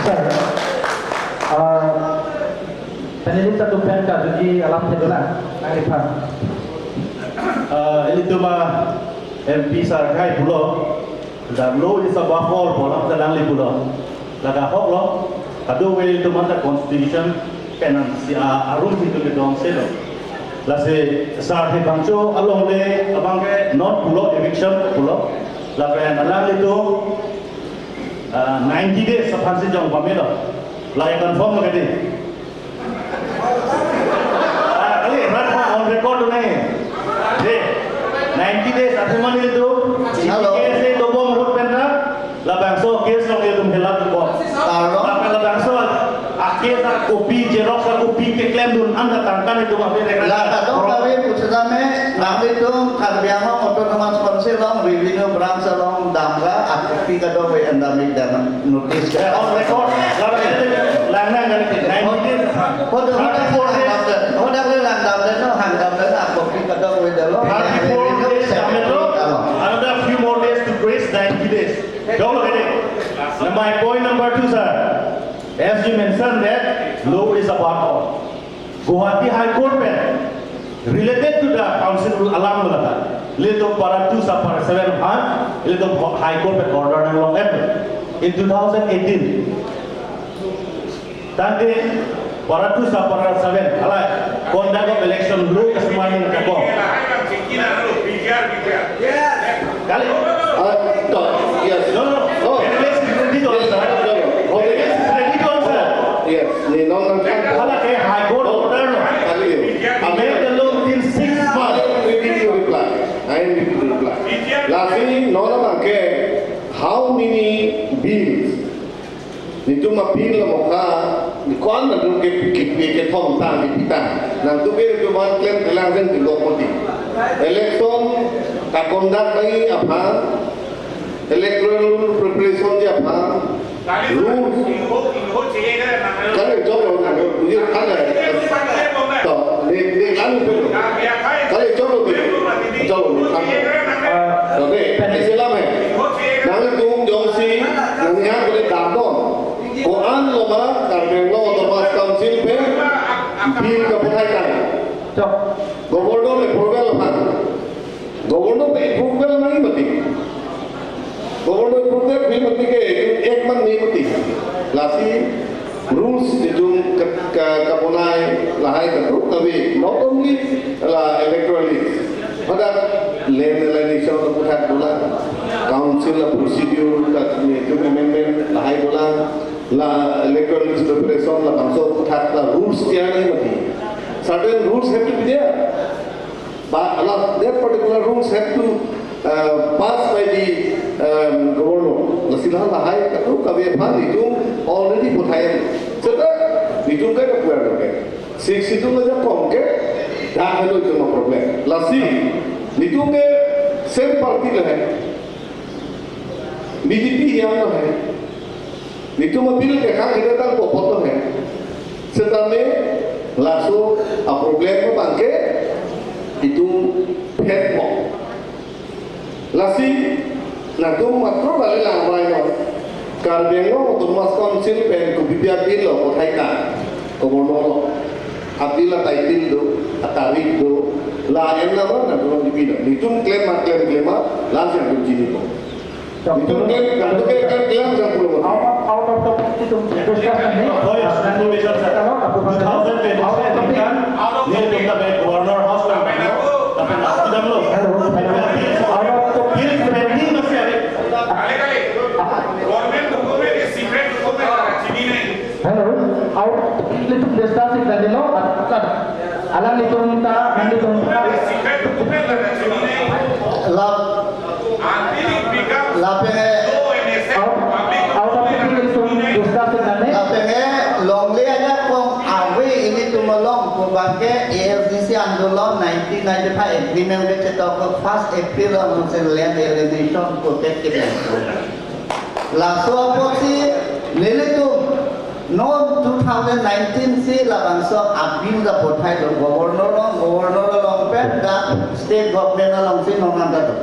Sir, peneliti satu penta jadi alam sedolan nangipan. Ini tuh mah MP Sarkai pulau dan lo di sebuah hall bolam sedang li pulau. Laga hok lo, kado we itu mata constitution penan si arum itu di dong selo. Lase Sarkai bangco along le abangke not pulau eviction pulau. Laga nalang itu 90 days sapan si jong pamelo. Laga confirm lagi. Kali run on record tu ni. 90 days apa mana itu? Kes itu bom hut pernah. Labangso kes long itu helak bom. Labangso kes kopi xerox kopi ke klaim dun anda tangkan itu apa La kato kami pusatame ngambil dong karbiang otonomous council long revenue branch long damga akti kado we endamik dan notice. on record lana kan 19 Hoda le landam le no handam le akti kado we dalo. 34 days another few more days to grace 90 days. Don't get it. Now my point number 2, sir. As you mentioned that law is about all. Guwahati High Court related to the council rule alam lata. Leto para 2 sa para 7 leto High Court order ng long in 2018. Tante para 2 sa para 7 alay conduct of election law kasmanin kako. Kali. Yes. No. Analyst is ready to answer. Analyst is ready to answer. Yes. Ni non Kala ke High Court order no. Amend the law within 6 months. Lastly, how many bills? Nito mapil la mukha, ni kuan na dun ke thong tang di pitang. Nang tu ke tu ban claim kelang zen ti lokoti. Election ka conduct bai apa? Electoral preparation di apa? Rules. Kalau jodoh na dia ada. To, ni lalu tu. Kalau jodoh tu. Jodoh. Oke, Islam nang tu jong si nang nya boleh dapat. Quran loma karena lo otomas council pe bil ka puthaikan. Governor le approval man. Governor pe approval nahi mati. Governor approval bhi mati ke ek man nahi mati. Lasi rules itu kapunai lahai ka tapi not only la electorally pada legislation to puthat bola council la procedure ka itu amendment lahai bola la electoral preparation la kamso puthat la rules kya nahi mati. Certain rules have to be there, but that particular rules have to pass by the governor. La sila lahai ka tu kabe phan itu already puthai seda itu ka puara ke 6 itu la kom ke dah hello itu no problem. Lasi itu ke same party la hai BJP yang la hai itu mobil ke khang kita tak popot hai setame langsung a problem ko bangke itu headpok lasi na tu matro bale lang bai no karbengo tumas council pen ko bibia pilo ko thaika ko bono apila title do atarik do la enna na do dipilo nitum claim langsung kunci ko itu kan claim sang pulo out of the itu discussion ni. Governor House Hello, out itu discussion tadi lo alam itu minta La pe out of itu discussion tadi Lapenge longle aja kong awe ini tumalong ko bangke AFDC andolon 1995 agreement ke cetok 1 April on land alienation protected langsung apa sih lele tu non 2019 si langsung abin da pothai lo governor long pe da state government long si nonanda tu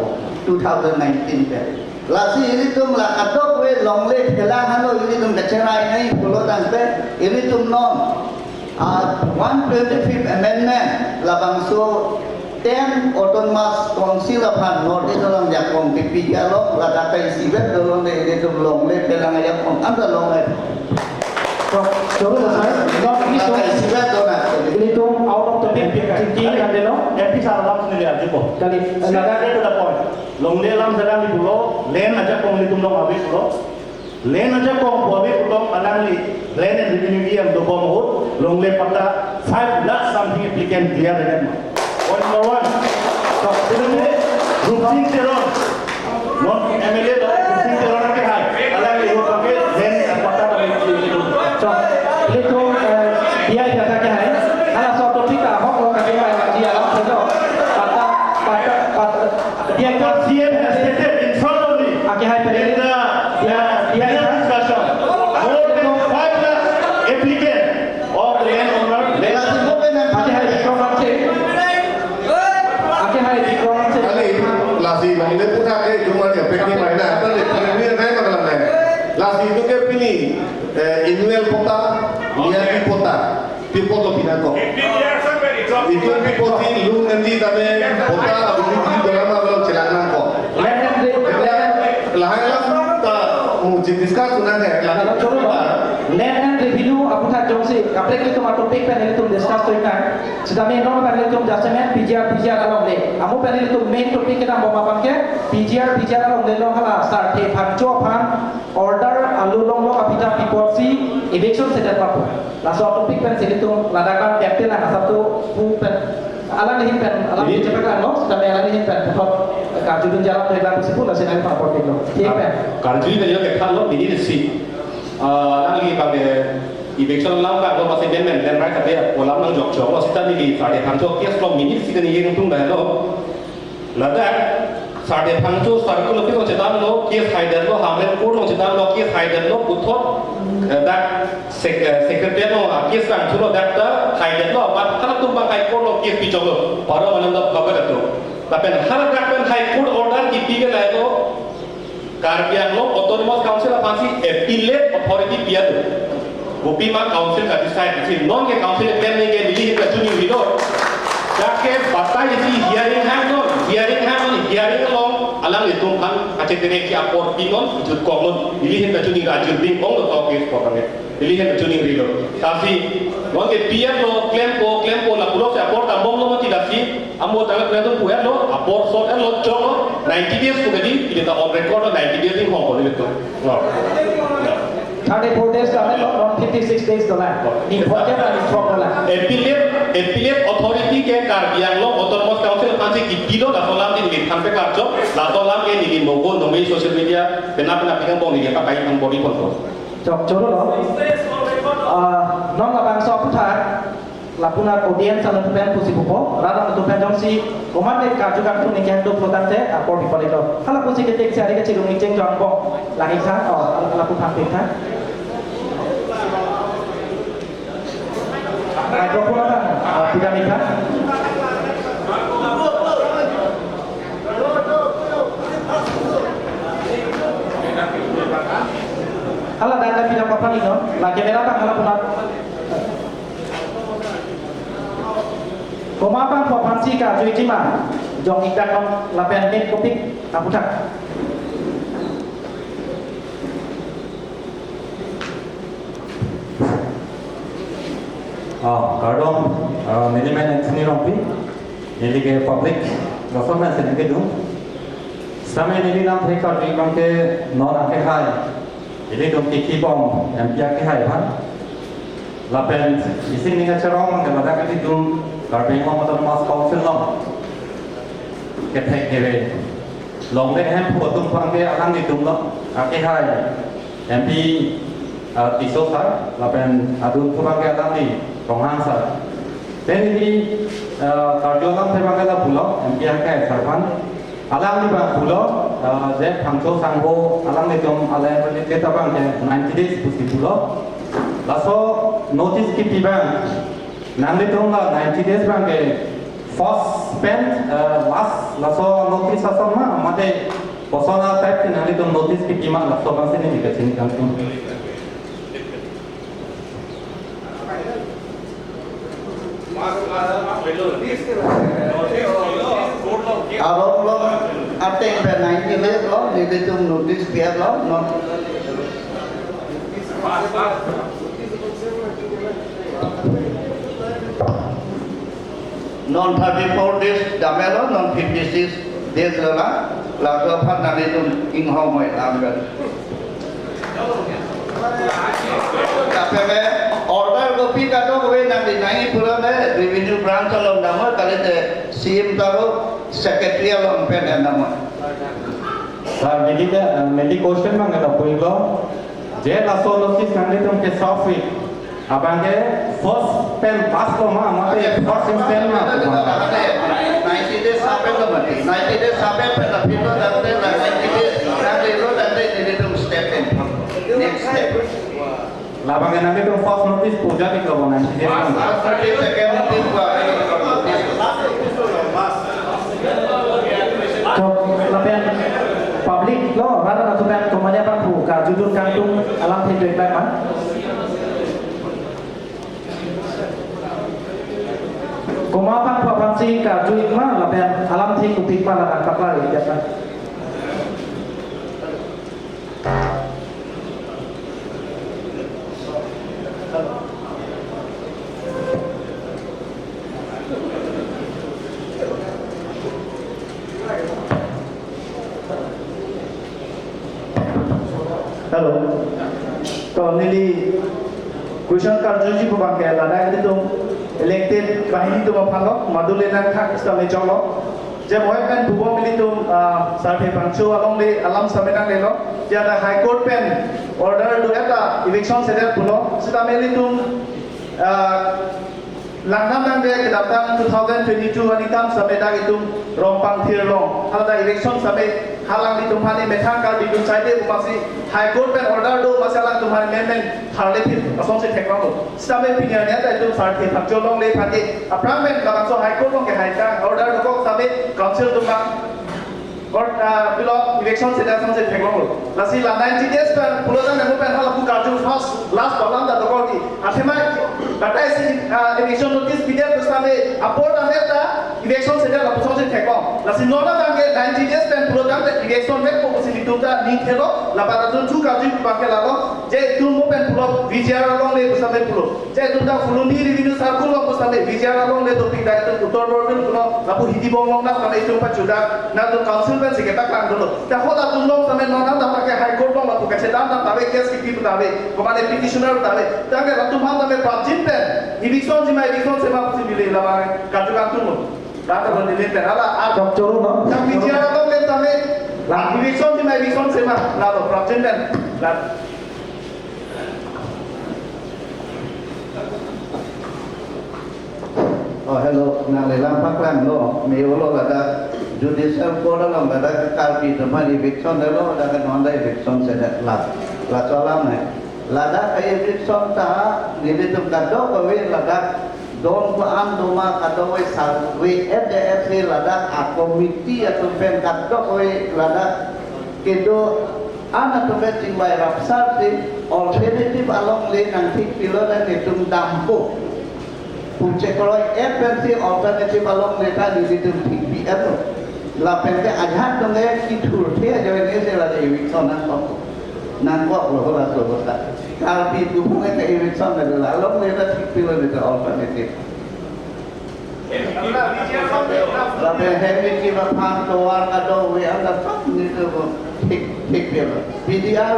2019 pe lasi ini tum la katok we longle khela hano ini tum kachrai nahi pulo tangpe ini tum non 125th amendment labangso 10 autonomous council of north itu long jakong pipi dialog la kata isibet dolong ini tum longle khela ngajak anda longle Coba saya, ini itu out of the thinking kan delo. MP salam sendiri aja kok. Kali Sekarang itu dah point. Long lelam sedang di pulau, len aja kong di tumdong habis pulau. Len aja kong habis pulau alang li. Len yang revenue dia untuk bomut. Long le pada 5 lakh something applicant clear dengan. Point number 1. So sebenarnya routine teron. Non MLA lo routine teron ke hai. Alang li hotel len pada So, itu dia kata क्या है Inuel Pota, Liati Pota, Pipot Lopinato. Itu Pipot ini lu nanti tadi Pota begitu drama belum celana kok. Lahan tak mau discuss sunanya. Land and revenue apun tha jongsi kapre ke tuma topic panel tum discuss toina sedame non panel tum jasmen PGR along le amu panel tum main topic ke nam boma panke PGR along le long hala start the phancho phan order alu long apita piporsi eviction setup papo laso topic pen sini tum ladakan captain la satu pu pen alang lehin pen alang cepat kan no sedame alang lehin pen pot kajudun jalan dari lalu sepuluh senai papo tiklo ठीक है Karjui tadi kita kan lo ini sih. Lagi pada eviction lam kan lo masih demen dan mereka dia kolam nang jok lo sita ni sade phancho kias lo minit sih ni yang tung dah lo. Lada sade phancho circle lo cetan lo kias hider lo hamlet code lo cetan lo kias hider lo puthot that secretary lo kias kan chulo that hider lo bat kana tumbang kai code lo kias pichong lo paro malam lo bagar to. Tapi har kan high court order ki pige la lo Karbi Anglong Autonomous Council apasi appellate authority piad. Gopi ma council ka decide si non ke council claim ne ke dili ka chuni hido. Jaake batai si hearing long alang itung kan ache tere ki apor pinon jut komon dili ka chuni ka jut bing bong to ke potame. Dili ka chuni rido. Kasi non ke piad lo claim ko la pulo se apor ta bom lo mati dasi amo tang na to puya lo apor so lo cholo 90 days ko gadi kita on record 90 days in Hong Kong itu. 34 days kami non 56 days dolar. Importer dan import dolar. Appellate authority ke Karbiang lo autonomous council pansi kipilo la solam di sampai karjo la solam ke di logo nomei social media pena pingang bong di pakai ang body control. Jok jolo lo. Non la bangsa putar lapuna audience anu pen pusi bupo rada anu pen jongsi komande ka juga tu ni kendo flotante apor di polito hala pusi ketek sari ke cilung iceng jong bong lahi sa ala putar pita mikrofon apa tidak mika hala dana pinang papan ino la kamera pa hala punar Komapan provinsi ka Jui Jima jong ikan non lapen main topik aputak. Kardom miniman Anthony Rompi ini ke public government ini ke dum. Sama ini dalam mereka di bangke non ake hai. Ini dum kiki bom yang pihak hai kan. Lapen isin ni cerong ke pada kali dum Karbi Autonomous Council long. Ketek kewe. Long dek hem putum bangke akan di dum lo. Ake hai. MP tiso sar lapen adun bangke akan di Tonghang sar. Dan ini karjolam sebagainya pulau MP ake sarpan. Alam di bang pulau, je pangco sangho alam di jom alam di kita bang je 90 days pusi pulau. Laso notice ki pibang, nang di jom la 90 days bang je first spend last laso notice asal ma amade posona type ki nang di jom notice ki pima laso bang sini jika sini kangkung. Arok lo, ateng pe 90 days lo, jadi tu notice biar lo, non 34 days damai lo, non 56 days lo lah, lalu apa nanti tu inghau mai ambil. Tapi order kopi kado kowe nanti naik pula be revenue branch lo nama kali te CM taruh secretary lo pen nama. Sir, medi question bang ada poin lo. Je laso notice nanti tu ke software. Abang ke first pen pass lo ma, mate first instant ma. 90 days sampai lo mati. 90 days sampai pen tapi lo nanti 90 days nanti lo nanti jadi tu step in. Next step. Labang yang nanti tu first notice puja di kalau nanti dia. 30 second notice gua. Jok lapen public lo rada anu pen komanya bang pu ka judul kantung alam hidup baik man. Kumapang papansi ka juik ma lapen alam thi kupik ma la kapla ri jata. Hello. तो नीली क्वेश्चन का जुजी को बांके लादा के तुम elected kahini तुम अपना मधुलेना खाक समय चलो जब वह पेन भूगोल मिली तुम सार्थे पंचो अलग ले अलम समय ना ले लो जब हाई कोर्ट पेन ऑर्डर दो ऐसा इलेक्शन से दे पुलो सिता मिली तुम Langkah nangge kedatang 2022 anikam sampai dah itu rompang tirlong. Kalau dah election sampai halang di tumpani metang kal di dunia itu masih high court pen order do masih halang tumpani memang harle pun asal se teknologi. Sampai pinjanya dah itu sarti paccolong le pati. Apram pen kalau so high court long ke high court order do kok sampai council tumpang court bilo election se dah asal se teknologi. Lasi la 90 days pen pulodan nemu pen halang buka tu first last balam dah dokor di. Akhirnya kata isi election notice video tu sampai upload ambil dah election sedang lalu proses tekong. Lalu nona tangge 90 days pen program dah election mek fokus di tu dah ni kelo. Lalu pada tu kaji pakai lalu. Jadi tu mau pen pulau bicara long le tu sampai pulau. Jadi tu dah fuluni review sarkul long tu sampai bicara long le tu pindah itu utor border pulau. Lalu hidi bong long dah sampai itu empat juta. Nah tu council pen sekitar kan dulu. Dah hoda tu long sampai nona dah pakai high court long lalu kecetan dah tahu case kipi tahu. Kemana petitioner tahu. Tangge lalu mana sampai pajin pen. Election sema pasti milih lawan kajukan tu mun. Rata berdiri pen. Ala Jok coro no. yang bicara long le sampai election sema lalu pajin pen. Oh hello, nang lelang paklan lo, mewolo ada judicial court lo, ada kalpi tempat eviction lo, ada kan onda eviction sedat lah, lah colam nih, lada kayak eviction ta, jadi tu kado kawe lada don paan doma kado kawe sarwe FDFC lada a komiti atau pen kado kawe lada kedo anak tu pen tinggal rapsar si alternative along le nanti pilo dan itu dampu. Puncak kalau FNC alternatif along mereka di situ PPF lapen ke ajar tu mereka kitur dia jadi ni saya lagi eviction nangkok loh lah loh tak kalau itu mereka eviction adalah along mereka pilih mereka alternatif lapen heavy kita pan toar kado we anda tak ni tu tik dia PDR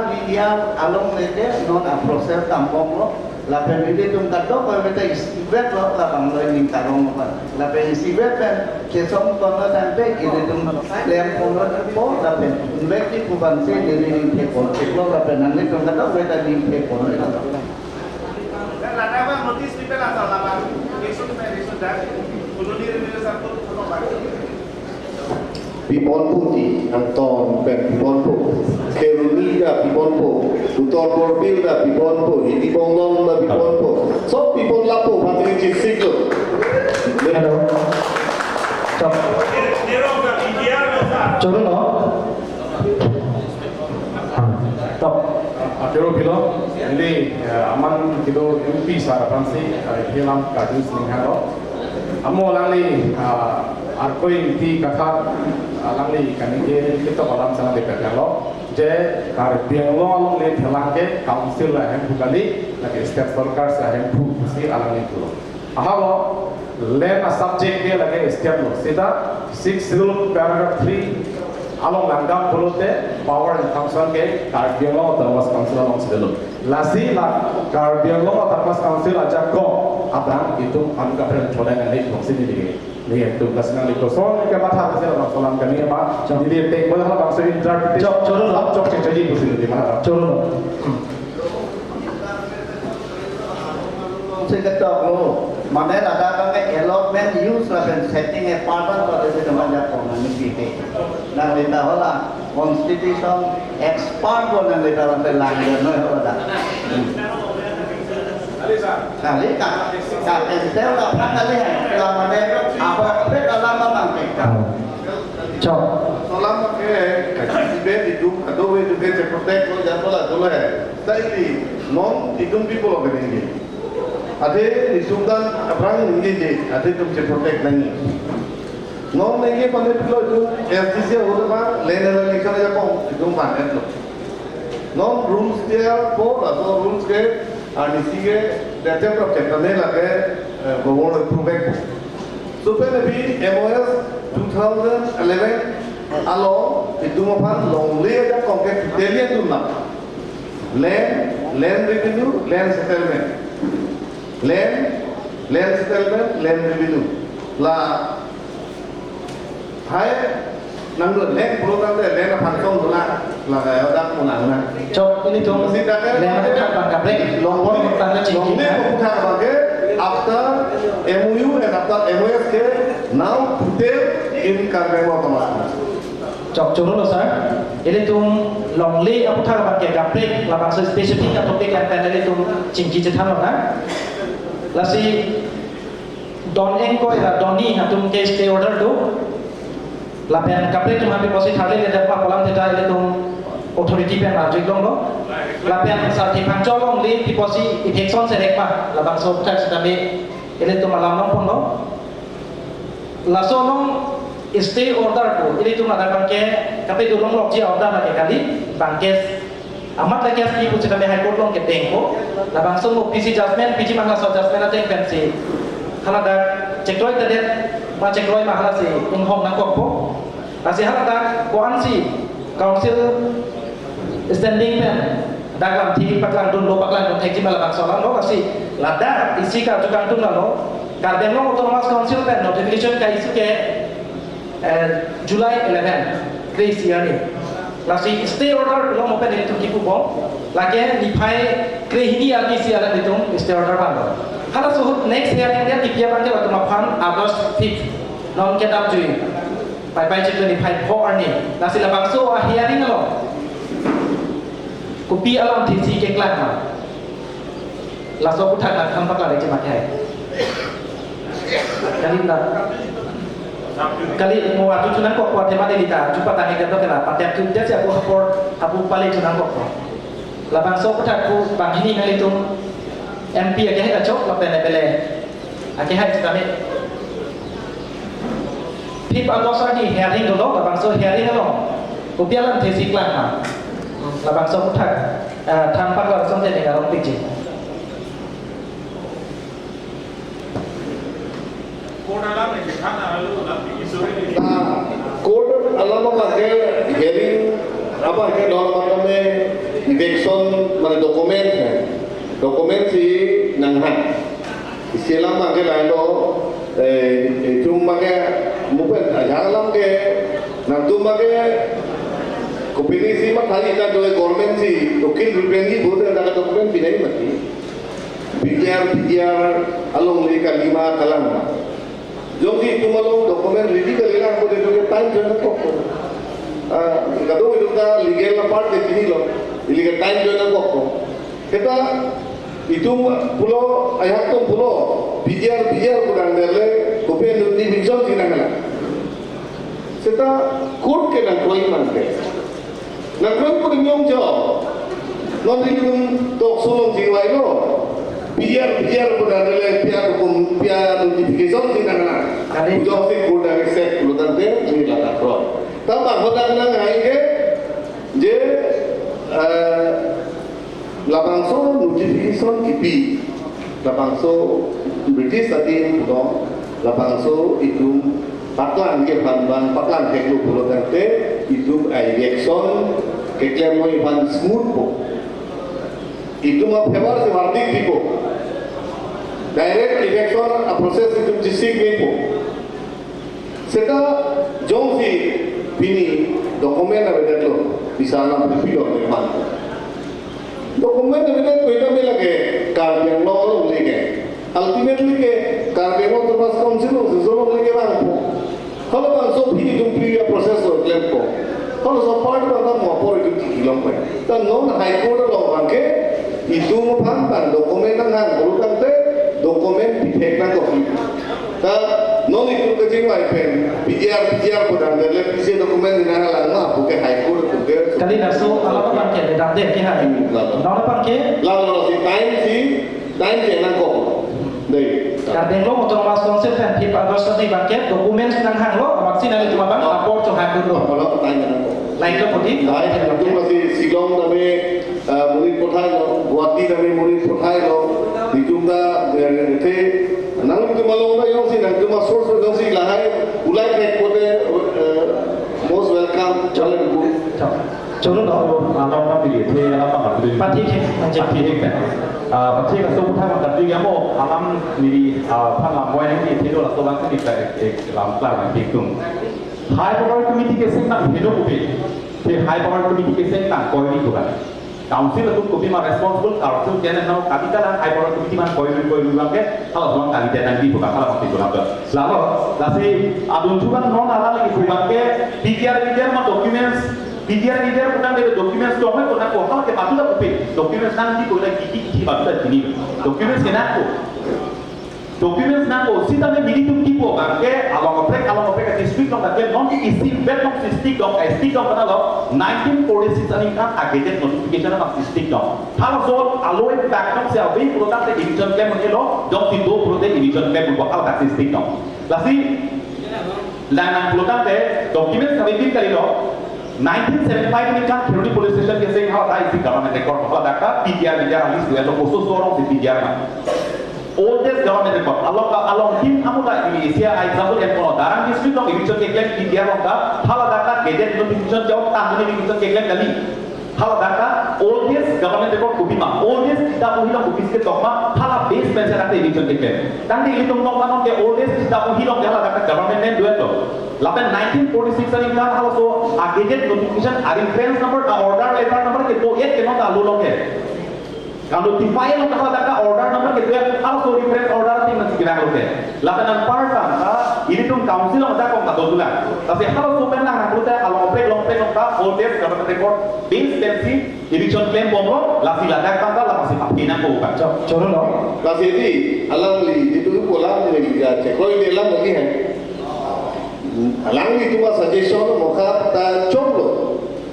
along mereka non proses tampung lo lapen ini tu kado kalau kita istibet lo lapang lo ini karong apa lapen istibet kan kesong kono sampai ini tu lem kono po lapen investi bukan sih dari ini pekon lo lapen nanti tu kado kita di pekon itu dan lada apa notis di pelan lapang besok dah kudu diri satu Pipon putih, Anton pen pipon po, Keruni dah pipon po, Utor Borbil dah pipon po, Hidi Bonglong dah pipon po. So pipon lapo pati ni ciklo. Hello. Jok Nirong ka bidiar ka. coro no. Top. Akhirnya bilo, ini aman kilo MP Sarapansi, hilang kadus ninghalo. Amo langli arkoi ti kata langli kanige kita kolam sana dekat lo. Je karbiang lo along le thelangke council lah yang bukali lagi state sarkar sa yang bu si alangli tulo. Ahalo le na subject dia lagi state lo. Sida 6 schedule paragraph 3 along langdam polote power and function ke karbiang lo terwas council along sedelo. Lasi la karbiang lo terwas council aja ko abang itu anu kapren choda ngai thong sini dige ni itu kasna liko so ke batha se la salam kami apa jadi tek bola bang se interpret Jok coro no. cok cek jadi sini di mana Coro no. saya kata lo mana ada kan allotment use lah kan setting apartment pada itu macam apa ni kita nak kita hola constitution expert pun nak kita lantai langgar no hola kali kak STL tak pernah kali kalau mana apa lama bangkit Jok. Solam ke kajibe itu kado itu ke protect lo jangan lah dulu Tapi non itu people of ini. Ate disungkan perang ini je, ate tu mesti protect nangi. Non nangi pada pula tu FTC orang mah lain election aja pun itu mah itu. Non rules dia po atau rules ke RDC ke data protect करने लगे गवर्नमेंट प्रूवेक. So pen अभी MOS 2011 alo itu mah pan long aja konkret detailnya tu nak. Land revenue, land settlement. Land settlement, land revenue. La hai nanggut land program deh land apa kau tu lah kaya dak munang na. Cok ini tu lem itu tak bangka break long pon tanda cingki. Long pon bukan bangke after MOU and after MOS ke now put in Karbengo Thomas. Cok curun lo sir. Ini tu long lay apa tak bangke break labang spesifik atau topik yang tanda itu cingki cetan lo na. Lasi don engko ya doni hatum case stay order tu lapian kapre tu hampir posisi thale le dapat kolam theta ile tu authority pen rajik long lo lapian sarti pangcol long li di posisi infection serek pa labang so tax tabe ile tu malam long pon lo laso long stay order tu ile tu mada bangke kapre tu long lok ji order na ke kali bangke amat lagi asli pun sudah high court long ke tengko labang so mo PC judgment PG mahla so judgment na teng pensi hala da cekloi tadi ma cekloi mahla si ing hong na kok po asi hala da ko ansi council standing pen daglam thi paklang dun lo paklang dun theki mala bang so lang lo asi lada isi ka tukang dun la lo Karben long autonomous council pen notification ka isu ke July 11 this year ni lasi stay order belum open itu kipu bom lagi ni pai krehini almi si ala itu stay order bang kalau suhut next year dia kipia bang waktu mapan August 5 non kedap jui pai cek ni pai po ni lasi labang so hearing lo kopi alam tisi ke kelas mah laso putar nak kampak lagi cuma kai kali mau waktu tunan kok kuat tema delita jumpa tani gato kena patek tu dia siapa abu palik tunan kok labang so putar ku bang ini kali tu MP aja kita cok lapen bele aja kita kami tip anggota di hearing dulu labang so hearing dulu ubialan tesi kelas mah labang so putar tanpa langsung jadi kalau pijit code अलग अलग है hearing apa ke dalam macam election mana dokumen si nanghan istilah macam lain lo itu macam mungkin jangan ke nanti macam kopini si macam hari kan dua government si dokil rupiah boleh ada dokumen pinai mati biar along mereka 5 kalang Jogi itu malu dokumen ready kali lah, aku itu time join aku. Kadang itu kita legal part di sini loh, illegal time join aku. Kita itu pulau ayat tu pulau bijar bukan derle, kopi yang di bijar sini nak. Kita court ke nak kloi mangke. Nak kloi pun nyom jauh. Nanti itu tok sulung jiwai lo. biar bukan derle biar notification sini nak. Kali jauh sih court dari set pulau tante ini lah kloi. Tapi apa nak ke je labangso notification kipi labangso British tadi pulau labangso itu paklan ke panban paklan ke pulau tante itu election ke klaim mau iban smooth po itu mah hebat sih wartik pipo direct election a process itu jisik po seta jong si pini dokumen ada betul di sana berpilih memang dokumen evidence ko ita lage Karben law lege ultimately ke Karben law termas council zone lege bang po kalau bang so bhi dumpli process or claim ko kalau so part ba ta mo por itu kilom pa ta non high court law bang ke itu mo pan dokumen nang urutan te dokumen dithek na ko ta non itu ke jing wai pen biar ko dan le pise dokumen nang lang ma bu ke high court ko kali naso ala pa ke dan de ke hai na pa ke lalu si time si nang ko Karbeng long otonomas council pen 5 August ni bangke dokumen nang hang lo maksi nali cuma bang lapor cho hang dulu. Kalau pertanyaan aku. Lain lo putih. Lain itu masih Silong kami murid kotai lo, Guwahati kami murid kotai lo, di juga itu nang itu malu na yang sih nang itu source yang sih lahai ulai kayak kote most welcome jalan bu. Coba lo. เราทำดีที่เราต้องการดู Pati ke ประเทศกันประเทศกระทรวงท่ามันตัดด้วยกันโมอาลัมมีท่านลำไว้ในที่ที่เราตัวบางที่แต่ลำกลางที่กลุ่ม High Power Committee के संग ना हेडो को भी फिर High Power Committee के संग ना कोई नहीं होगा Council itu ko भी मार responsible council jangan ना kami kan High Power Committee man कोई luang के kalau tuan kami jangan di bukan kalau waktu itu lalu lalu adun juga non ala lagi bukan ke PGR mah documents PGR bukan dari documents tu apa pun aku kalau ke patu dah upik documents nanti tu lagi kiki patu dah ini documents kena aku documents nanti sih tapi mili tu kipo kan ke along oprek district dong kan non isi bed dong district dong mana lo 1946 ani kan agreed notification of district dong kalau soal alloy back dong saya beri produk de division claim ni lo dong tido produk division claim buat kalau tak district dong lasi lanang produk de documents kami bin kali lo 1975 ini kan Kiruni Police Station ke sing hal isi government record kalau data PGR alis tu atau khusus orang si PGR mah oldest government record along tim kamu tak Indonesia example yang kalau darang district dong division ke claim PGR dong hal data gadget notification jauh tamu ni division ke claim kali hal data oldest government record kopi mah oldest kita hilang kopi ke dong mah hal base pension data division ke claim tadi itu dong kan ke oldest kita hilang hal data government name duet dong 1946 ani kan hal so agreed notification reference number order letter number ke to एक के नोट आलू लोग है kalau notify lo kalau ada order number gitu ya harus so reference order tim masih kira loh ya lapan part ini tuh council ada kok nggak tahu lah tapi kalau so pernah nggak tahu kalau oprek ka oldest government record base tensi eviction claim bomlo lasi lada kan lah masih pakina ko kan Coba lo. Kasi ini alang li itu pola ni dia cek kalau ini alang lagi है alang itu mah suggestion moka ta coba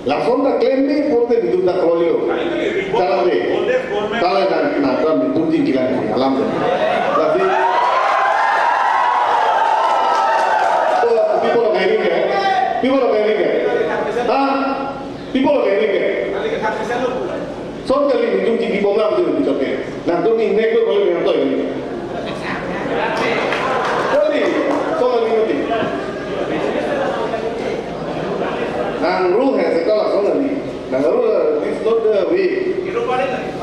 langsung tak claim ni porte itu tak kolio kalau ni kalau nak kan itu tinggi lagi alam tapi people of America people of America so kali itu tinggi bomba betul betul nah tu ni nek boleh yang tu ini jadi so kali ini nang rule hai sekolah so kali nang rule this not the way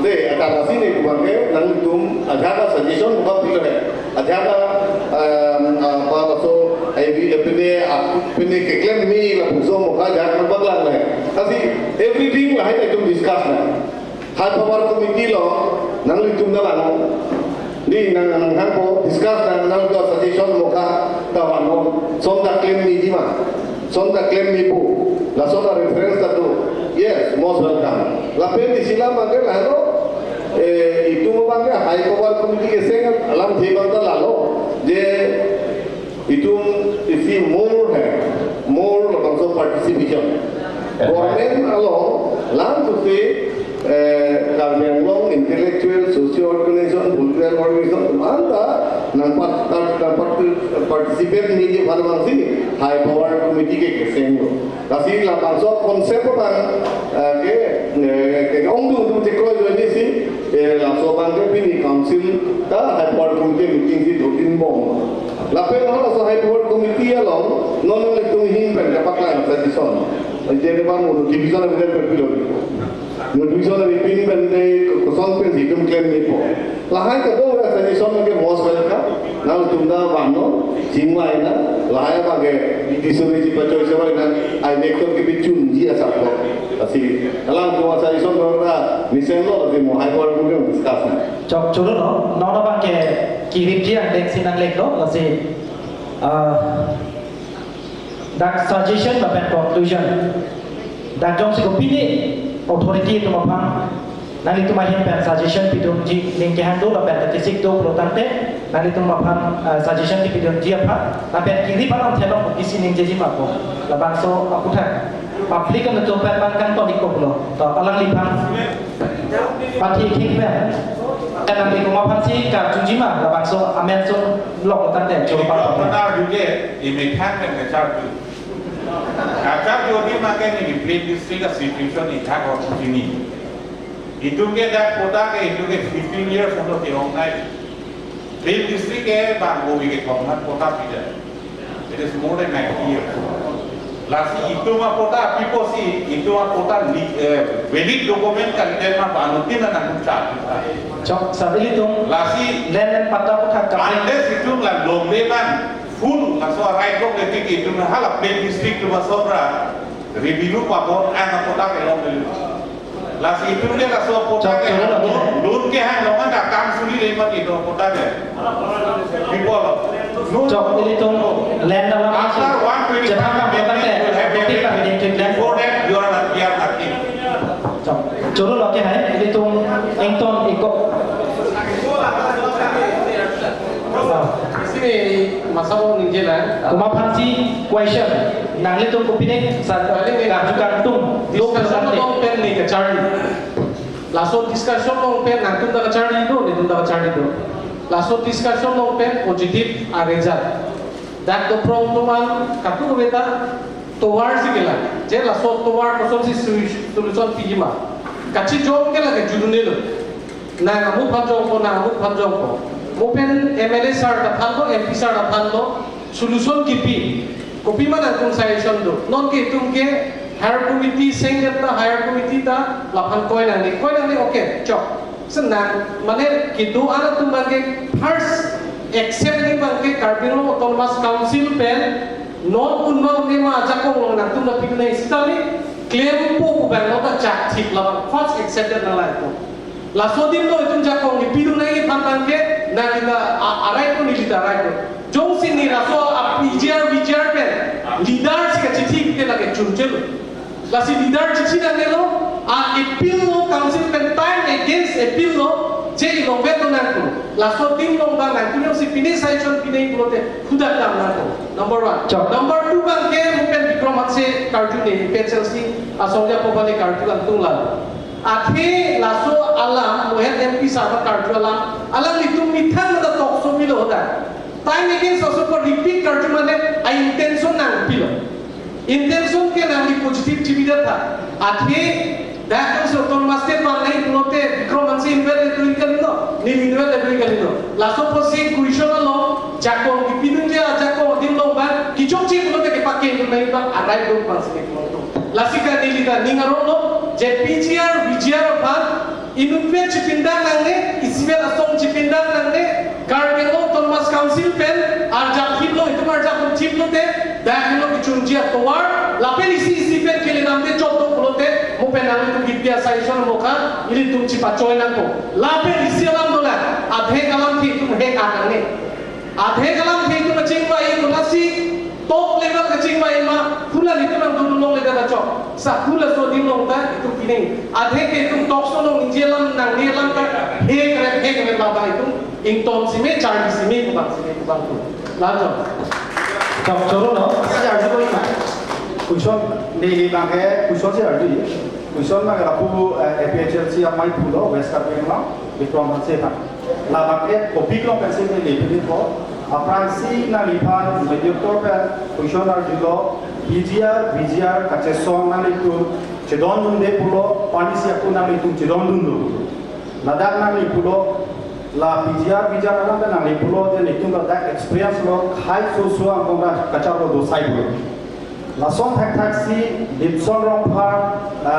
deh atas sini bukan ke nang tum ada suggestion bukan pilih hai ada apa so अपने क्लेम में लपुजो मुखा जाकर बदला है kasi everything lah itu discuss na high power committee lo nang litum na lang di nang hangpo discuss na nang do suggestion mukha tawano sonda claim ni dima sonda claim ni po la sonda reference ta do yes most welcome la pen di sila mangke la no itu mangke high power committee ke seng alam thebang ta lalo je itu isi more also participation government along lang to say government along intellectual socio organization political organization anta nang participate ni je bharwang si high power committee ke kesengo kasi la panso konsep tan ke ongdu tu teklo joini si la so bang ke pini council ta high power committee meeting si dotin bom lapel hal so high power committee along non le tum hin pen dapat lain tradition jadi bang mo division of the people division of pin pen de koson pen hitum claim ni po lahai ka do tradition ke most welcome now tum da wano singwai na lahai ba ke disore ji pachoy se na ai nektor ke bichun ji asa ko asi alang tu tradition ora nisen lo de mo high power committee discuss na Coba lo, nona bang ke kirim dia dek sinan lek lo, lasi dak suggestion bapak conclusion, dak jom si opini authority itu mapang, nanti tu mahin pen suggestion pidum ji ning kehan do bapak statistik do protante, nanti tu mapang suggestion di pidum ji apa, bapak kiri palang telong kisi ning jadi mapo, labang so aku tak, public kan tu bapak kan to dikop lo, to alang lipang, pati king pen. dan nanti kumapan sih kar junjima labang so amen so lok tante joro pa benar juga ini kan mengejar tu. Agar jadi makan ini plate district situation ini tak orang sini. Itu ke dah kota ke itu ke 15 years untuk diorganize. Plate district ke bangku ke kawasan kota tidak. It is more than 90 years. Lasi itu mah kota people sih itu mah kota valid dokumen kan dia mah banutin dan angkutan. Cok sabi itu Lasi len pada putar kapal unless itu lah lombeman full langsung right kok ketik itu mah halap plate district tu masora review papon ang kota ke lombe. Lasi itu dia langsung kota ke lun ke hang longan dah kam suli lemat itu kota ke. People cok itu len dalam after 125 Jepang before that you are nothing. cok joro lo ke hai itu engton ikut Sini masalah ni je lah. kumapan sih question nang itu kupine saat gajukan tung Discussion long pen ni kecari. Laso discussion long pen nang tunda kecari itu, ni tunda kecari itu. Laso discussion long pen positif arezat. Dan to prong tuan katu beta towar sih kela. Je laso towar kosong si solution pijima. Kaci jom kela ke judune lo. Nang amu panjang ko, nang amu panjang ko. Mopen MLA sar datang lo, MP sar datang lo. Solution kipi. Kopi mana kung suggestion do. Non ke tung ke higher committee sengget ta higher committee ta lapan koi nang ni okay cok senang mana kitu ana tu bangke first accept ni bangke Carbino Autonomous Council pen non unma ni ma aja ko long nang tu na pikna istali claim po bang lo ta chak thik lapan first accepted na la itu laso din lo itu jakong ni pidu na i bangke na kita arai ko ni lita arai ko jong sin ni raso apijar bijar pen leader sika chithi ke lage chunchel lasi leader chichi na nelo a appeal lo council pen time against appeal lo je lo veto na ko laso tim lo ba na kunyo si pini session pini pulote khuda kam na ko number 1 number 2 bang ke mupen diplomat se cartoon ni pencil si asongja pobale cartoon tung la akhe laso alam mohen MP sarva cartoon alam itu mithan na tok so milo hoda time against also for repeat cartoon mane I intention na pilo intention के नाम की पॉजिटिव चिविदा था आठे दैट से autonomous state मान नहीं पुलोते विक्रम से इन्वेल तो इनकलिनो नील इन्वेल तो इनकलिनो लासो पोसे क्वेश्चन लो जाको की पिनुं जे जाको दिन लो बा किचों ची पुलोते के पाके तो नहीं बा अराइव दो पास के पुलोतो लासिका नीलिका निंगारो लो जे PGR VGR भाग इनुवे चिपिंदा नंगे इसमें असों चिपिंदा नंगे कार्डिनो autonomous council pen आरजा फिलो इतना आरजा कुछ चिपलो ते that low chunjia towar lapel isi pen kele namde chotto pulote mo penang tu gipia saison moka ili tum chipa choinan ko lapel isi alam dola adhe kalam thi tum he kanane adhe kalam thi tum chingwa i nasi top level ka chingwa i ma phula ni tum dum long le da chok sa phula so dim long ta itu kini adhe ke tum top so long injelam nang ni lam ka he kare baba itu ington sime charge sime ko bang tu lajo cok joro lo Saya arju ko ina. Kuison ni bangke kuison si arju. Kuison ma rapu APHLC amai pulo West Carpet ma Vikram Hanse ta. La bangke kopi klo pense ni lebih ko. Apransi na lipan mediocre pe kuison arju lo VGR kace song na litu cedon dunde pulo panisi aku na litu cedon dundu. Ladak na litu pulo la VGR alam na lipulo je litung da experience lo khai so angkonga kachar lo dosai pulo la song taxi dipson rong phar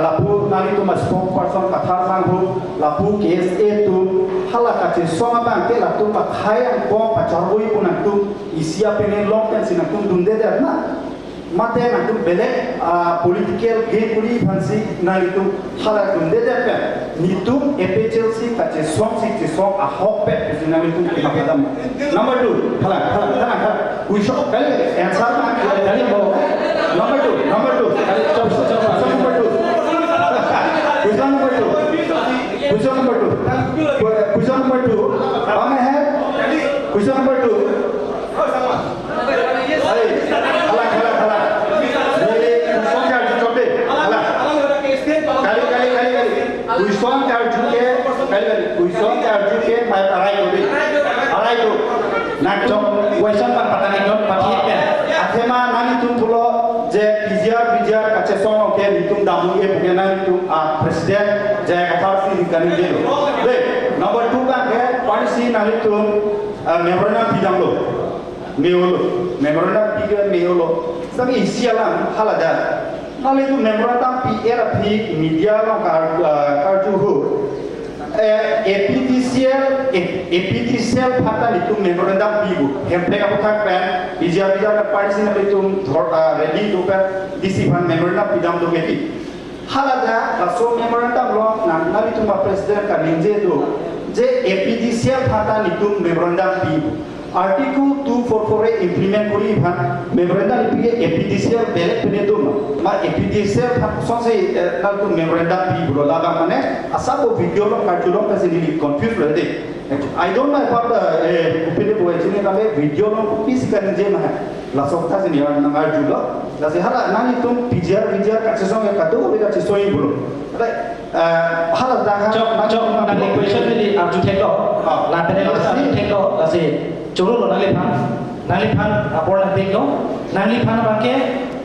la pu nali tu ma spokesperson kathar sang hu la pu KSA tu hala kache song abang ke la tu ma khai angkong kachar boi punang tu isia pene long pen sinang tu dunde de na mate na tu bele political game puri phansi nali tu hala dunde de pe nitum APHLC kache song si song a hok pe sinali tu makadam number 2 hala we show kali answer ma kali bo number 2 number 2 question number 2 hame hai question number 2 Kuison kar juke kali kuison ke arju ke mai arai tu nak Jom question pan patani don pati pen. athema nani tum pulo je bijar kache sono ke hitung damu e bugena tum presiden je kathar si kani je le number 2 ka ke policy nani tum memorandum pidang lo memorandum pidang meolo sabi isialan halada nali tu memorandum pi era pi media lo karju hu APTCL phata itu memorandum pigu hemple ka thak pen bijar ka parisi na bitum ready to ka disipan memorandum pidam do geti halada so memorandum lo na bitum president ka ninje do je APTCL phata itu memorandum pigu article 244 implement kori bhan memorandum ipige APTCL belek pene do ma APTCL sonse nal tu memorandum pigu lo laga mane asabo video lo kartulo ka sini confuse rede I don't know about the opinion of engineer kami video lo physical je mah la sokta sini ya nangar jula la se hala nani tum pijar ka sesong ka to be ka sesoi bulo hala da Jom nanti question ni arju theklo. La pene lo arju theklo la se churu lo nali phan apor la theklo nali phan bangke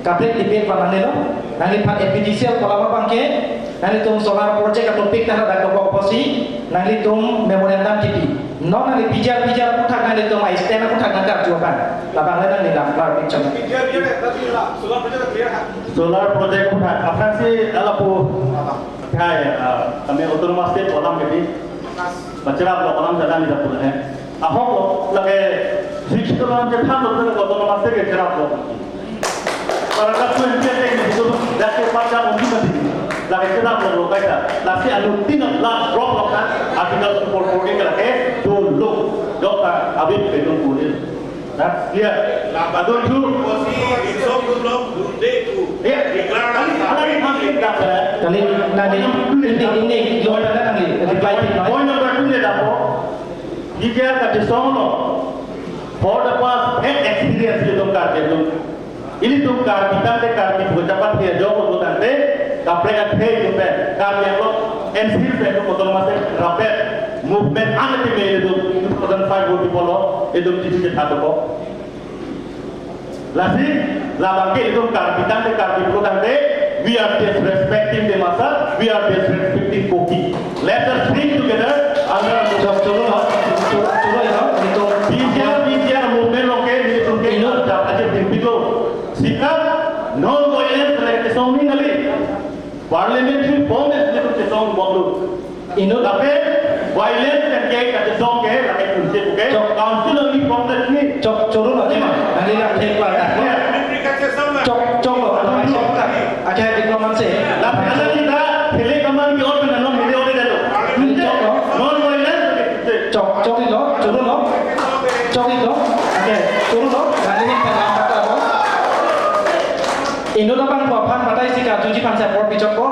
kaplet debate banane lo nali phan APTCL kolama bangke nali tum solar project atau topik dah ada oposi nali tum memorandum tipi non nali pijar putak nali tum stand putak nangkap jawaban labang lain nali lambar picture solar project putak apa sih alapu kayak kami otonomas state kolam ini macam apa kolam jalan di dapur ni ahok lagi sisi kolam jalan tu otonomas state kerap lo para kasus yang kita ini itu dah kepada mungkin nanti lagi kerap lo kata lagi anu tidak lah drop lo kan artikel 440 kerana dulu dokter abis pedung kulit nah dia adun tu insop belum duduk tu deklarasi kali nadi ini jawaban nadi reply point number 2 ni dapo jika kata sono for the past experience itu kan ini tu kita te ucapan dia jawab untuk nanti kaplekat hey itu yang lo NCL itu otonomas rapid movement anti itu 2005 di polo itu tidak ada kok lasi labangke itu kita te nanti we are disrespecting the masa we are disrespecting koki let us think together under coba itu bijar movement oke itu kita dapat jadi sikap non violence like song ni kali parliamentary form is like song bolu ino tapi violence dan kayak kata song ke like kunci ke council only form ni coro lagi mah nanti nak take part cok lo ada macam apa ada diplomat sih tapi ada kita pilih kaman ki or benar non video ni dah non violence cok itu coro lo ada coro lo nanti kita dapat apa Indo lapang puapan patai sika cuci pan saya port bicok ko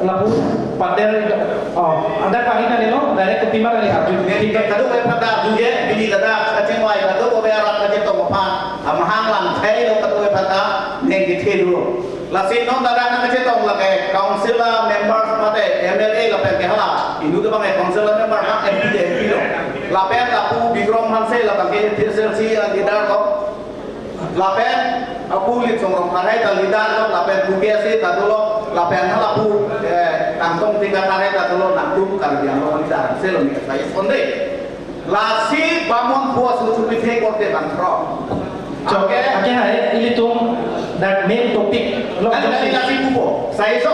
lapu padel anda pahina nilo direct ke timar dari arju kadu ke pada juga bini lada kaceng wai kadu ko bearat kaceng to mapan amahang lang thai lo kadu ke pada neng di thelu lasin non lada kaceng to lage council members pate MLA la pe ke hala indu to bang council member ha MP lo la pe lapu bigrom hanse la bang ke TSC lidar ko lapen aku lihat songrong karai talidan lo lapen bugesi tadulo lapen halapu kantong tiga karai tadulo nakdum kalian lo lidar selo nih saya sonde lasi bangun puas lucu pithe korte bangkro oke hai ini tum that main topic lo lasi bubo saya so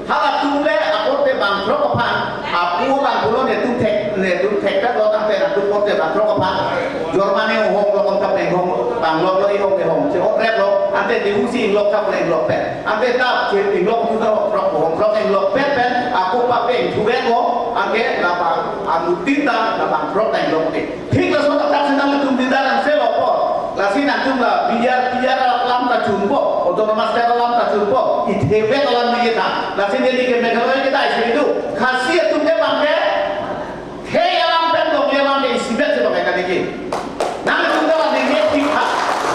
halatu le akorte bangkro kapan aku bangkulo netu tek tak lo tang tena tu korte bangkro kapan Jormane hong lo kongkap neng hong banglok lo ihong ihong si hong rep lo ante diusi lo kap neng lo pet ante tap si lo kudo rok hong rok neng lo pet aku pakai juet lo ante lapa anu tinta lapa rok neng lo pet ঠিক lo so tak senang tum tindaran selo po lasi nantum la biar lam ta jumbo otonomas ta lam ta jumbo itebe lam ni kita lasi ni ke megalo kita itu khasiat tum de bangke hey alam pen lo alam de isibet se pakai kadiki Nang tunggal ada ni tikha,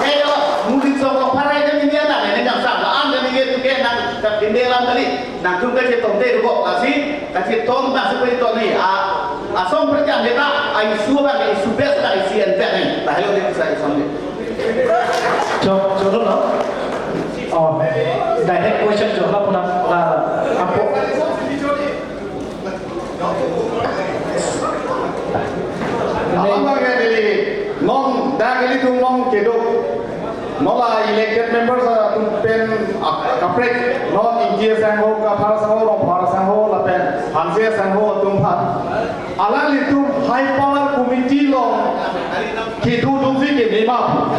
kaya mungkin seorang parai kan ini ada, ni jangan salah, anda ni tu kaya nang tapi ini lah tadi nak jumpa si Tom teh dulu kasih Tom tak seperti itu ni asam perjalanan kita isu apa isu best tak isu entek ni tak hello dia bisa isu ni Jodoh no? Oh, direct question jodoh pun apa? apa yang ini non dah ini tu non kedok nola elected members tu pen kaprek non India sangho kapal sangho rompar sangho lapen Hansia sangho tumpah alang itu high power committee long kidu dumsi ke memang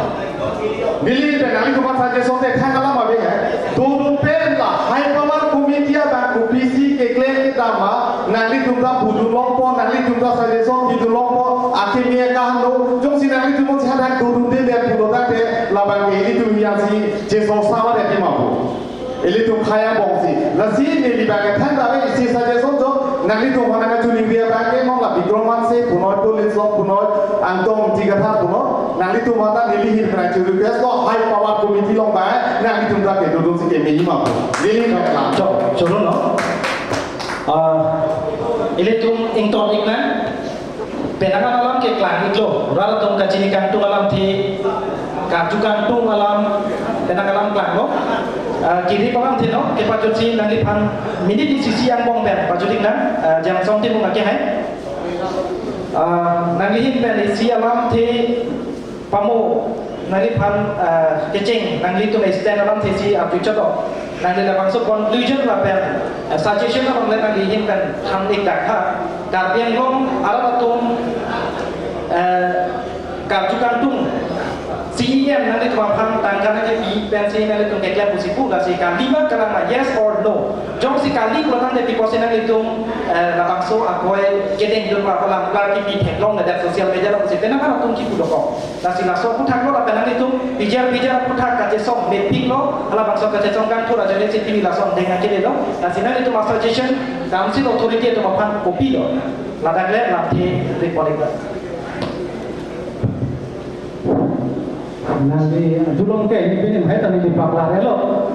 Bili pen ali tu masa je sote khang alam abe hai tu pen la high power committee ba OPC ke claim kita ma nali tumda budu lompo nali tumda suggestion kidu lompo akhirnya kahlo jong si nali tu mo sada tu de pulo ta de labang ini tu yang si je so sawa de mabu ini tu khaya bongsi lasi ni di bagai thang dawe isi suggestion jo nali tu mana ka tuning dia bagai mo la bigroman se punoi to lisok punoi antong tiga tha puno nali tu mata nili hir kena curi request lo high power committee long ba nali tu da ke dudung si ke mi mabu nili ka la Jodoh no? Ini tu ington iklan. Penangan alam ke klan itu, rara tung kacini kantung alam ti, kaju kantung alam, penang alam klan lo. Kiri palang ti no, ke pajut si nanti pan mini di sisi yang bong pen pajut iklan, jangan song ti mengakai hai. Nanti hin pen di si alam ti pamu, nanti pan kecing, nanti tu stand alam ti si api coto. Nanti dah masuk conclusion lah pen, suggestion lah orang nanti hin pen ham ikdak ha. Karbian long alam atum kaju kantung CEM nanti tuan pang tangkan aja di pensi nanti tuan kekal pusipu nasi kali mah kerana yes or no jom si kali kurang nanti posen nanti tuan lapangso apoy gedeng dulu apa lam lagi di teklong ada sosial media lah pusipu nak atum kipu doko nasi laso putak lo apa nanti tuan bijar putak kaje song mapping lo ala bangso kaje song kan pura jadi si TV laso dengan kiri lo nasi nanti tuan suggestion council authority itu mapan kopi lo ladak le nanti reporting lo nanti julong ke ini pun hai tani di paklar elo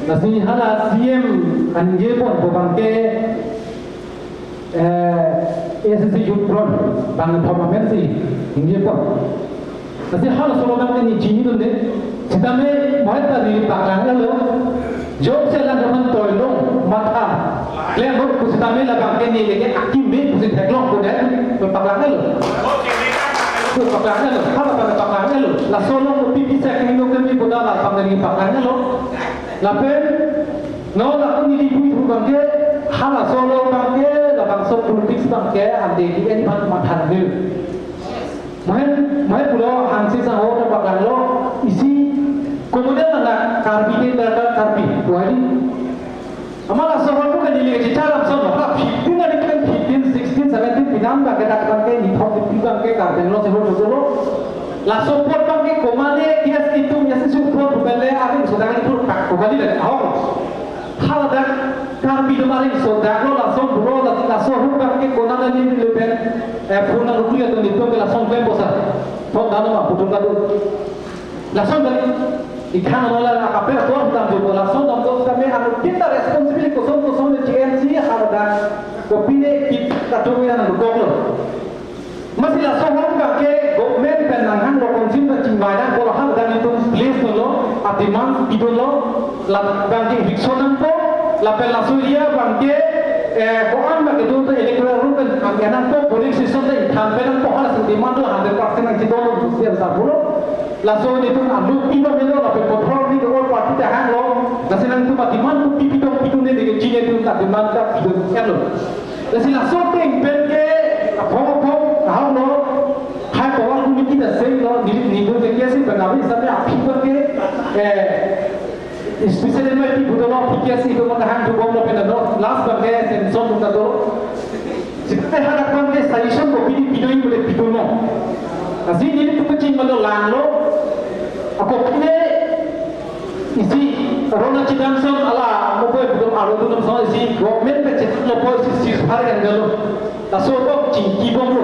nasi hala CM anje pun bukan ke ASC Youth Front bang parliament si anje pun nasi hala sologan ini cini tu deh kita me hai tani di paklar elo job selan zaman toilong mata le mot kita me labang ke ni lagi akim me kusi teklong tu deh paklar elo tu pakarnya lo, apa pada pakarnya lo, la solo mo pipi sa kini kami boda la pangani pakarnya lo, la pen, no la kuni di bui bangke, hala solo bangke, la bangso politik bangke, ande di ini pan matan bil, main pulau hansi sa ho na pakar lo, isi kemudian ada karbi ada karbi, wali, amala solo pun kan jadi cara solo, lah pipi nggak dikan 15, 16, 17 pinam dah kita bangke ni thok di bangke karben lo sebut dulu la support bangke komane kias itu biasa support bukan le ari sudah itu tak bukan le awak hal dah karbi domari sudah lo langsung bro langsung bangke konana ni leben punan rupiah tu ni tu langsung bembosa thok dah nama putung kadu langsung dari ikan olah kapel tuan tam juga langsung tam tu kami anu kita responsibility kosong di GNC hal dah opine kita tu yang bergolong masih langsung orang ke government penangan lo konsumen cimbadan kalau hal dan itu place dulu atiman itu lo banking fiksionan po lapel langsung dia bangke koan bagi itu electoral rule anggaran po polling system itu hampiran po hal sentimen lo 100% yang kita lo siap sabulu langsung itu adu itu melo lapel kontrol di all party tahan lo nasinan itu atiman po pipi ni dengan jine itu tak dimantap itu kan lo Nasi langsung pengpen ke apa hal lo hai power committee dah say lo ni pun kerja sih benawi sampai api pun ke especially mai ti budo lo kerja sih itu matahan tu bom lo pena lo last bagai sensor tu tu seperti harapan ke solution ko pidi pidoi boleh pidono nasi ni tu kucing lo lang lo aku ini isi Rona Chidanson ala mo budo alo tu nam so isi government pe lo po isi har kan galo taso ko cingki bom lo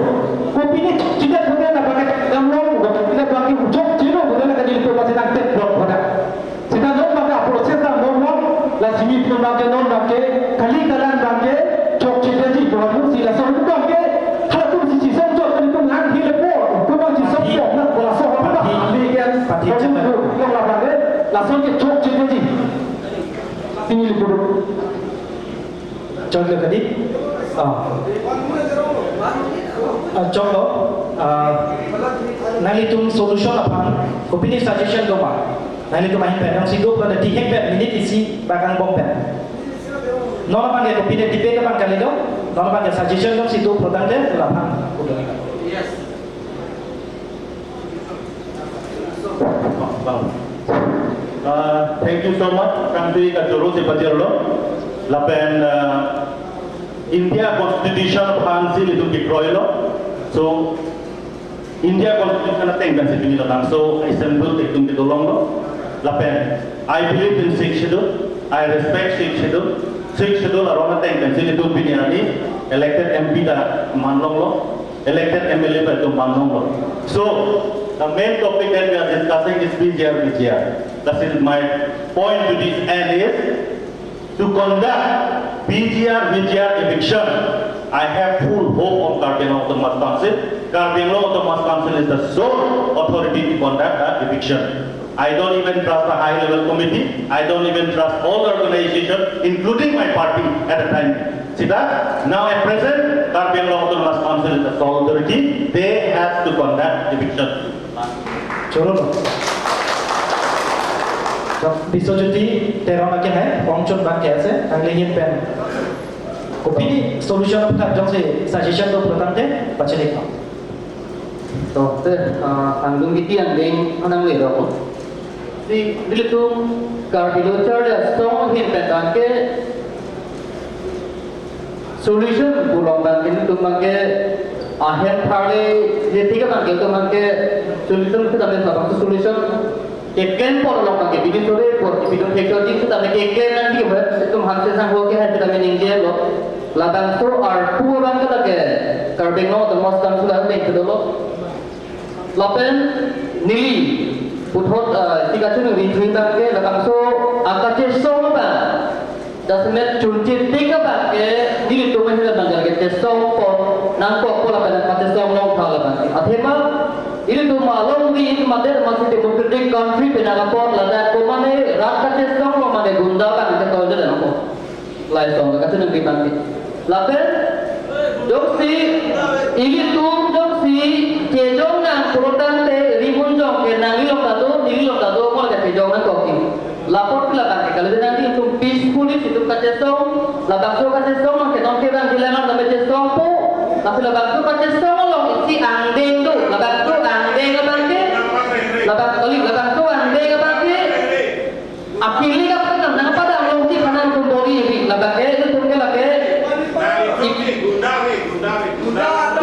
kopi ni tidak punya nak pakai gamlo kita bagi ujok cino bukan nak jadi tu masih nak tek blok pada kita no pakai proses dah bom la simi pun ini libur contoh tadi contoh nanti tum solution apa opini suggestion doma nanti tum main pen yang sido pada 3 minit isi bakang bomben non apa dia opini debate apa kali itu non apa dia suggestion dom sido produk dia lapang yes. Thank you so much. Country Kajuru Sipajirlo. Lapen India Constitution Hansi itu dikroilo. So India Constitution na tenggan si pinilo lang. So assemble itung ditulong lo. Lapen I believe in 6 schedule. I respect 6 schedule. 6 schedule arona tenggan si itu biniani elected MP ta manlong lo. Elected MLA pa itu manlong lo. So the main topic that we are discussing is BGR. That is my point to this end is to conduct BGR eviction. I have full hope on Karbiang Autonomous Council. Karbiang Autonomous Council is the sole authority to conduct an eviction. I don't even trust the high level committee. I don't even trust all the organizations, including my party at the time. See that? Now at present, Karbiang Autonomous Council is the sole authority. They have to conduct eviction. Cholo. Bisojoti terong lagi hai, pongchon bang kaya anglehin pen. Opini solution apa jong se suggestion tu pertama deh baca lekang. So, anggung gitu yang deng anang lero. Si bila tu karbilo charge strong hin petan ke solution pulang bang ini tu mangke akhir kali jadi tiga bang itu mangke solution kita ambil apa solution Eken por lo pakai bikin sore por bikin hektar di kita pakai eken nanti ber itu hasil sang hoki hati kita meninggal lo labang tu ar pura bang kita ke Karbiang Autonomous Council sudah main itu lo lapen nili puthot tiga cunu rinci bang ke labang tu akaje song bang dasmet cunci tiga bang ke nili tu masih bang ke tesong por nangkok pola pada pada song long khala bang athema ini tu malam ni itu mater masih democratic country penagapor lada ko mane rakat tesong lo mane gunda kan kita tahu dah nampak lain song kata nanti nanti lapen doksi ini tu doksi jejong nang purutan te ribun jong ke nang ilok tado ko ada jejong nang koki lapor pula kan kalau nanti itu peacefully itu kata song labak so kata song ke non ke bang dilangan sampai tesong po tapi labak so kata song lo isi andeng tu labak so andeng labak ke labak kali labak so andeng labak ke apili ka pernah nang pada lo si kanan kundori labak ke itu tu ke labak ke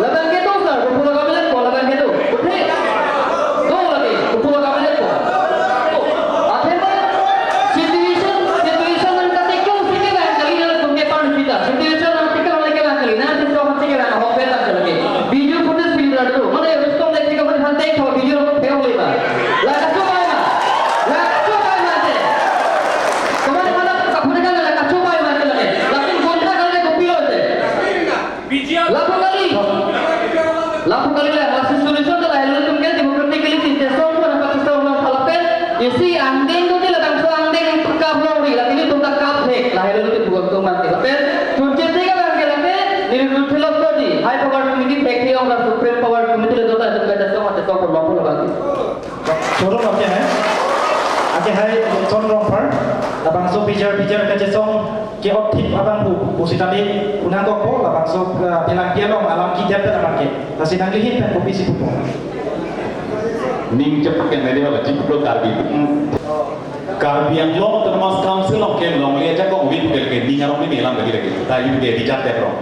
labak ke tu sir pupulo kabinet ko labak ke tu uthi do lagi pupulo kabinet ko athema situation nang katikyo sige ba kali na tumke pan sita situation nang tikal lagi ba kali na tin so sige na ho pe ta lagi video footage film ra do mane restore lagi ka mane hante tho video ko pheo le ba la ka chupa ma te tomare mala ka phone ka la ka chupa ma te lage lakin kontra ka le kopilo te lapu kali lah hasil solution tu lah lalu tumke democratically tinta song pun apa kita orang halapen isi andeng tu dia datang so andeng perkap lori lah ini tumta kap hek lah lalu tu buat tu mati lapen tunjuk tiga bang ke lapen ini ruthless tadi high power committee back here orang supreme power committee le dota itu kata song ada song berlaku lagi Cholo macam hai. Aje hai son rong par. Abang so bijar kaje song ke optik abang bu sitami unang ko abang so pelang pialong alam ki jap ta marke. Kasi nanglihin pen kopi si pupo. Ning cepat yang media wajib pro Karbiang Autonomous Council of Ken Long le aja ko win ke ni ngarong ni melang lagi ta yu de dijat te pro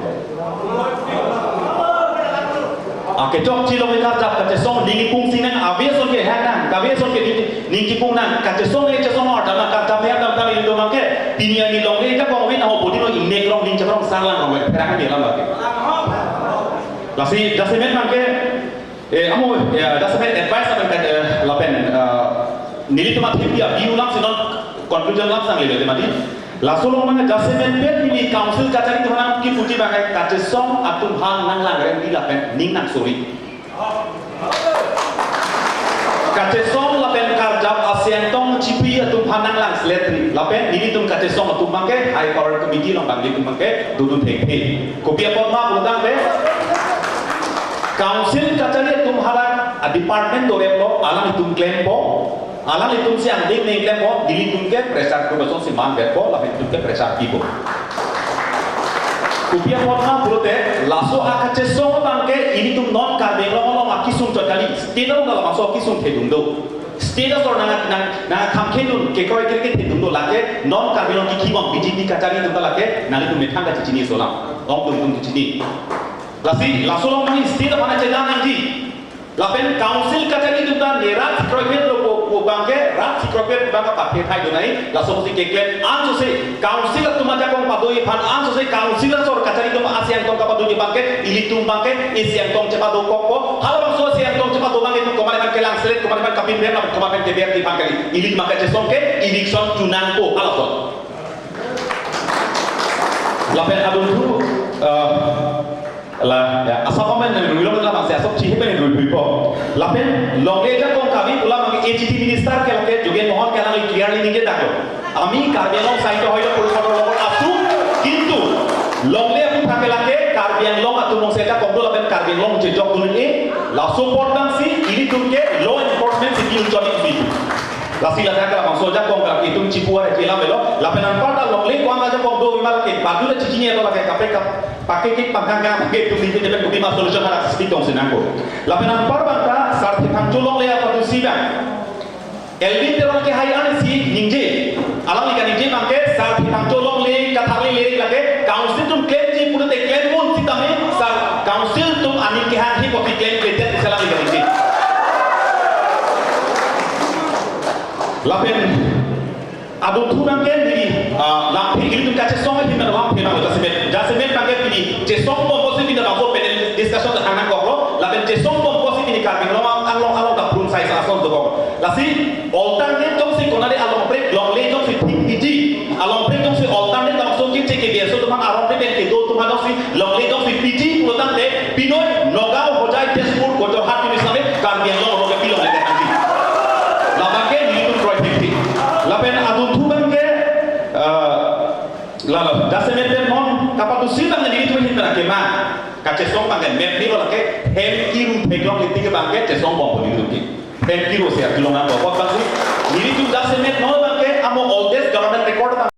ake jok chilo me kar jap kache song dingi pung sinan aviation ke hanan aviation ke ning ki pung nan kache song le che song order na kar jap ya dam indo ma ke tinia ni long le ja ko win ho bodi no inne krong ning chakrong sarlang ro phera ke melang lagi lasi jasmen man ke amo jasmen advice aban ka lapen nili tuma thipia biu lang sinon conclusion lang sang le mati lasulong mga jasmen pet ni council kacari tuhan ki puji bagai kace song atun hang nang lang rem di lapen ning nang suri kace song lapen karjap asian tong cipi atun panang lang sletri lapen ini tum kace song tum mangke high power committee long bang tum mangke dudu thek the kopia pot ma budang be council kachari tum haran a department do replo alang tum claim po alang itum si ang ding ning claim po dili tum ke pressure ko so si man be po lapen tum ke pressure ki po kopia pot ma burote laso akache song bangke ini tum non karbeng long akisum chakali steno dala maso akisum thedung do status or na kamkenun ke koi ke tum do lake non karbeng ki kibong BJP kachari tum lake nali tum methang ka chini solam ong tum chini lasi lasolong mani state mana cedan nanti lapen council kachari tum da nerat sikroket lo bangke rat sikroket bangka pakai thai donai laso si keklen anso se council tum aja kong padoi phan anso se council sor kachari tum asian tong ka padoi bangke ili tum bangke asian tong cepa do koko hal bang so asian tong cepa do bangke tum komare bangke lang selet komare bang kapin ber komare bang ber di bangke ili maka cesong ke election tunang ko alason lapen adun tu là asal komen yang dulu lah masih asal cihip yang dulu po lapen longleja kong kami pula mang AGT minister ke lake juga mohon ke lang clearly ninge dako ami karbiang site hoilo pulpon lokon asu kintu longle aku thake lake karbiang long atu mong seja kong do lapen karbiang long jejok dulu ni la support dan si ini tunke law enforcement si joni si lasi la thake la mang soja kong ka itum cipuar jela melo lapen an parta longle kong aja kong do wimal ke badu la cicinya to lake KPK pakai kit pangkanga pakai tu ini dapat bukti masuk solution ada sistem tong senangko lapenan parbangka sarti tangculong lea padu siba elvin terong ke hayan si ningje alam ikan ningje mangke sarti tangculong le kathali le lage council tum claim ji pura te claim mon si tame sar council tum anin ke han hi poti claim le te salam ikan ningje lapen adu thunang ken diri lampi ini tum kace song hi na lampi na jasemen pakai pilih cesong bom positif tidak mampu panel discussion dengan konglo laben cesong bom positif ini karbing lomang along tak belum saya asal tu kong lasi alternate jong si konade along break long le jong si PPG along break jong si alternate tak masuk kin cek biasa tu mang along break ke do tu mang si long le jong si PG pulang te pinoy nogao hojai tespur kotor hat ini sampai karbing long roga pilong le nanti labake ni tu project laben adun tu bangke lalu jasemen ben non kapatu sidang ni itu hin na kema kace song pangen mep ni lo ke hem kiru peglong li tiga bangke ce song bom ni ruki hem kiru se akilong na bom bangsi ni itu jasemen non bangke amo oldest government record